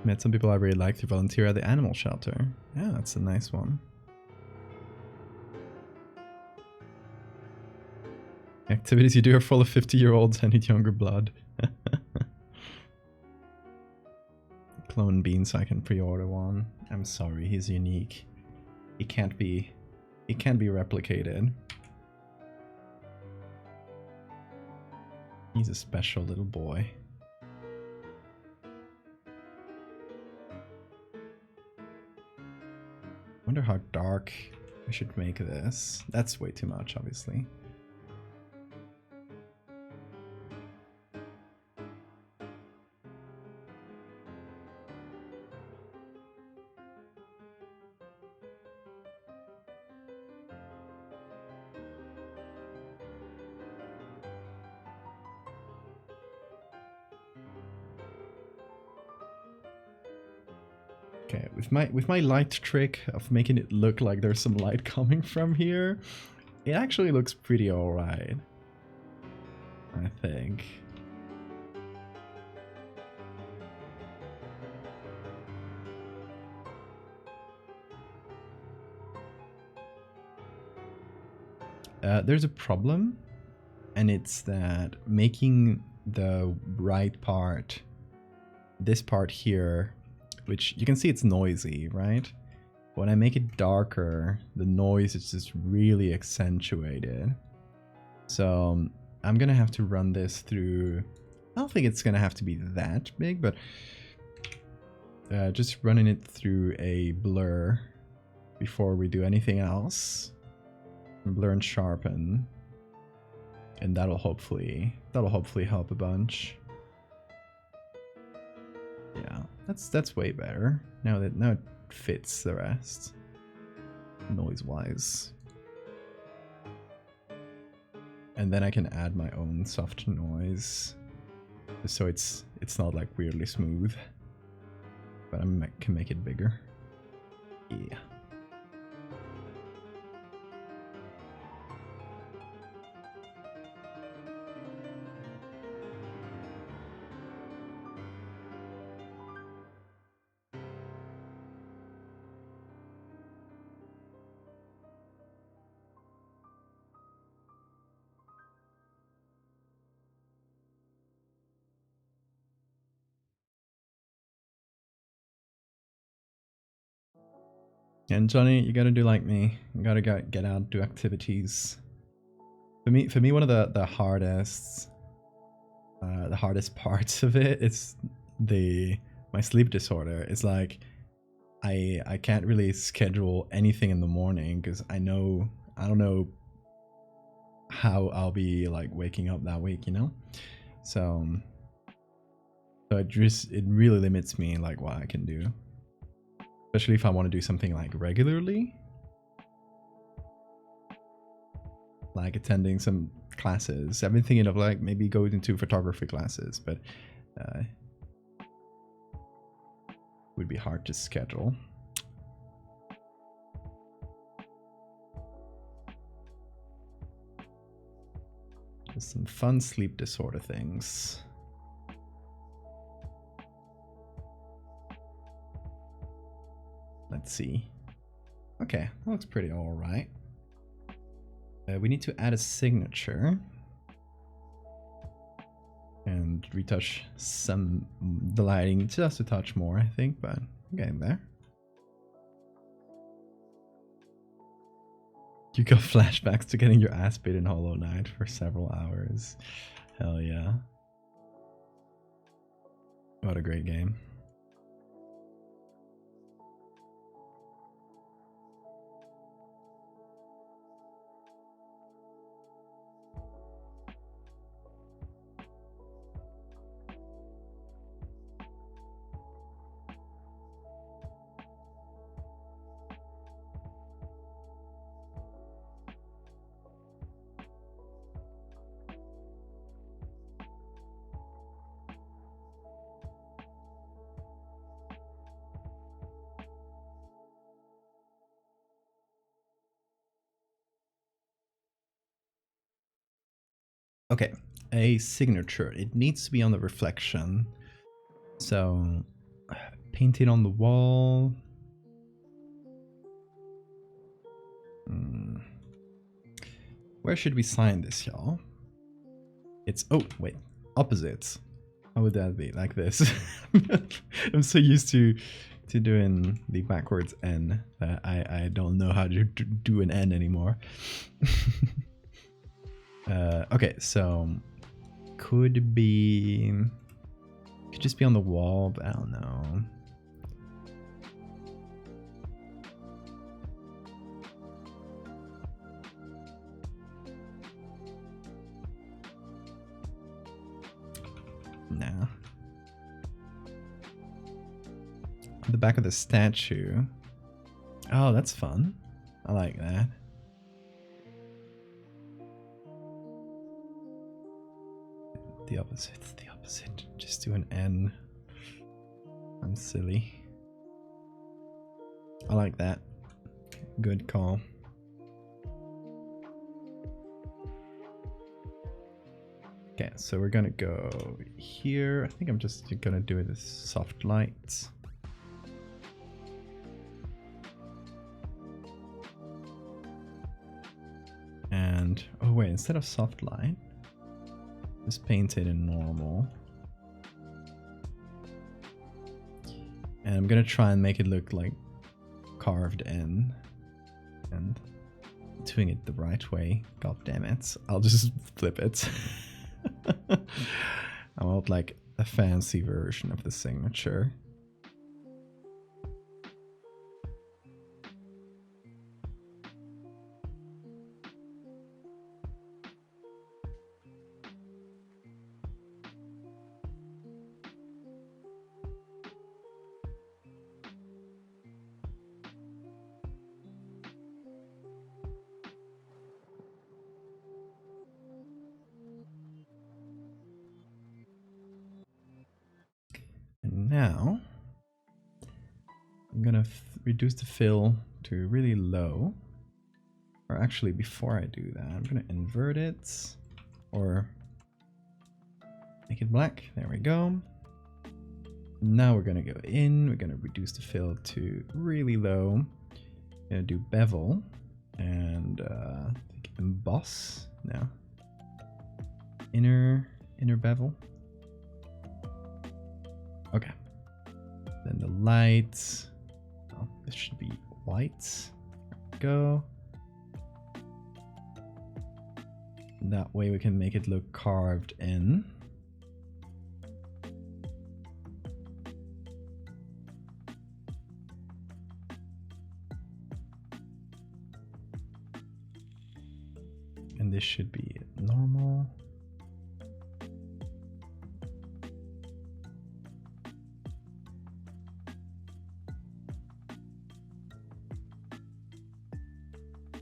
Met some people I really like to volunteer at the animal shelter. Yeah, that's a nice one. Activities you do are full of 50-year-olds. I need younger blood. clone Bean so I can pre-order one. I'm sorry, he's unique. He can't be replicated. He's a special little boy. Wonder how dark I should make this. That's way too much, obviously. Okay, with my light trick of making it look like there's some light coming from here, it actually looks pretty alright, I think. There's a problem, and it's that making the right part, this part here, which you can see it's noisy, right? When I make it darker, the noise is just really accentuated. So I'm gonna have to run this through, I don't think it's gonna have to be that big, but just running it through a blur before we do anything else. Blur and sharpen, and that'll hopefully help a bunch. Yeah, that's way better. Now it fits the rest, noise wise. And then I can add my own soft noise, so it's not like weirdly smooth, but I can make it bigger. Yeah. And Johnny, you gotta do like me. You gotta get out, do activities. For me, one of the hardest parts of it is my sleep disorder. It's like I can't really schedule anything in the morning because I don't know how I'll be like waking up that week, you know. So it really limits me like what I can do. Especially if I want to do something like regularly. Like attending some classes. I've been thinking of like maybe going into photography classes, but would be hard to schedule. There's some fun sleep disorder things. Let's see. Okay, that looks pretty alright. We need to add a signature. And retouch the lighting just a touch more, I think, but I'm getting there. You got flashbacks to getting your ass beat in Hollow Knight for several hours. Hell yeah. What a great game. Okay, a signature. It needs to be on the reflection. So, paint it on the wall. Where should we sign this, y'all? It's, oh, wait, opposites. How would that be? Like this? I'm so used to doing the backwards N that I don't know how to do an N anymore. Okay, so could just be on the wall, but I don't know. No. On the back of the statue. Oh, that's fun. I like that. The opposite, the opposite. Just do an N. I'm silly. I like that. Good call. Okay, so we're gonna go here. I think I'm just gonna do it as soft light. And, oh wait, instead of soft light, just paint it in normal. And I'm gonna try and make it look like carved in. And doing it the right way. God damn it. I'll just flip it. I want like a fancy version of the signature. And now I'm gonna reduce the fill to really low. Or actually, before I do that, I'm gonna invert it or make it black. There we go. Now we're gonna go in. We're gonna reduce the fill to really low. Gonna do bevel and emboss now. Inner bevel. Okay. Then the lights. Oh, this should be white. There we go. That way we can make it look carved in. And this should be normal.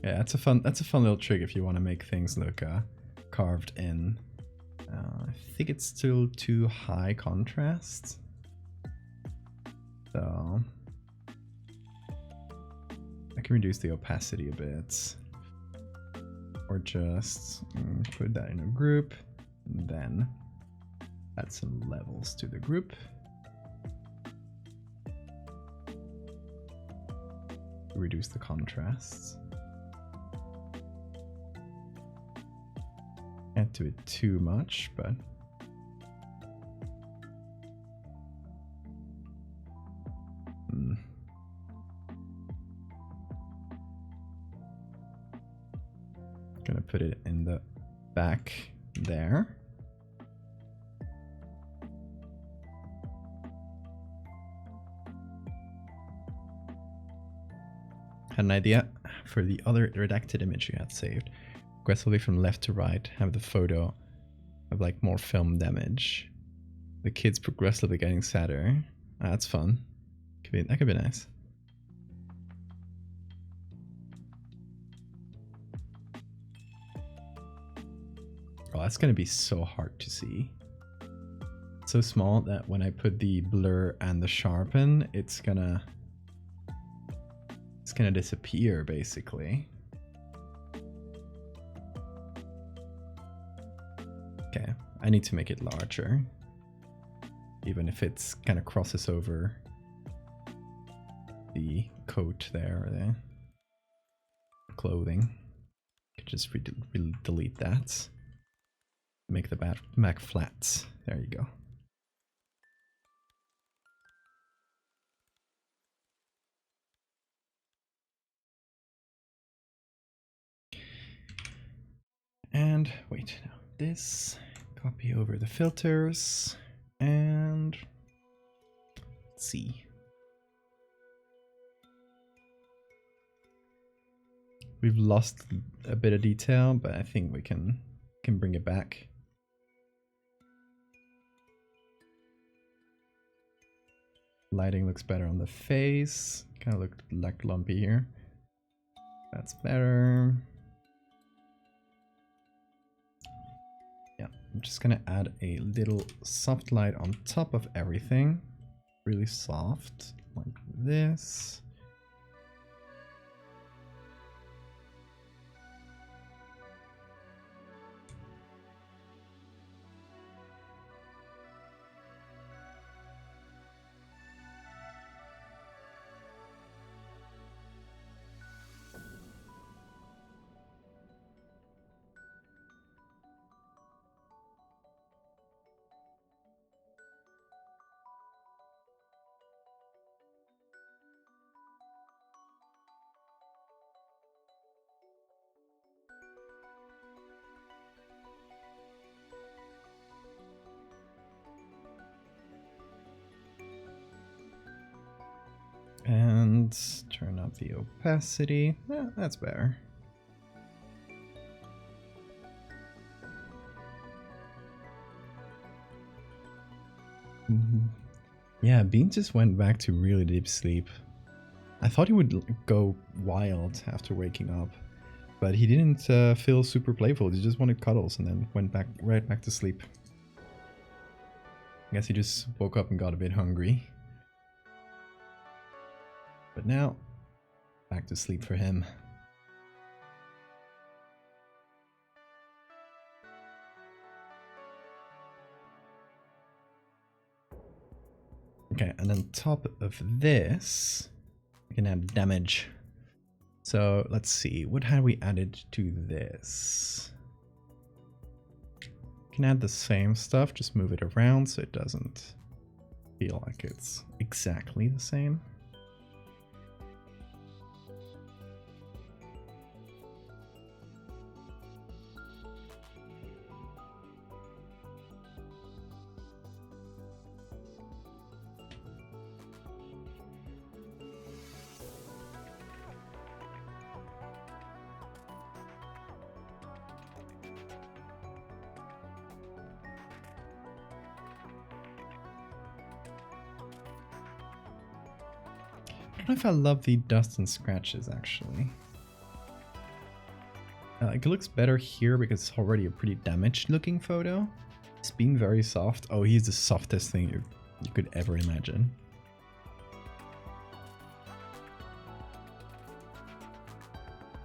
Yeah, that's a fun little trick if you want to make things look carved in. I think it's still too high contrast. So I can reduce the opacity a bit. Or just put that in a group, and then add some levels to the group. Reduce the contrasts. Can't do it too much, but gonna put it in the back there. Had an idea for the other redacted image you had saved. Progressively from left to right, have the photo of like more film damage. The kids progressively getting sadder. That's fun. That could be nice. Oh, that's gonna be so hard to see. It's so small that when I put the blur and the sharpen, it's gonna disappear basically. Okay, I need to make it larger. Even if it's kind of crosses over the coat there, or the clothing. I could just delete that. Make the back flat. There you go. And wait, now this, copy over the filters, and let's see. We've lost a bit of detail, but I think we can bring it back. Lighting looks better on the face. Kind of looked like lumpy here. That's better. Yeah, I'm just gonna add a little soft light on top of everything. Really soft, like this. And turn up the opacity. That's better. Yeah, Bean just went back to really deep sleep. I thought he would go wild after waking up, but he didn't feel super playful. He just wanted cuddles and then went back right back to sleep. I guess he just woke up and got a bit hungry. But now, back to sleep for him. Okay, and on top of this, we can add damage. So let's see, what have we added to this? We can add the same stuff, just move it around so it doesn't feel like it's exactly the same. I don't know if I love the dust and scratches actually. It looks better here because it's already a pretty damaged looking photo. It's been very soft. Oh, he's the softest thing you could ever imagine.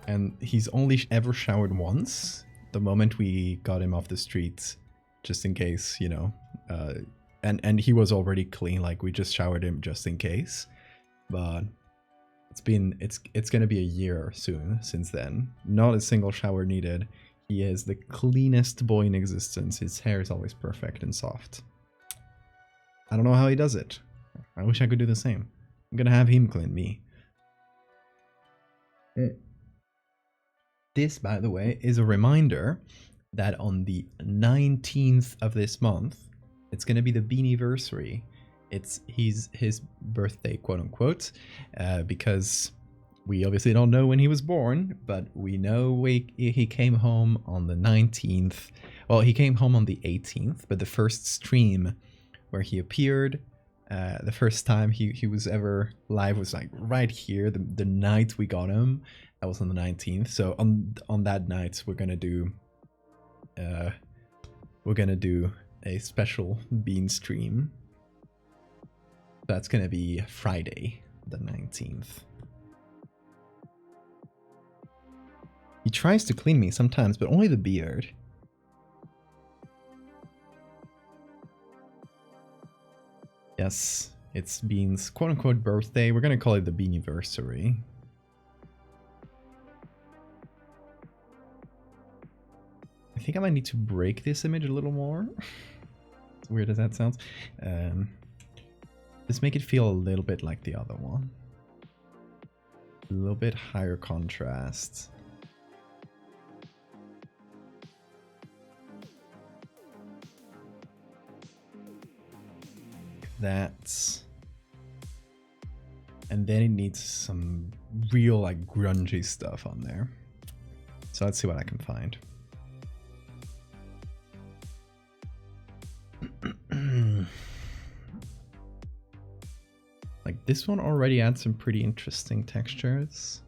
And he's only ever showered once, the moment we got him off the street, just in case, you know. And he was already clean, like we just showered him just in case. But it's gonna be a year soon since then. Not a single shower needed. He is the cleanest boy in existence. His hair is always perfect and soft. I don't know how he does it. I wish I could do the same. I'm gonna have him clean me. This, by the way, is a reminder that on the 19th of this month, it's gonna be the Beaniversary. It's his birthday, quote unquote, because we obviously don't know when he was born, but we know he came home on the 19th. Well, he came home on the 18th, but the first stream where he appeared, the first time he was ever live was like right here, the night we got him. That was on the 19th. So on that night, we're gonna do a special Bean stream. That's gonna be Friday, the 19th. He tries to clean me sometimes, but only the beard. Yes, it's Bean's quote-unquote birthday. We're gonna call it the Beaniversary. I think I might need to break this image a little more. As weird as that sounds. Just make it feel a little bit like the other one. A little bit higher contrast. that. And then it needs some real like grungy stuff on there. So let's see what I can find. Like this one already adds some pretty interesting textures.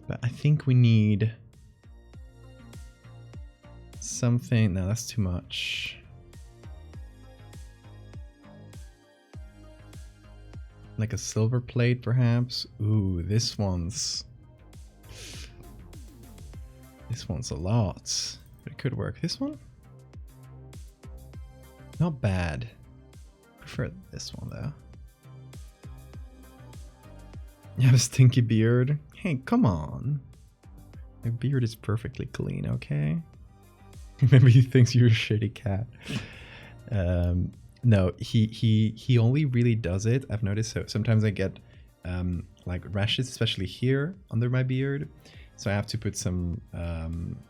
But I think we need something. No, that's too much. Like a silver plate, perhaps. Ooh, this one's a lot. It could work. This one? Not bad. Prefer this one though. You have a stinky beard? Hey, come on. My beard is perfectly clean, okay? Maybe he thinks you're a shitty cat. No, he only really does it. I've noticed. So sometimes I get like rashes, especially here under my beard. So I have to put some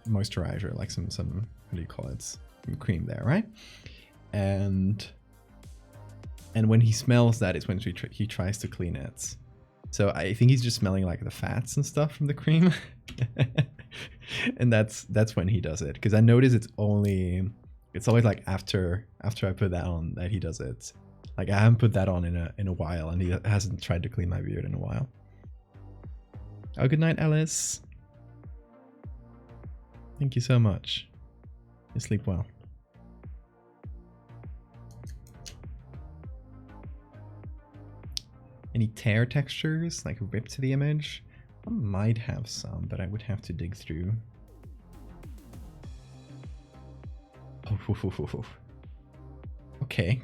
moisturizer, like some what do you call it? Some cream there, right? And when he smells that, it's when he tries to clean it. So I think he's just smelling like the fats and stuff from the cream. And that's when he does it, because I notice it's always like after I put that on that he does it. Like I haven't put that on in a while, and he hasn't tried to clean my beard in a while. Oh, good night, Alice. Thank you so much. You sleep well. Any tear textures, like rip to the image? I might have some, but I would have to dig through. Oh, okay.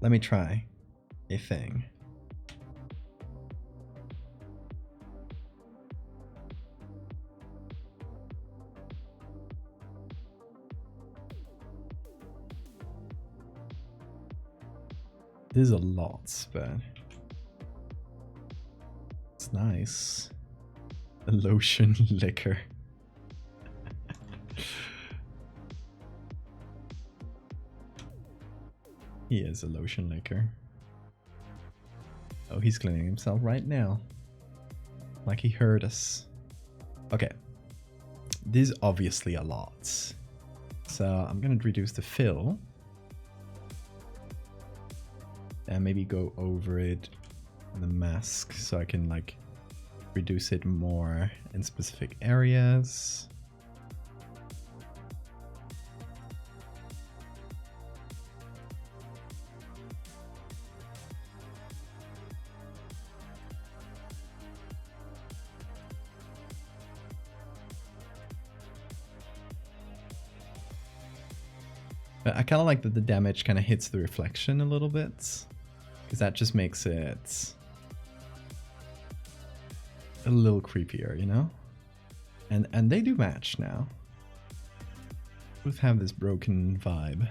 Let me try a thing. This is a lot, but it's nice. A lotion liquor. He is a lotion liquor. Oh, he's cleaning himself right now. Like he heard us. Okay. This is obviously a lot. So I'm gonna reduce the fill. And maybe go over it in the mask so I can like reduce it more in specific areas. But I kind of like that the damage kind of hits the reflection a little bit, because that just makes it a little creepier, you know? And they do match now. Both have this broken vibe.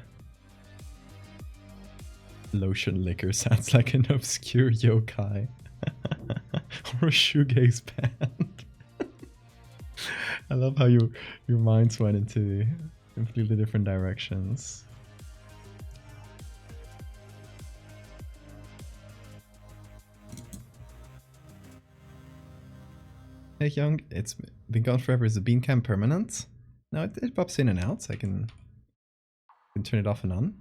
Lotion liquor sounds like an obscure yokai. Or a shoegaze band. I love how your minds went into completely different directions. Hey Young, it's been gone forever. Is the bean cam permanent? No, it pops in and out, so I can turn it off and on.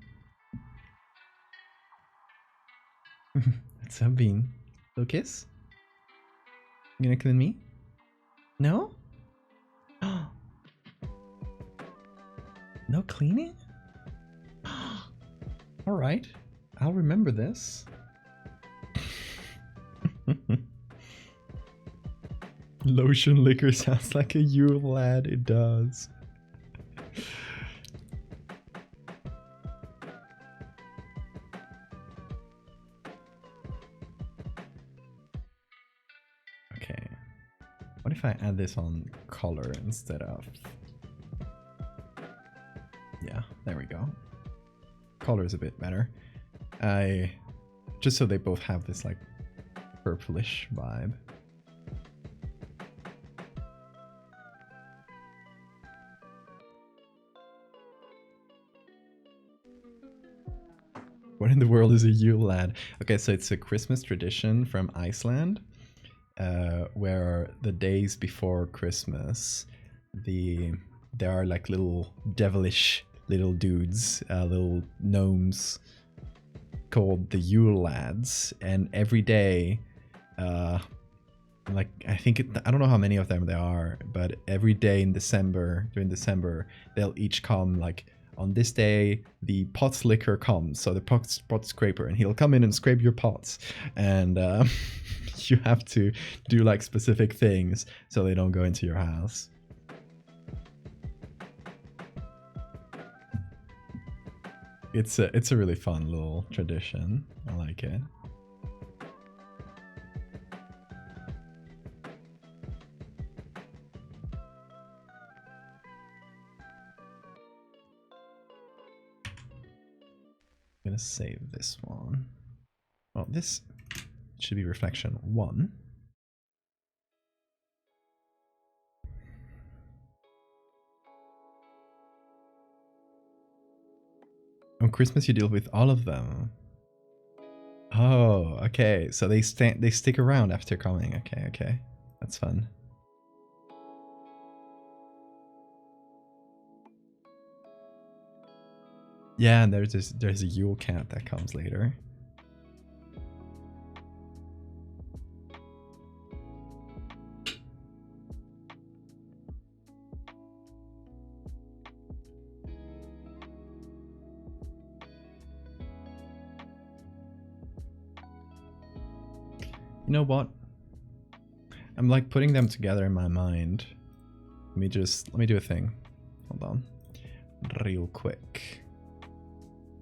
That's a bean. Little kiss? You gonna clean me? No? No cleaning? Alright, I'll remember this. Lotion liquor sounds like a Yule lad, it does. Okay, what if I add this on color instead of... Yeah, there we go. Color is a bit better. Just so they both have this like purplish vibe. in the world is a Yule lad? Okay, so it's a Christmas tradition from Iceland, where the days before Christmas, there are like little devilish little dudes, little gnomes called the Yule lads, and every day, like I don't know how many of them there are, but every day in December, during December, they'll each come like, on this day the pot slicker comes, so the pot scraper, and he'll come in and scrape your pots, and you have to do like specific things so they don't go into your house. It's a really fun little tradition. I like it. I'm gonna save this one. Well, this should be reflection 1. On Christmas you deal with all of them. Oh, okay. So they stick around after coming. Okay. That's fun. Yeah, and there's a Yule cat that comes later. You know what? I'm like putting them together in my mind. Let me do a thing. Hold on. Real quick.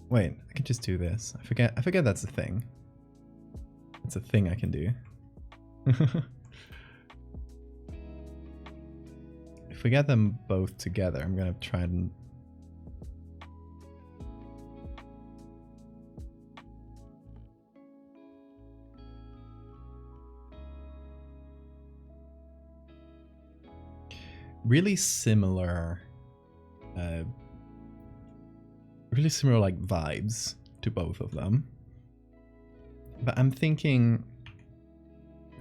Wait, I can just do this. I forget that's a thing. It's a thing I can do. If we get them both together, I'm gonna try and... Really similar like vibes to both of them. But I'm thinking,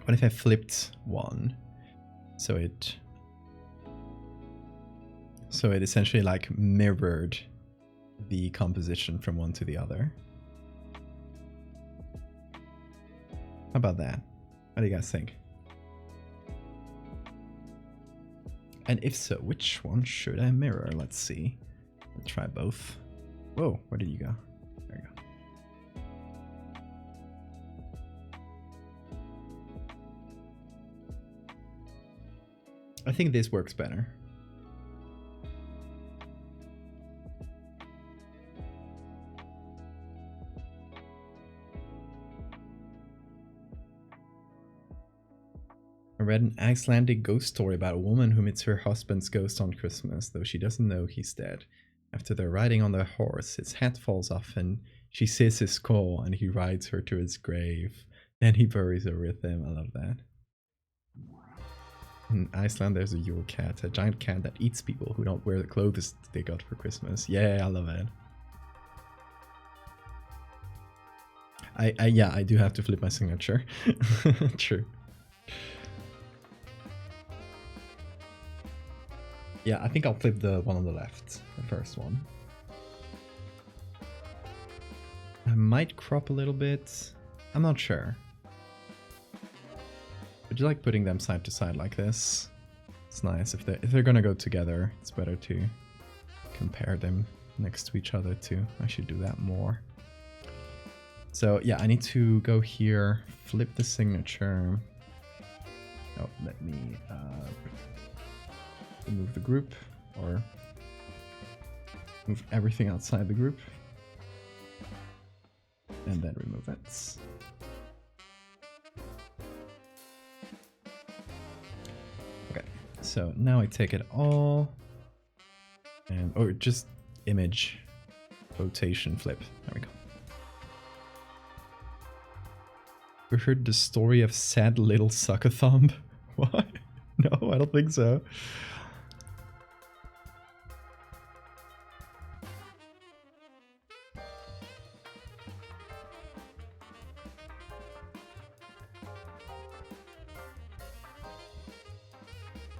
what if I flipped one? So it essentially like mirrored the composition from one to the other. How about that? What do you guys think? And if so, which one should I mirror? Let's see. Let's try both. Whoa, where did you go? There you go. I think this works better. I read an Icelandic ghost story about a woman who meets her husband's ghost on Christmas, though she doesn't know he's dead. After they're riding on their horse, his hat falls off and she sees his skull and he rides her to his grave. Then he buries her with him. I love that. In Iceland, there's a Yule cat, a giant cat that eats people who don't wear the clothes they got for Christmas. Yeah, I love it. I do have to flip my signature. True. Yeah, I think I'll flip the one on the left, the first one. I might crop a little bit. I'm not sure. Would you like putting them side to side like this? It's nice. If they're gonna go together, it's better to compare them next to each other too. I should do that more. So yeah, I need to go here, flip the signature. Oh, let me remove the group, or move everything outside the group, and then remove it. Okay, so now I take it all, and or just image rotation flip. There we go. You heard the story of sad little suckathumb? What? No, I don't think so.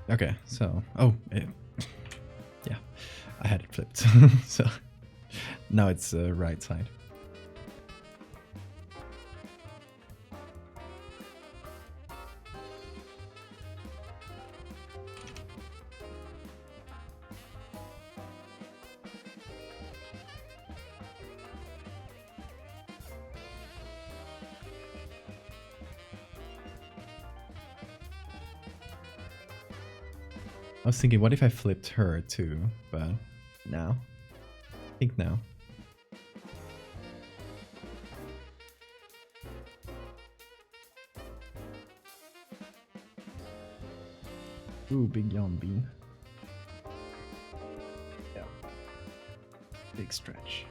Okay, so yeah, I had it flipped. So now it's right side. I was thinking, what if I flipped her too? But no. I think no. Ooh, big yawn bean. Yeah. Big stretch.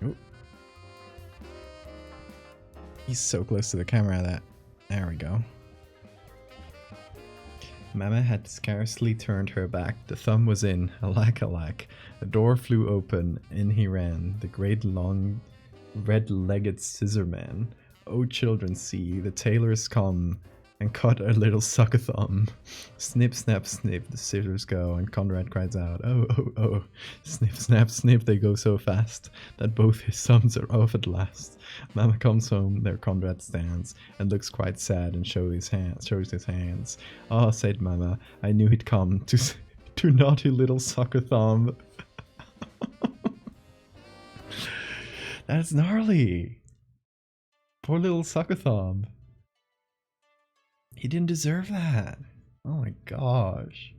Ooh. He's so close to the camera that... There we go. Mama had scarcely turned her back. The thumb was in. Alack, alack. A door flew open. In he ran. The great long red-legged scissor man. Oh, children, see, the tailor's come and cut a little sucker thumb. Snip, snap, snip, the scissors go, and Conrad cries out, oh, oh, oh. Snip, snap, snip, they go so fast that both his thumbs are off at last. Mama comes home, there Conrad stands, and looks quite sad and shows his hands. Ah, said Mama, I knew he'd come to naughty little sucker thumb. That's gnarly. Poor little sucker thumb. He didn't deserve that. Oh my gosh.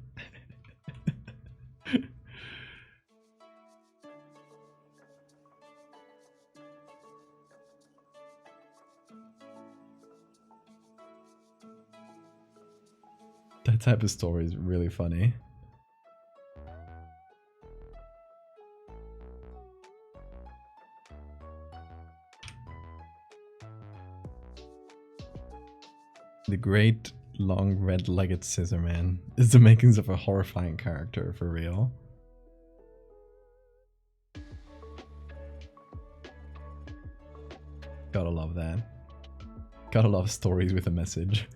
That type of story is really funny. The great long red-legged scissor man is the makings of a horrifying character, for real. Gotta love that. Gotta love stories with a message.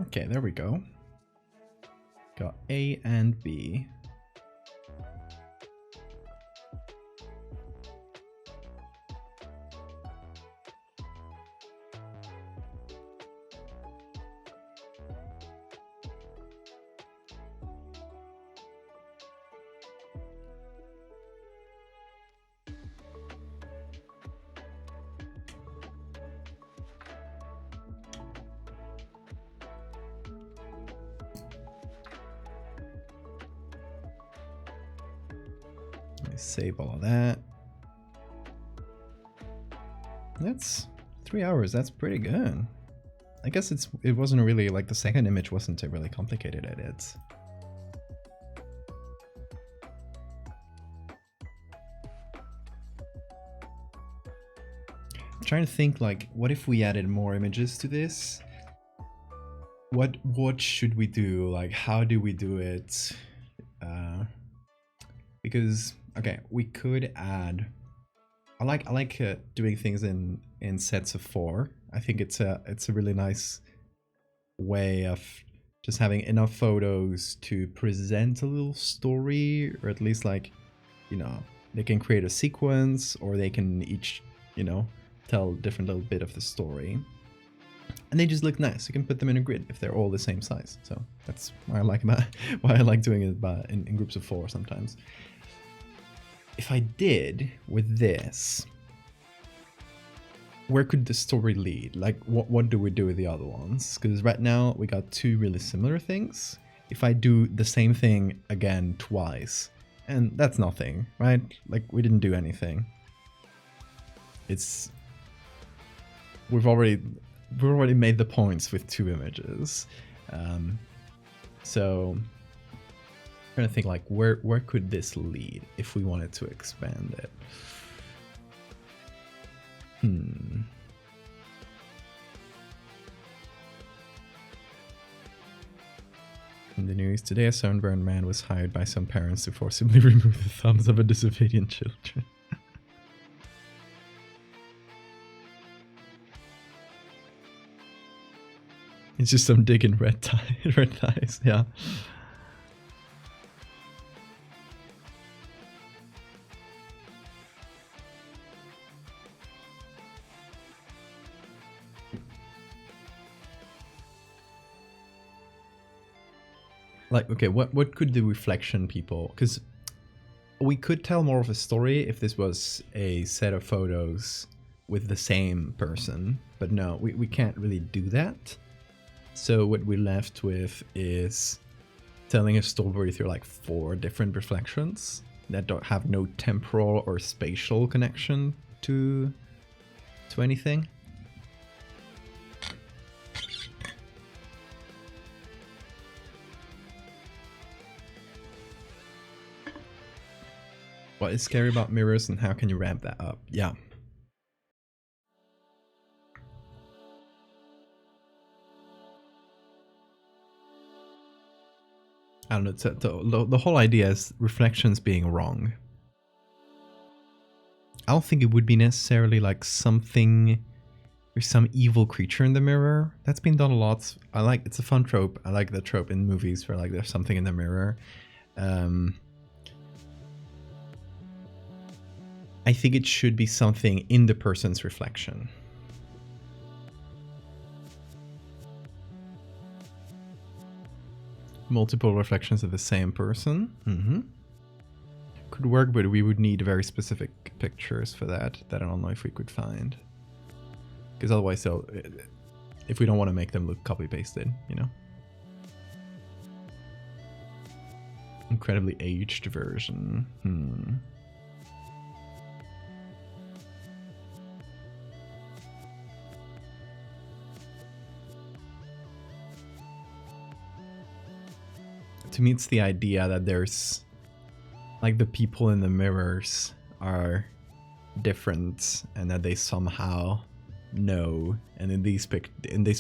Okay, there we go. Got A and B. Save all of that. That's 3 hours. That's pretty good. I guess it wasn't really like the second image wasn't a really complicated edit. I'm trying to think like, what if we added more images to this? What should we do? Like, how do we do it? Because okay, we could add. I like doing things in sets of 4. I think it's a really nice way of just having enough photos to present a little story, or at least like, you know, they can create a sequence, or they can each, you know, tell a different little bit of the story. And they just look nice. You can put them in a grid if they're all the same size. So that's why I like doing it in groups of 4 sometimes. If I did with this, where could the story lead? Like, what do we do with the other ones? Because right now we got 2 really similar things. If I do the same thing again twice, and that's nothing, right? Like, we didn't do anything. We've already made the points with 2 images. So I'm trying to think, like, where could this lead if we wanted to expand it? In the news today, a sunburned man was hired by some parents to forcibly remove the thumbs of a disobedient children. It's just some dick in red ties, yeah. Like, okay, what could the reflection people... Because we could tell more of a story if this was a set of photos with the same person. But no, we can't really do that. So what we're left with is telling a story through like 4 different reflections that don't have no temporal or spatial connection to anything. What is scary about mirrors and how can you ramp that up? Yeah. I don't know, the whole idea is reflections being wrong. I don't think it would be necessarily like something, there's some evil creature in the mirror. That's been done a lot. It's a fun trope. I like the trope in movies where like there's something in the mirror. I think it should be something in the person's reflection. Multiple reflections of the same person. Could work, but we would need very specific pictures for that I don't know if we could find. Because otherwise, if we don't want to make them look copy-pasted, you know? Incredibly aged version. To me, it's the idea that there's like the people in the mirrors are different and that they somehow know, and in these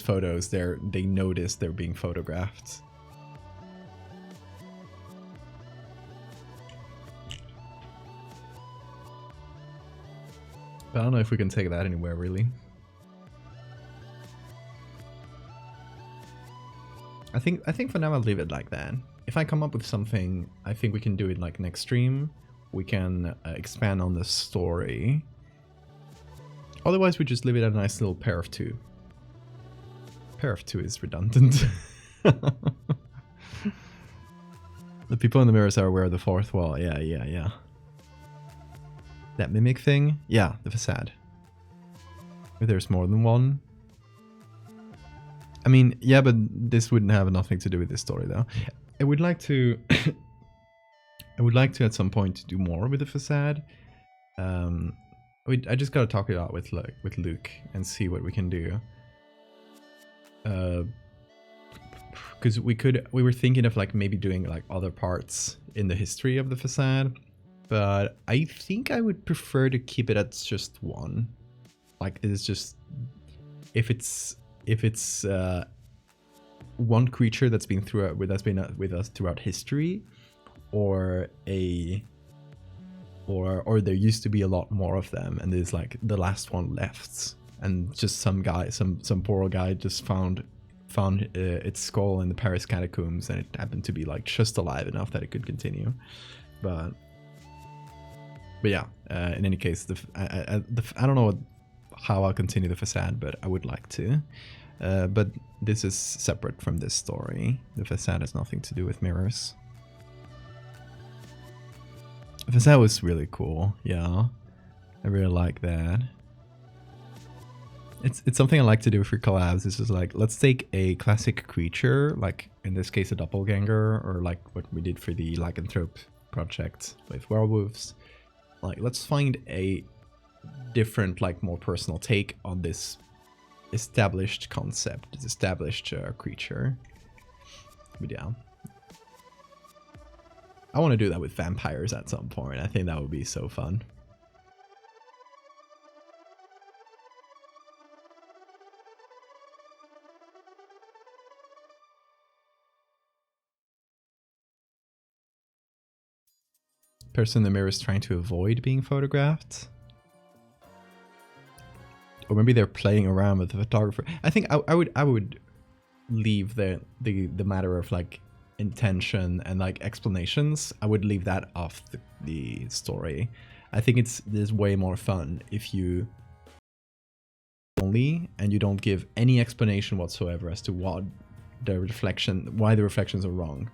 photos they notice they're being photographed. But I don't know if we can take that anywhere really. I think for now I'll leave it like that. If I come up with something, I think we can do it like next stream. We can expand on the story. Otherwise, we just leave it at a nice little pair of 2. Pair of 2 is redundant. The people in the mirrors are aware of the 4th wall. Yeah. That mimic thing? Yeah, the facade. If there's more than one. I mean, yeah, but this wouldn't have nothing to do with this story, though. I would like to... I would like to, at some point, do more with the facade. I just gotta talk it out with Luke and see what we can do. Because we were thinking of like maybe doing like other parts in the history of the facade, but I think I would prefer to keep it at just one. Like, it is just if it's one creature that's been with us throughout history, or there used to be a lot more of them, and there's like the last one left, and just some poor guy just found its skull in the Paris catacombs, and it happened to be like just alive enough that it could continue. But yeah, in any case, I don't know what how I'll continue the facade, but I would like to. But this is separate from this story. The facade has nothing to do with mirrors. The facade was really cool, yeah. I really like that. It's something I like to do for collabs. This is like, let's take a classic creature, like in this case a doppelganger, or like what we did for the lycanthrope project with werewolves. Like, let's find a different, like more personal take on this established concept, this established creature. But yeah, I want to do that with vampires at some point. I think that would be so fun. Person in the mirror is trying to avoid being photographed. Or maybe they're playing around with the photographer. I think I would leave the matter of like intention and like explanations. I would leave that off the story. I think there's way more fun if you only and you don't give any explanation whatsoever as to why the reflections are wrong.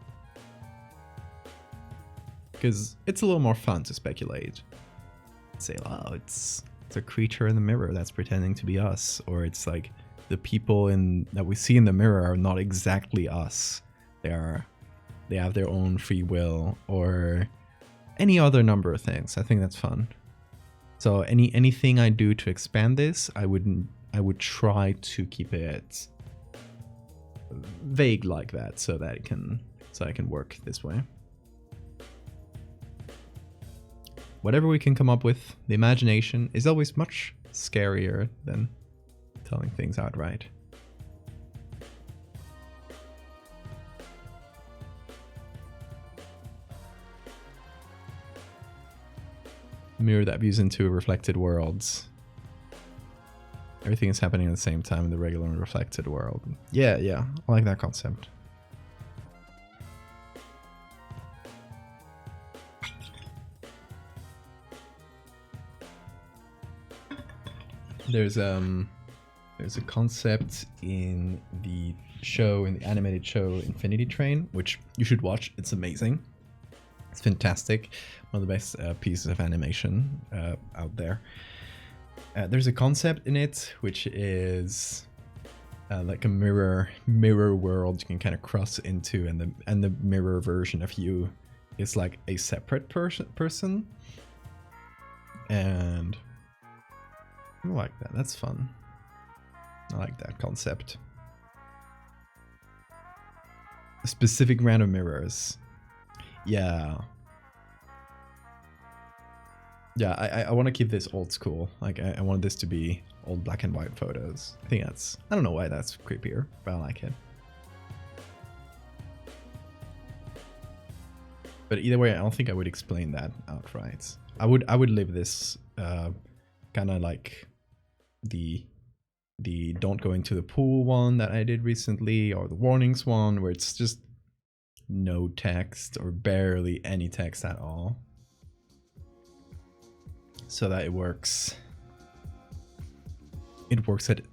Because it's a little more fun to speculate. Say, oh, it's a creature in the mirror that's pretending to be us, or it's like the people that we see in the mirror are not exactly us. They have their own free will, or any other number of things. I think that's fun. So anything I do to expand this, I would try to keep it vague like that, so that I can work this way. Whatever we can come up with, the imagination is always much scarier than telling things outright. Mirror that views into reflected worlds. Everything is happening at the same time in the regular and reflected world. Yeah, I like that concept. There's a concept in the animated show Infinity Train, which you should watch. It's amazing. It's fantastic. One of the best pieces of animation out there. There's a concept in it which is like a mirror world you can kind of cross into, and the mirror version of you is like a separate person. And I like that. That's fun. I like that concept. A specific random mirrors. Yeah. Yeah, I want to keep this old school. Like, I want this to be old black and white photos. I think that's... I don't know why that's creepier, but I like it. But either way, I don't think I would explain that outright. I would leave this kind of like the don't go into the pool one that I did recently, or the warnings one, where it's just no text or barely any text at all, so that it works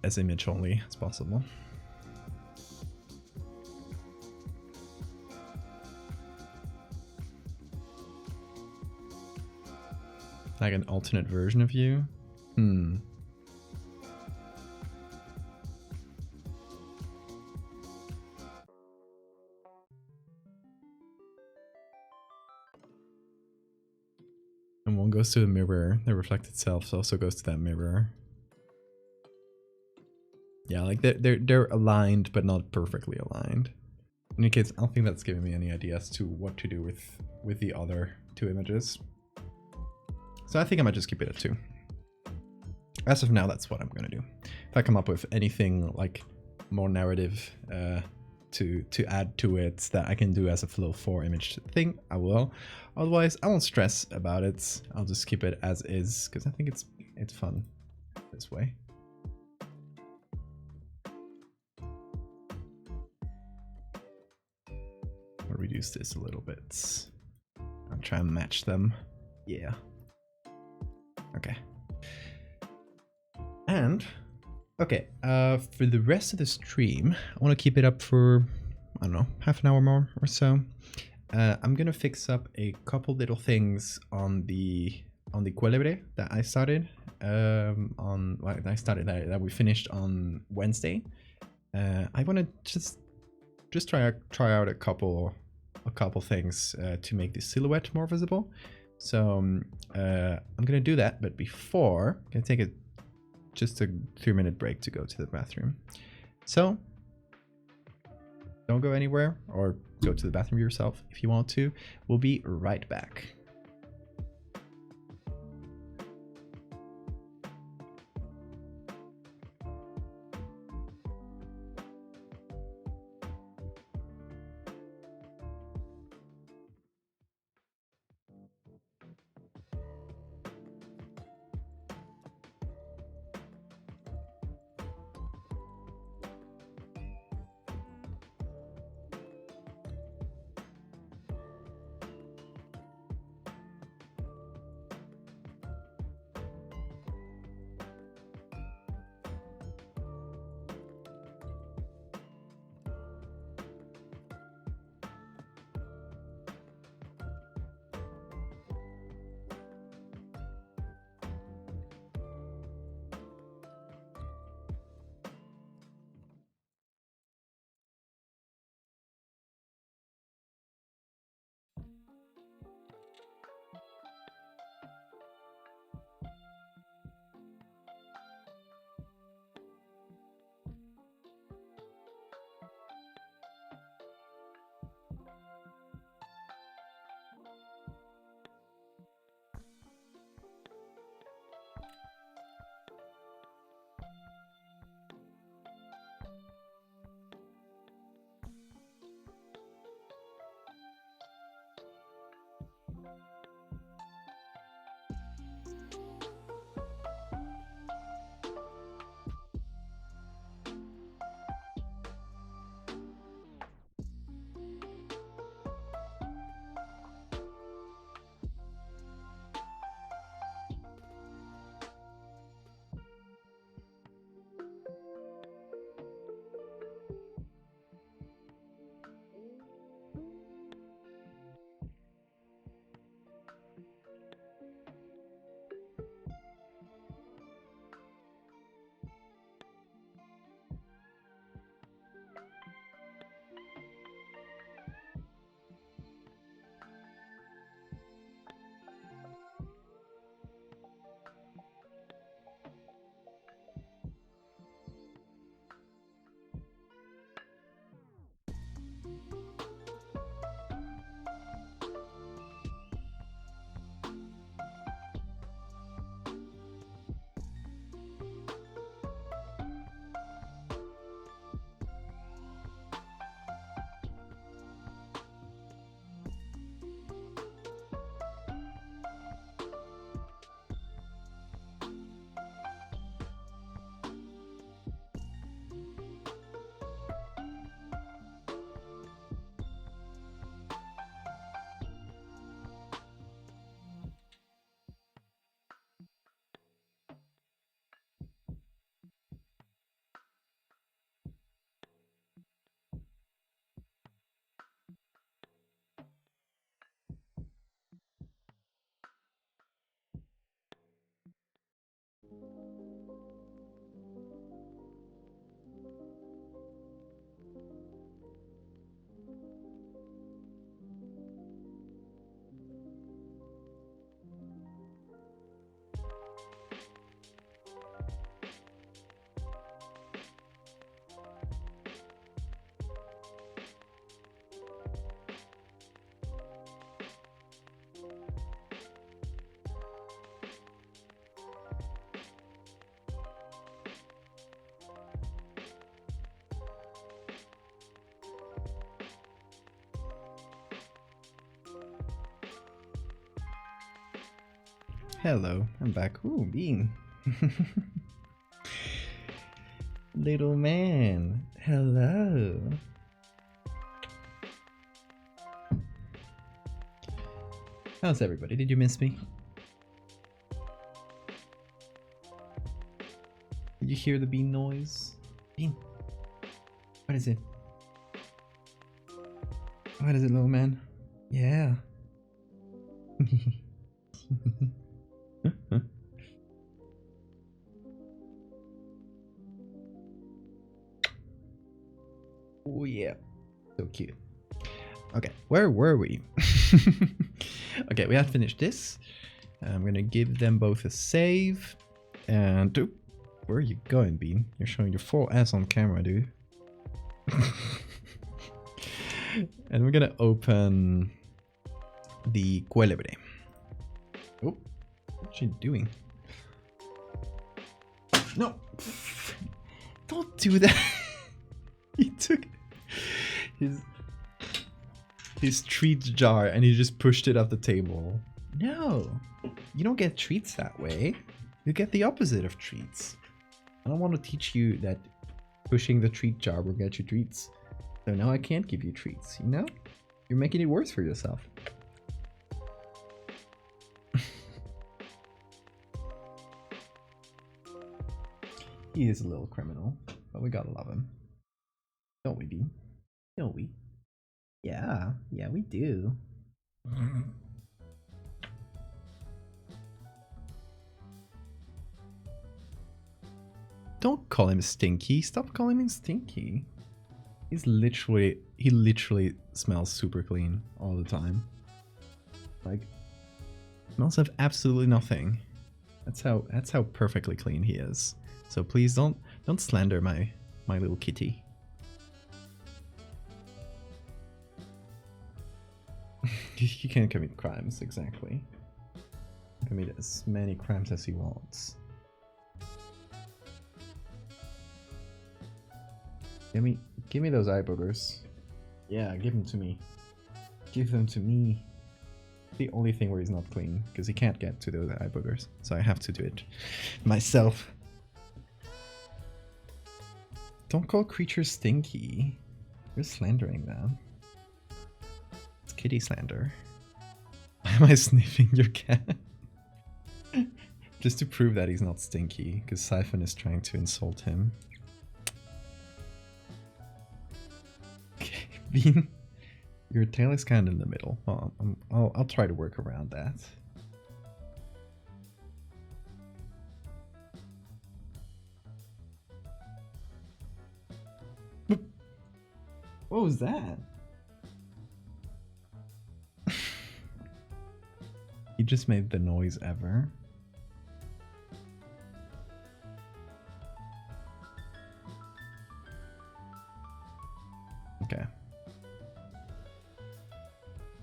as image only as possible. Like an alternate version of you? And one goes to the mirror, the reflected self also goes to that mirror. Yeah, like they're aligned, but not perfectly aligned. In any case, I don't think that's giving me any ideas to what to do with the other two images. So I think I might just keep it at 2. As of now, that's what I'm gonna do. If I come up with anything like more narrative to add to it that I can do as a flow 4 image thing, I will. Otherwise, I won't stress about it. I'll just keep it as is, because I think it's fun this way. I'll reduce this a little bit. I'll try and match them. Yeah. Okay. And okay, for the rest of the stream, I want to keep it up for, I don't know, half an hour more or so. I'm gonna fix up a couple little things on the Cuelebre that I started that we finished on Wednesday. I want to just try out a couple things to make the silhouette more visible. So I'm gonna do that, but before I'm gonna take just a 3-minute break to go to the bathroom. So don't go anywhere, or go to the bathroom yourself if you want to. We'll be right back. Hello, I'm back. Ooh, Bean. Little man, hello. How's everybody? Did you miss me? Did you hear the bean noise? Bean. What is it? What is it, little man? Yeah. Oh yeah. So cute. Okay, where were we? Okay, we have finished this. I'm gonna give them both a save. And where are you going, Bean? You're showing your full ass on camera, dude. And we're gonna open the Cuelebre. Oh, what's she doing? No! Don't do that! He took his treats jar and he just pushed it off the table. No! You don't get treats that way. You get the opposite of treats. I don't want to teach you that pushing the treat jar will get you treats. So now I can't give you treats, you know? You're making it worse for yourself. He is a little criminal, but we gotta love him. Don't we, Bean? Don't we? Yeah, we do. Don't call him Stinky. Stop calling him Stinky. He literally smells super clean all the time. Like, smells of absolutely nothing. That's how perfectly clean he is. So please don't slander my little kitty. He can commit crimes, exactly. He can commit as many crimes as he wants. Give me those eye boogers. Yeah, give them to me. Give them to me. The only thing where he's not clean, because he can't get to those eye boogers. So I have to do it myself. Don't call creatures stinky. You're slandering them. It's kitty slander. Why am I sniffing your cat? Just to prove that he's not stinky, because Siphon is trying to insult him. Okay, Bean, your tail is kind of in the middle. Well, I'll try to work around that. What was that? He just made the noise ever. Okay.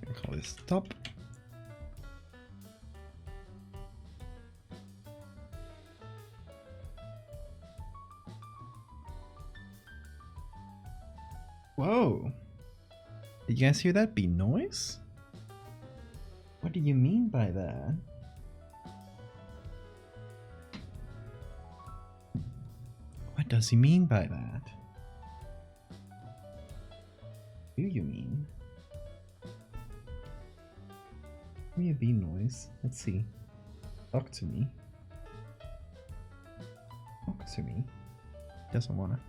I'll call this stop. Whoa. Did you guys hear that bean noise? What do you mean by that? What does he mean by that? What do you mean? Give me a bean noise. Let's see. Talk to me. Talk to me. Doesn't wanna.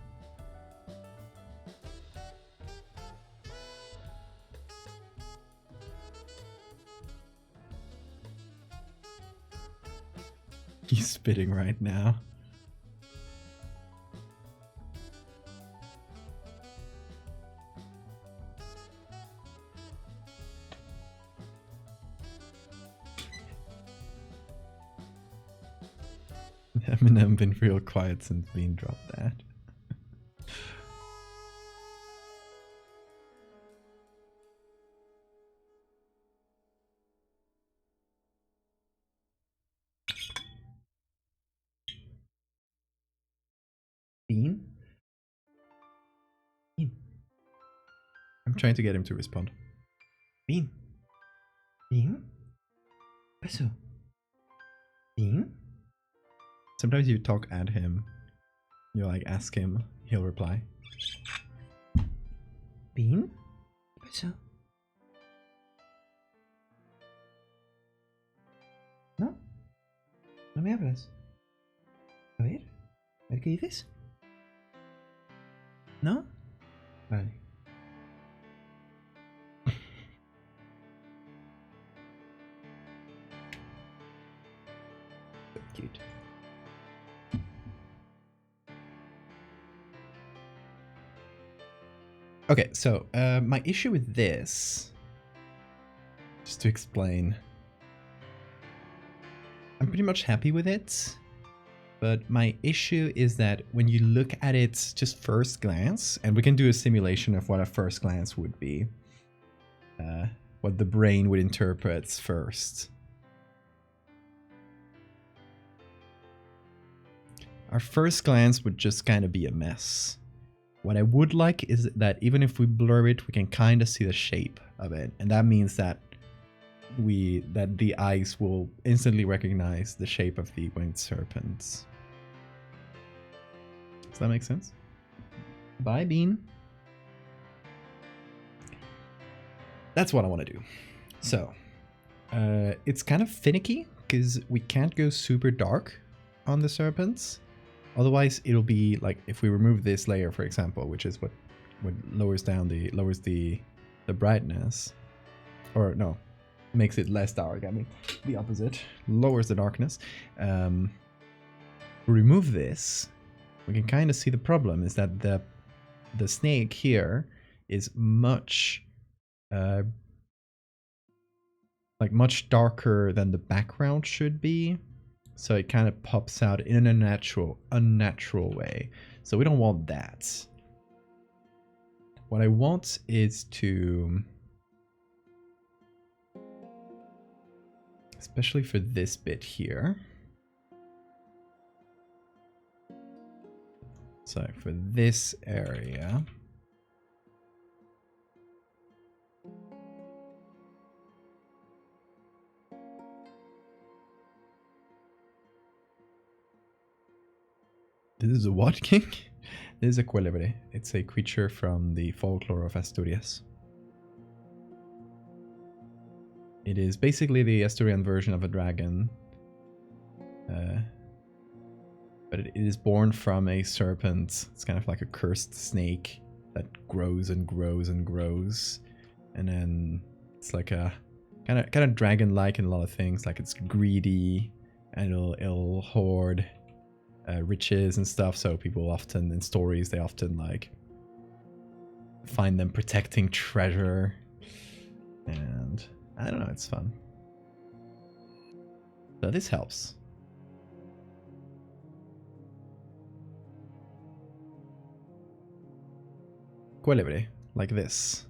He's spitting right now. Eminem been real quiet since Bean dropped that. Bean? Bean. I'm trying to get him to respond. Bean? Bean? Peso? Bean? Sometimes you talk at him. You like ask him, he'll reply. Bean? Peso? ¿No? ¿No me hablas? A ver. A ver qué dices. ¿No? Vale. So cute. Okay, so my issue with this, just to explain, I'm pretty much happy with it, but my issue is that when you look at it just first glance, and we can do a simulation of what a first glance would be, what the brain would interpret first. Our first glance would just kind of be a mess. What I would like is that even if we blur it, we can kind of see the shape of it. And that means that the eyes will instantly recognize the shape of the winged serpents. Does that make sense? Bye, Bean. That's what I want to do. So, it's kind of finicky because we can't go super dark on the serpents. Otherwise, it'll be like if we remove this layer, for example, which is what lowers the brightness, or no, makes it less dark. I mean, the opposite, lowers the darkness. Remove this, we can kind of see the problem is that the snake here is much much darker than the background should be. So it kind of pops out in an unnatural way. So we don't want that. What I want is to, especially for this bit here. So for this area, this is a what king? This is a cuelebre. It's a creature from the folklore of Asturias. It is basically the Asturian version of a dragon. But it is born from a serpent. It's kind of like a cursed snake that grows and grows and grows. And then it's like a kind of dragon-like in a lot of things. Like it's greedy and it'll hoard riches and stuff. So people often in stories they often like find them protecting treasure. And I don't know, it's fun. So this helps. Cuelebre, like this.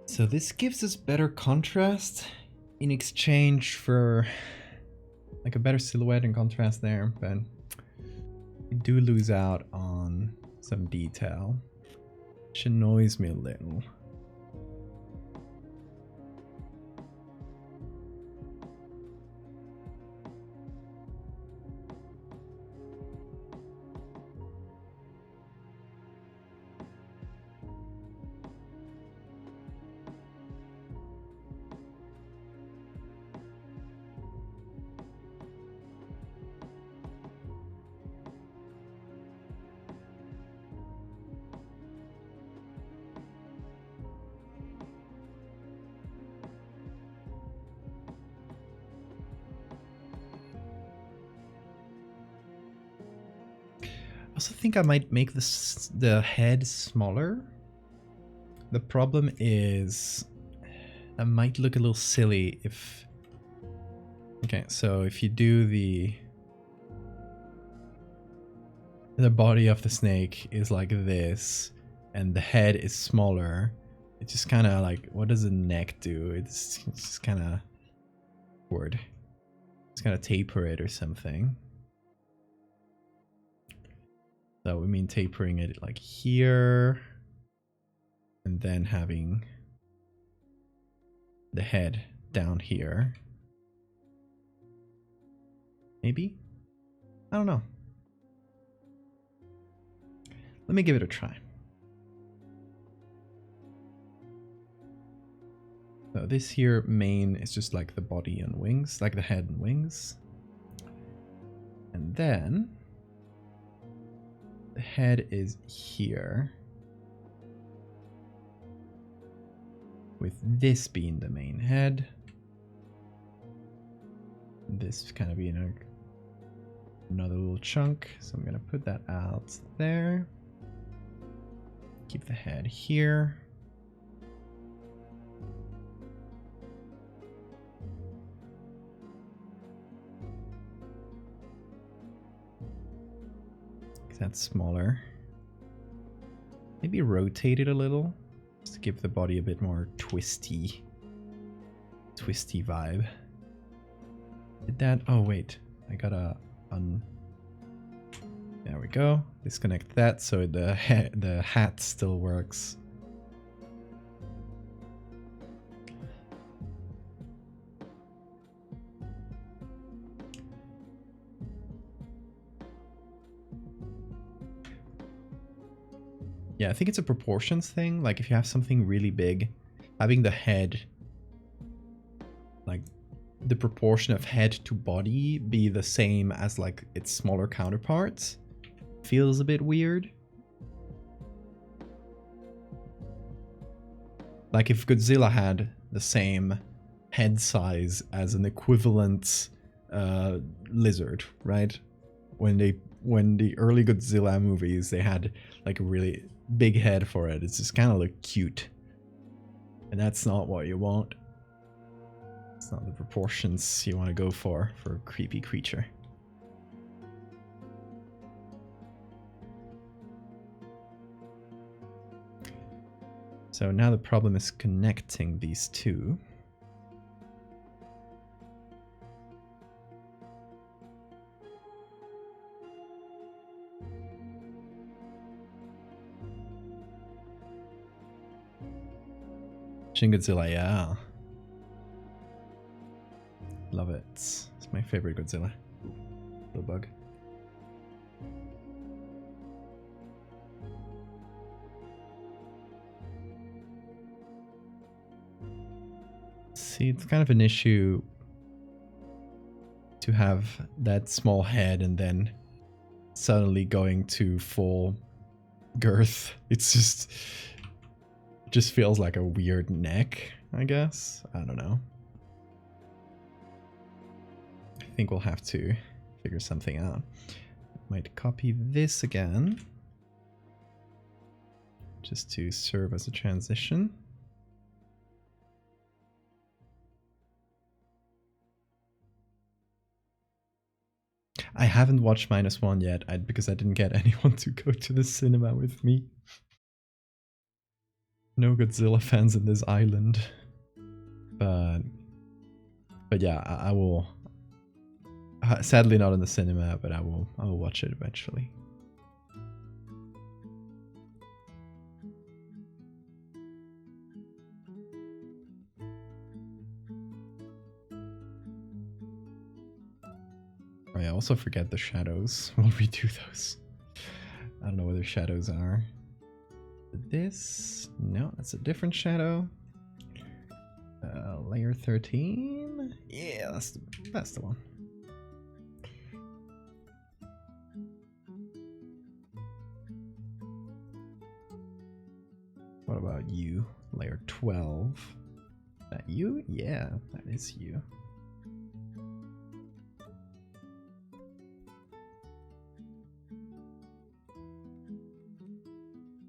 So this gives us better contrast in exchange for like a better silhouette and contrast there, but we do lose out on some detail, which annoys me a little. also think I might make the head smaller. The problem is that might look a little silly if... Okay, so if you do the body of the snake is like this, and the head is smaller, it's just kind of like, what does the neck do? It's just kind of weird. It's kind of taper it or something. So we mean tapering it like here, and then having the head down here. Maybe? I don't know. Let me give it a try. So this here main is just like the body and wings, like the head and wings. And then the head is here, with this being the main head. This kind of being another little chunk. So I'm gonna put that out there. Keep the head here. That's smaller. Maybe rotate it a little, just to give the body a bit more twisty vibe. Did that? Oh wait, I gotta There we go. Disconnect that so the hat still works. Yeah, I think it's a proportions thing. Like if you have something really big, having the head, like the proportion of head to body be the same as like its smaller counterparts feels a bit weird. Like if Godzilla had the same head size as an equivalent lizard, right? When the early Godzilla movies, they had like a really big head for it. It's just kind of look cute. And that's not what you want. It's not the proportions you want to go for a creepy creature. So now the problem is connecting these two. Shin Godzilla, yeah. Love it. It's my favorite Godzilla. Little bug. See, it's kind of an issue to have that small head and then suddenly going to full girth. It's just... It just feels like a weird neck, I guess. I don't know. I think we'll have to figure something out. Might copy this again, just to serve as a transition. I haven't watched -1 yet because I didn't get anyone to go to the cinema with me. No Godzilla fans in this island. But yeah, I will. Sadly not in the cinema, but I will watch it eventually. I also forget the shadows. We'll redo those. I don't know where the shadows are. This? No, that's a different shadow. Layer 13? Yeah, that's the one. What about you? Layer 12. Is that you? Yeah, that is you.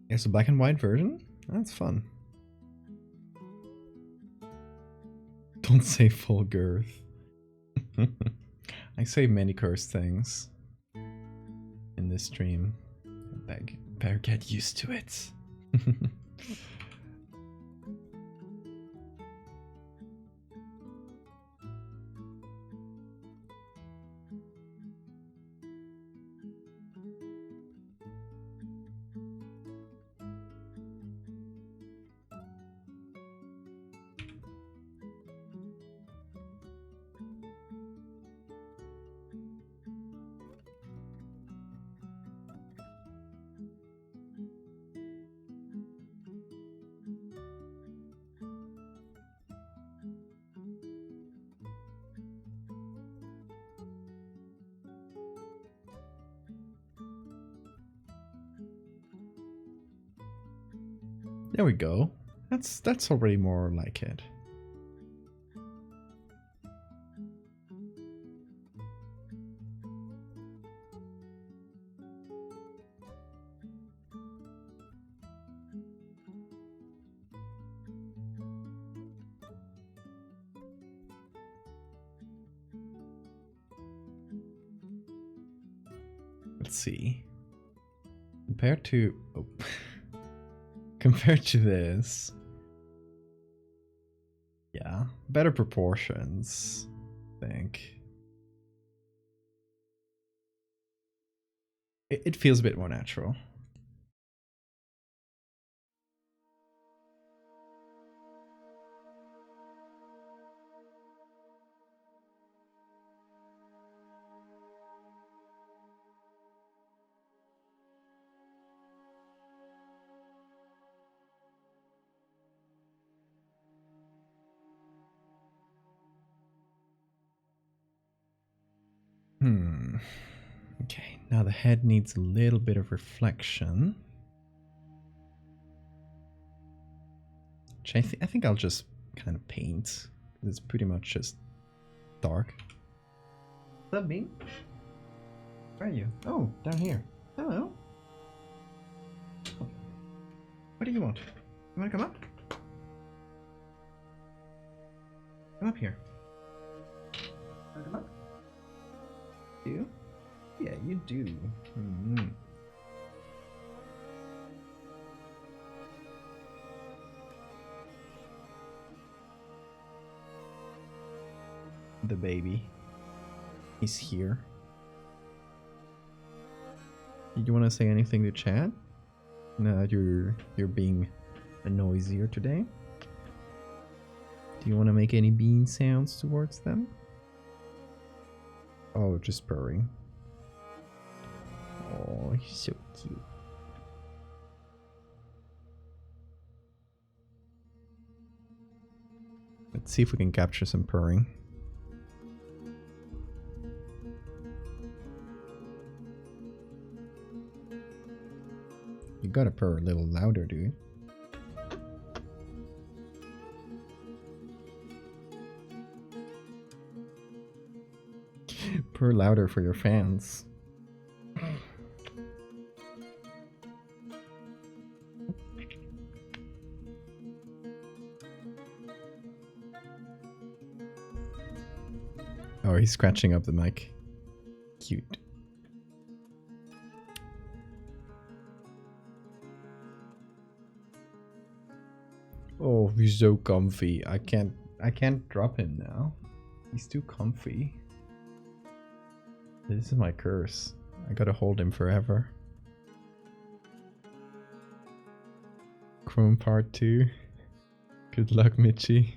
It's a black and white version? That's fun. Don't say full girth. I say many cursed things in this stream. Better get used to it. There we go. That's already more like it. Let's see. Compared to compared to this, yeah, better proportions, I think. It feels a bit more natural. Okay, now the head needs a little bit of reflection. Which I think I'll just kind of paint. It's pretty much just dark. What's up, Bean? Where are you? Oh, down here. Hello. What do you want? You want to come up? Come up here. Want to come up? Do you? Yeah, you do. The baby. He's here. Did you want to say anything to chat? No, you're being noisier today. Do you want to make any bean sounds towards them? Oh, just purring. Oh, he's so cute. Let's see if we can capture some purring. You gotta purr a little louder, dude. Purr louder for your fans. Oh, he's scratching up the mic. Cute. Oh, he's so comfy. I can't drop him now. He's too comfy. This is my curse. I gotta hold him forever. Chrome part 2. Good luck, Mitchie.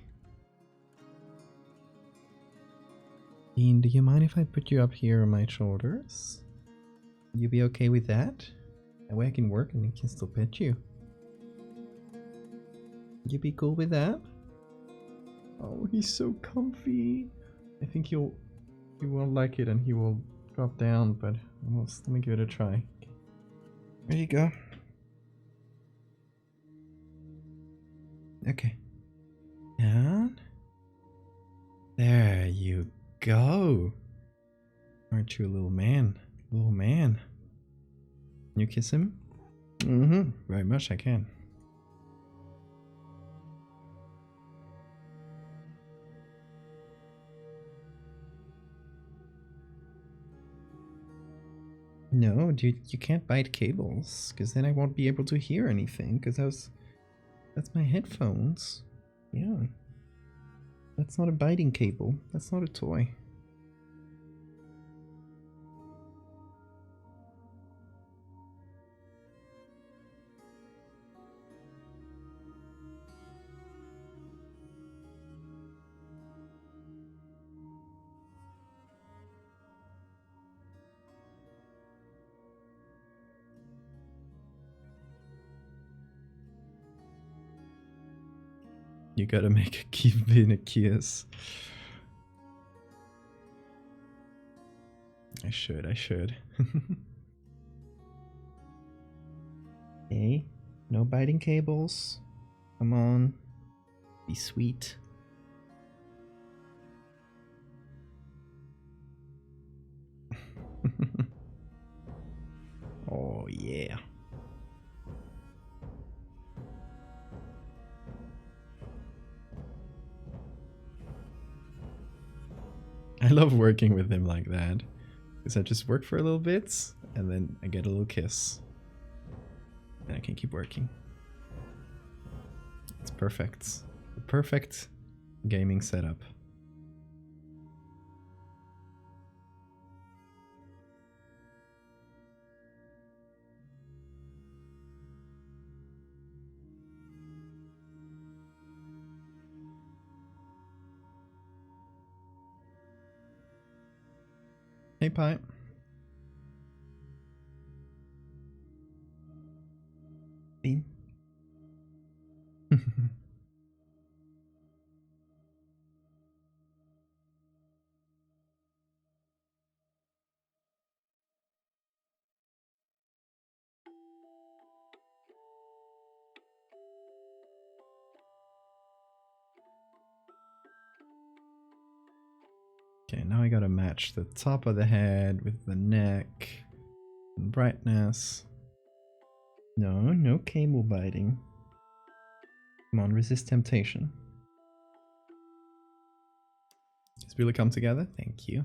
Ian, do you mind if I put you up here on my shoulders? You be okay with that? That way I can work and I can still pet you. You be cool with that? Oh, he's so comfy. I think he won't like it and he will drop down, but almost, let me give it a try. There you go. Okay. Down. There you go. Aren't you a little man? Little man. Can you kiss him? Very much I can. No, dude, you can't bite cables, because then I won't be able to hear anything, because that's my headphones. Yeah. That's not a biting cable. That's not a toy. You gotta make a keep being a kiss. I should. Hey, no biting cables. Come on. Be sweet. Oh yeah. I love working with him like that, because I just work for a little bit, and then I get a little kiss. Then I can keep working. It's perfect. The perfect gaming setup. Hey, Pie. Bean. Okay, now I gotta match the top of the head with the neck. And brightness. No cable biting. Come on, resist temptation. It's really come together. Thank you.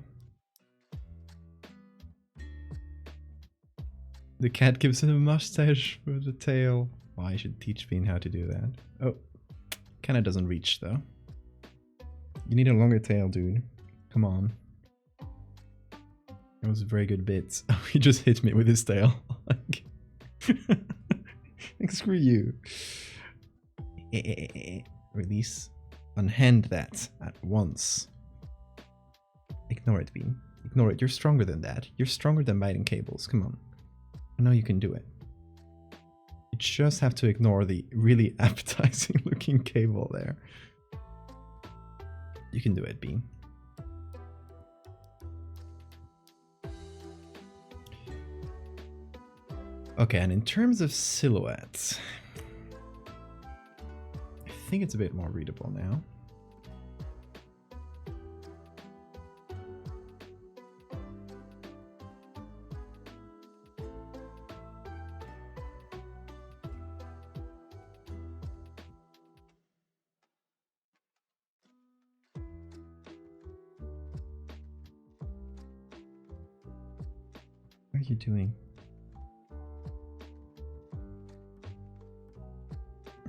The cat gives him a mustache with a tail. Oh, I should teach Bean how to do that. Oh, kinda doesn't reach though. You need a longer tail, dude. Come on. That was a very good bit. Oh, he just hit me with his tail. Like, screw you. Release. Unhand that at once. Ignore it, Bean. Ignore it. You're stronger than that. You're stronger than biting cables. Come on. I know you can do it. You just have to ignore the really appetizing looking cable there. You can do it, Bean. Okay, and in terms of silhouette, I think it's a bit more readable now. What are you doing?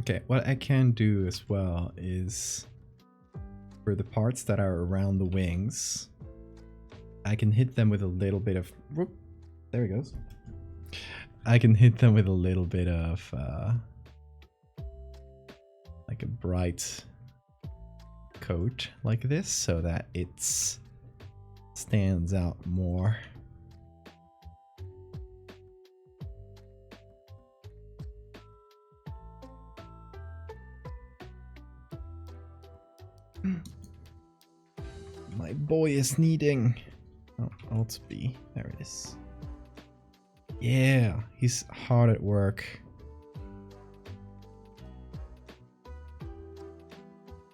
Okay, what I can do as well is for the parts that are around the wings, I can hit them with a little bit of... Whoop, there he goes. I can hit them with a little bit of like a bright coat like this so that it stands out more. My boy is needing... Oh, Alt B. There it is. Yeah, he's hard at work.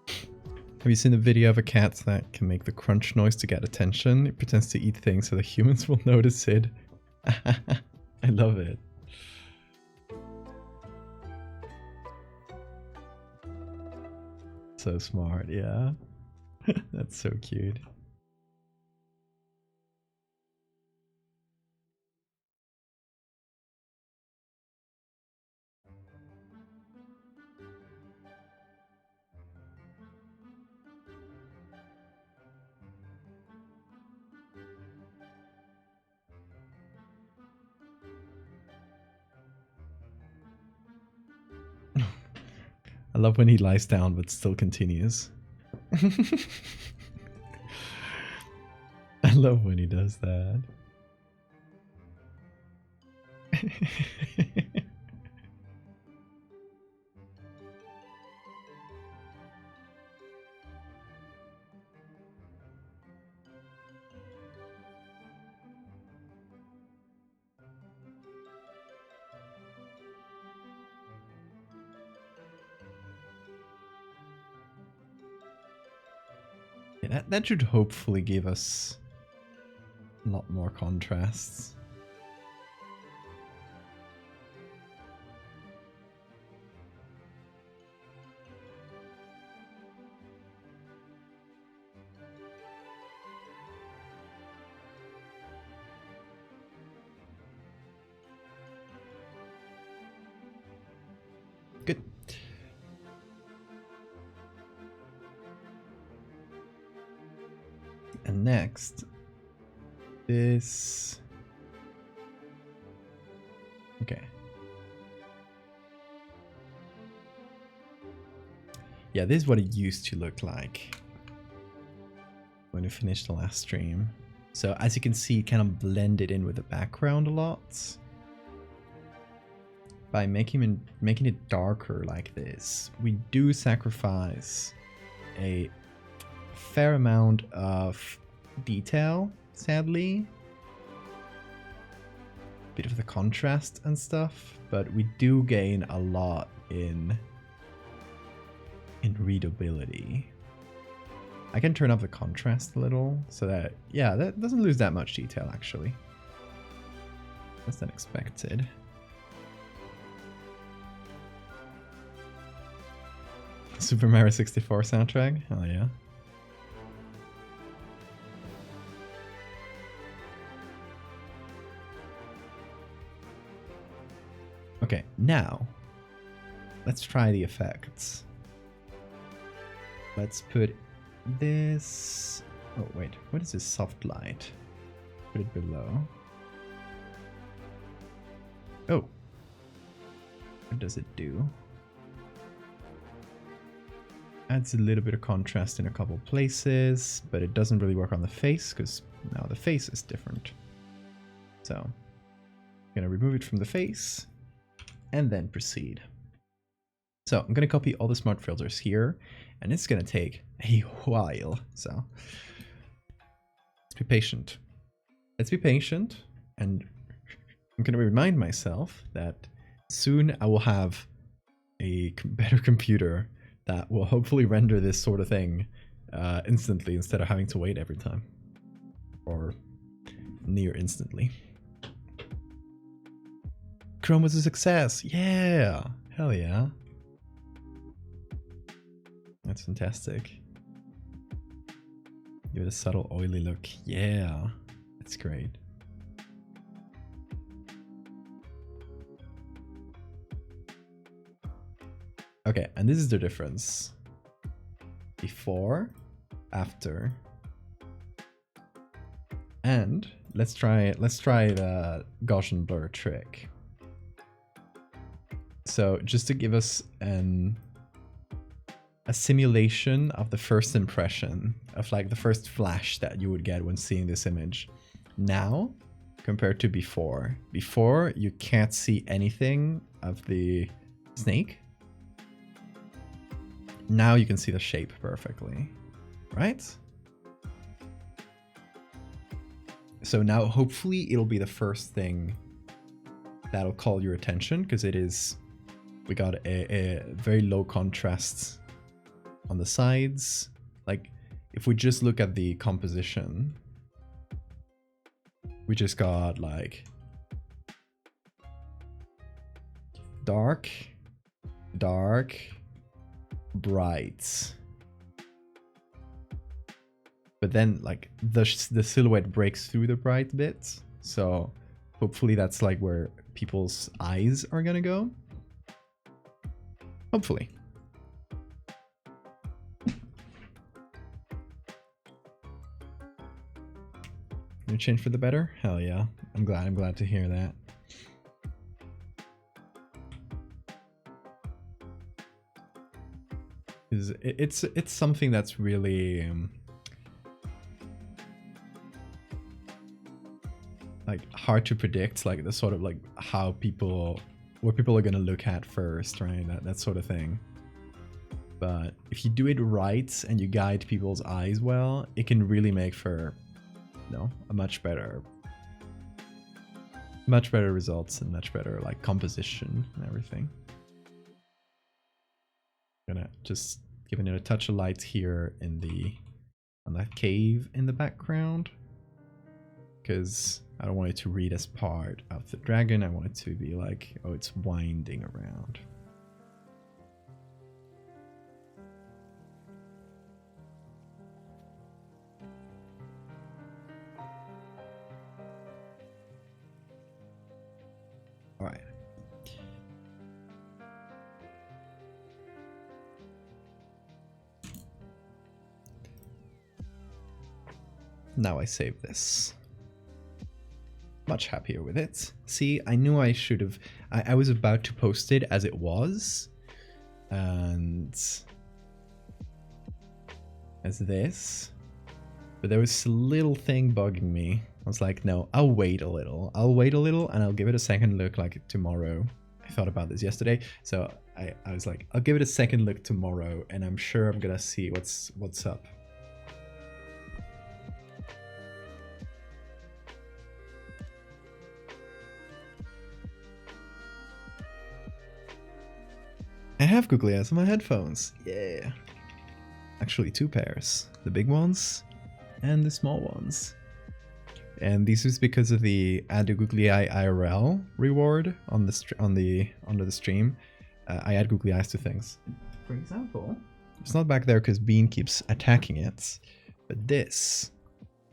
Have you seen a video of a cat that can make the crunch noise to get attention? It pretends to eat things so the humans will notice it. I love it. So smart, yeah. That's so cute. I love when he lies down but still continues. I love when he does that. Yeah, that should hopefully give us a lot more contrasts. Good. And next, this. Okay. Yeah, this is what it used to look like when we finished the last stream. So as you can see, it kind of blended in with the background a lot. By making it darker like this, we do sacrifice a fair amount of detail, sadly. Bit of the contrast and stuff, but we do gain a lot in readability. I can turn up the contrast a little so that, yeah, that doesn't lose that much detail actually. Less than expected. Super Mario 64 soundtrack? Hell yeah. Okay, now let's try the effects. Let's put this... Oh wait, what is this soft light? Put it below. Oh. What does it do? Adds a little bit of contrast in a couple places, but it doesn't really work on the face because now the face is different. So, I'm gonna remove it from the face and then proceed. So I'm gonna copy all the smart filters here, and it's gonna take a while. So let's be patient. Let's be patient, and I'm gonna remind myself that soon I will have a better computer that will hopefully render this sort of thing instantly instead of having to wait every time. Or near instantly. Chrome was a success! Yeah! Hell yeah. That's fantastic. Give it a subtle oily look. Yeah! That's great. Okay, and this is the difference. Before, after, and let's try the Gaussian blur trick. So just to give us a simulation of the first impression of like the first flash that you would get when seeing this image. Now, compared to before. Before, you can't see anything of the snake. Now you can see the shape perfectly, right? So now hopefully it'll be the first thing that'll call your attention, because it is, we got a very low contrast on the sides. Like if we just look at the composition, we just got like dark, dark, bright, but then like the silhouette breaks through the bright bits, so hopefully that's like where people's eyes are gonna go. Hopefully. You change for the better? Hell yeah. I'm glad to hear that. It's something that's really like hard to predict, like the sort of like what people are gonna look at first, right? That sort of thing. But if you do it right and you guide people's eyes well, it can really make for, you know, a much better results and much better like composition and everything. I'm gonna just giving it a touch of light here on that cave in the background, because I don't want it to read as part of the dragon. I want it to be like, oh, it's winding around. All right. Now I save this. Much happier with it. See, I knew I should have. I was about to post it as it was, and as this, but there was a little thing bugging me. I was like, no, I'll wait a little. And I'll give it a second look like tomorrow. I thought about this yesterday, so I was like, I'll give it a second look tomorrow, and I'm sure I'm gonna see what's up. I have googly eyes on my headphones. Yeah. Actually 2 pairs. The big ones and the small ones. And this is because of the add a googly eye IRL reward on the under the stream. I add googly eyes to things. For example, it's not back there because Bean keeps attacking it, but this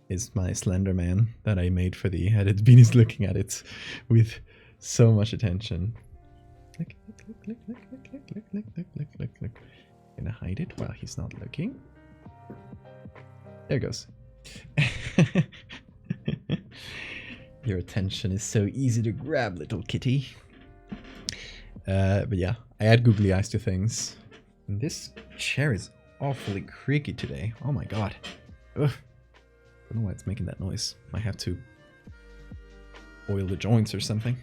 is my Slender Man that I made for the edit. Bean is looking at it with so much attention. Click, click, click, click, click, click, click, click, click, click, click, click. Gonna hide it while he's not looking. There it goes. Your attention is so easy to grab, little kitty. But yeah, I add googly eyes to things. And this chair is awfully creaky today. Oh my god. Ugh. I don't know why it's making that noise. Might have to oil the joints or something.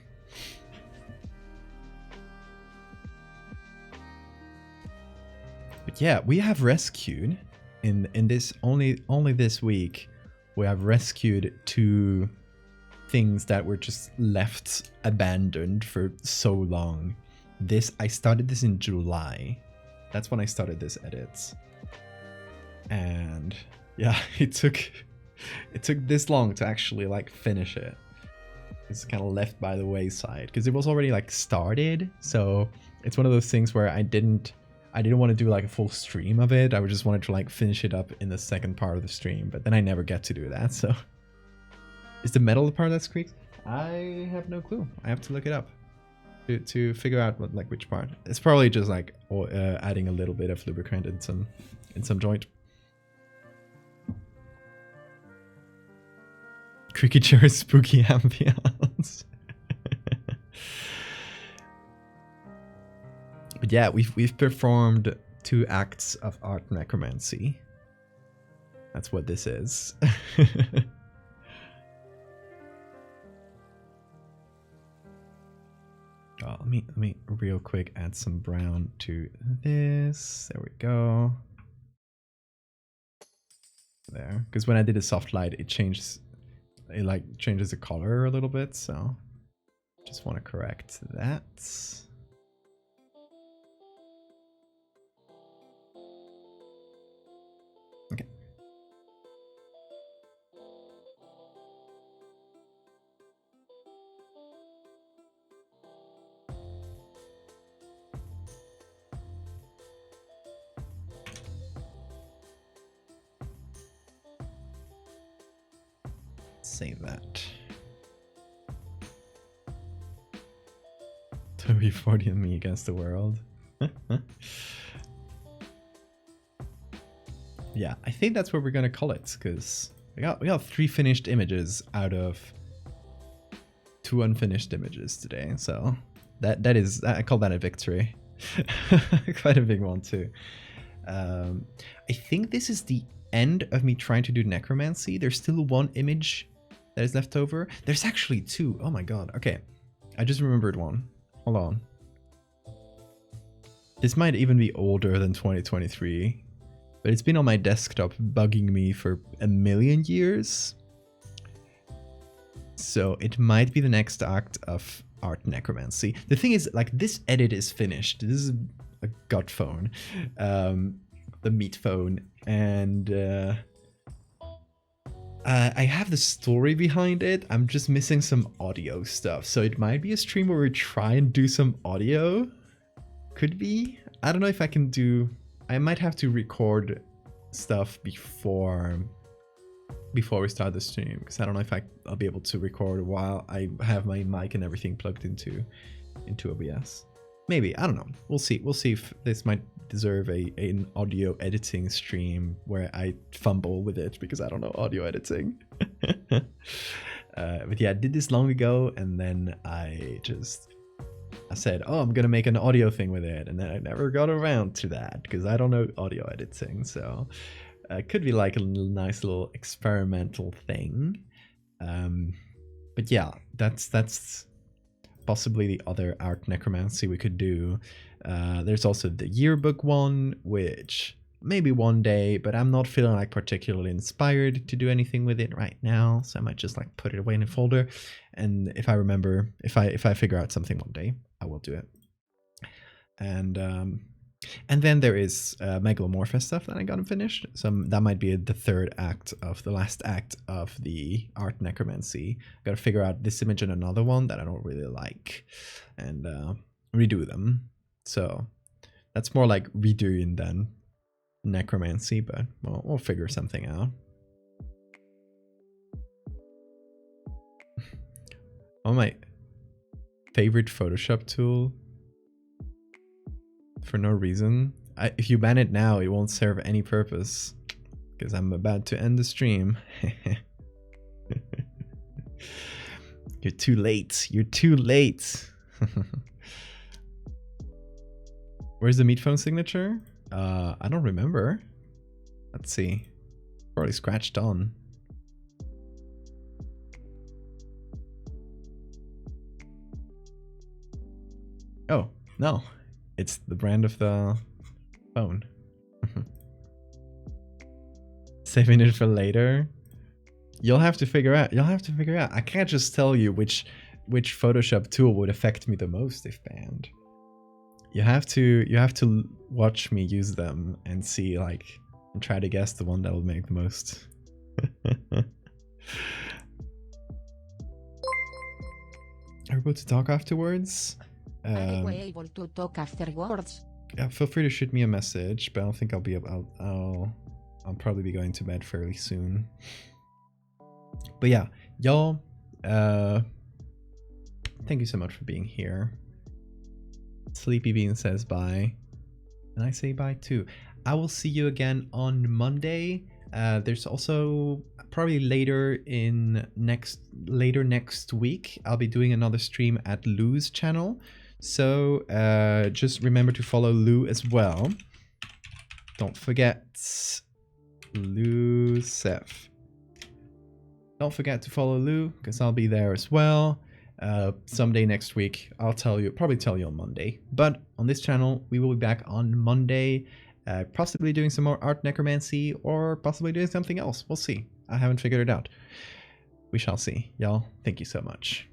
But yeah, we have rescued in this only this week. We have rescued 2 things that were just left abandoned for so long. I started this in July. That's when I started this edit. And yeah, it took this long to actually like finish it. It's kind of left by the wayside because it was already like started. So it's one of those things where I didn't want to do like a full stream of it. I just wanted to like finish it up in the second part of the stream, but then I never get to do that. So is the metal the part that squeaks? I have no clue. I have to look it up to figure out which part. It's probably just like adding a little bit of lubricant in some joint. Cricket chair spooky ambience. But yeah, we've performed 2 acts of art necromancy. That's what this is. Oh, let me real quick add some brown to this. There we go. There, because when I did a soft light, it changes the color a little bit. So just want to correct that. Okay. Save that. Toby 40 and me against the world. Yeah, I think that's what we're gonna call it, because we got 3 finished images out of 2 unfinished images today. So that is, I call that a victory. Quite a big one too. I think this is the end of me trying to do necromancy. There's still 1 image that is left over. There's actually 2. Oh my god. Okay, I just remembered one. Hold on. This might even be older than 2023, but it's been on my desktop bugging me for a million years. So it might be the next act of art necromancy. The thing is, like, this edit is finished. This is a gut phone, the meat phone, and I have the story behind it. I'm just missing some audio stuff. So it might be a stream where we try and do some audio. Could be. I don't know if I can do... I might have to record stuff before we start the stream, because I don't know if I'll be able to record while I have my mic and everything plugged into OBS. Maybe, I don't know. We'll see. We'll see if this might deserve an audio editing stream where I fumble with it because I don't know audio editing. But yeah, I did this long ago, and then I said, oh, I'm gonna make an audio thing with it, and then I never got around to that because I don't know audio editing. So it could be like a nice little experimental thing. But yeah, that's possibly the other art necromancy we could do. There's also the yearbook one, which maybe one day, but I'm not feeling like particularly inspired to do anything with it right now, so I might just like put it away in a folder, and if I remember, if I figure out something one day, I will do it. And then there is Megalomorpha stuff that I got finished, so that might be the third act of the last act of the art necromancy. Gotta figure out this image and another one that I don't really like, and redo them. So that's more like redoing than necromancy, but we'll figure something out. Oh, my favorite Photoshop tool for no reason. If you ban it now, it won't serve any purpose because I'm about to end the stream. You're too late. You're too late. Where's the meat phone signature? I don't remember. Let's see. Probably scratched on. Oh, no. It's the brand of the phone. Saving it for later. You'll have to figure out. I can't just tell you which Photoshop tool would affect me the most if banned. You have to watch me use them and see, like, and try to guess the one that will make the most. Are we able to talk afterwards? Are we able to talk afterwards? Yeah, feel free to shoot me a message, but I don't think I'll be able. I'll probably be going to bed fairly soon. But yeah, y'all, thank you so much for being here. Sleepy Bean says bye, and I say bye too. I will see you again on Monday. There's also probably later next week, I'll be doing another stream at Lou's channel. So just remember to follow Lou as well. Don't forget Lou Seth. Don't forget to follow Lou because I'll be there as well. Someday next week, probably tell you on Monday. But on this channel, we will be back on Monday, possibly doing some more art necromancy or possibly doing something else. We'll see. I haven't figured it out. We shall see. Y'all, thank you so much.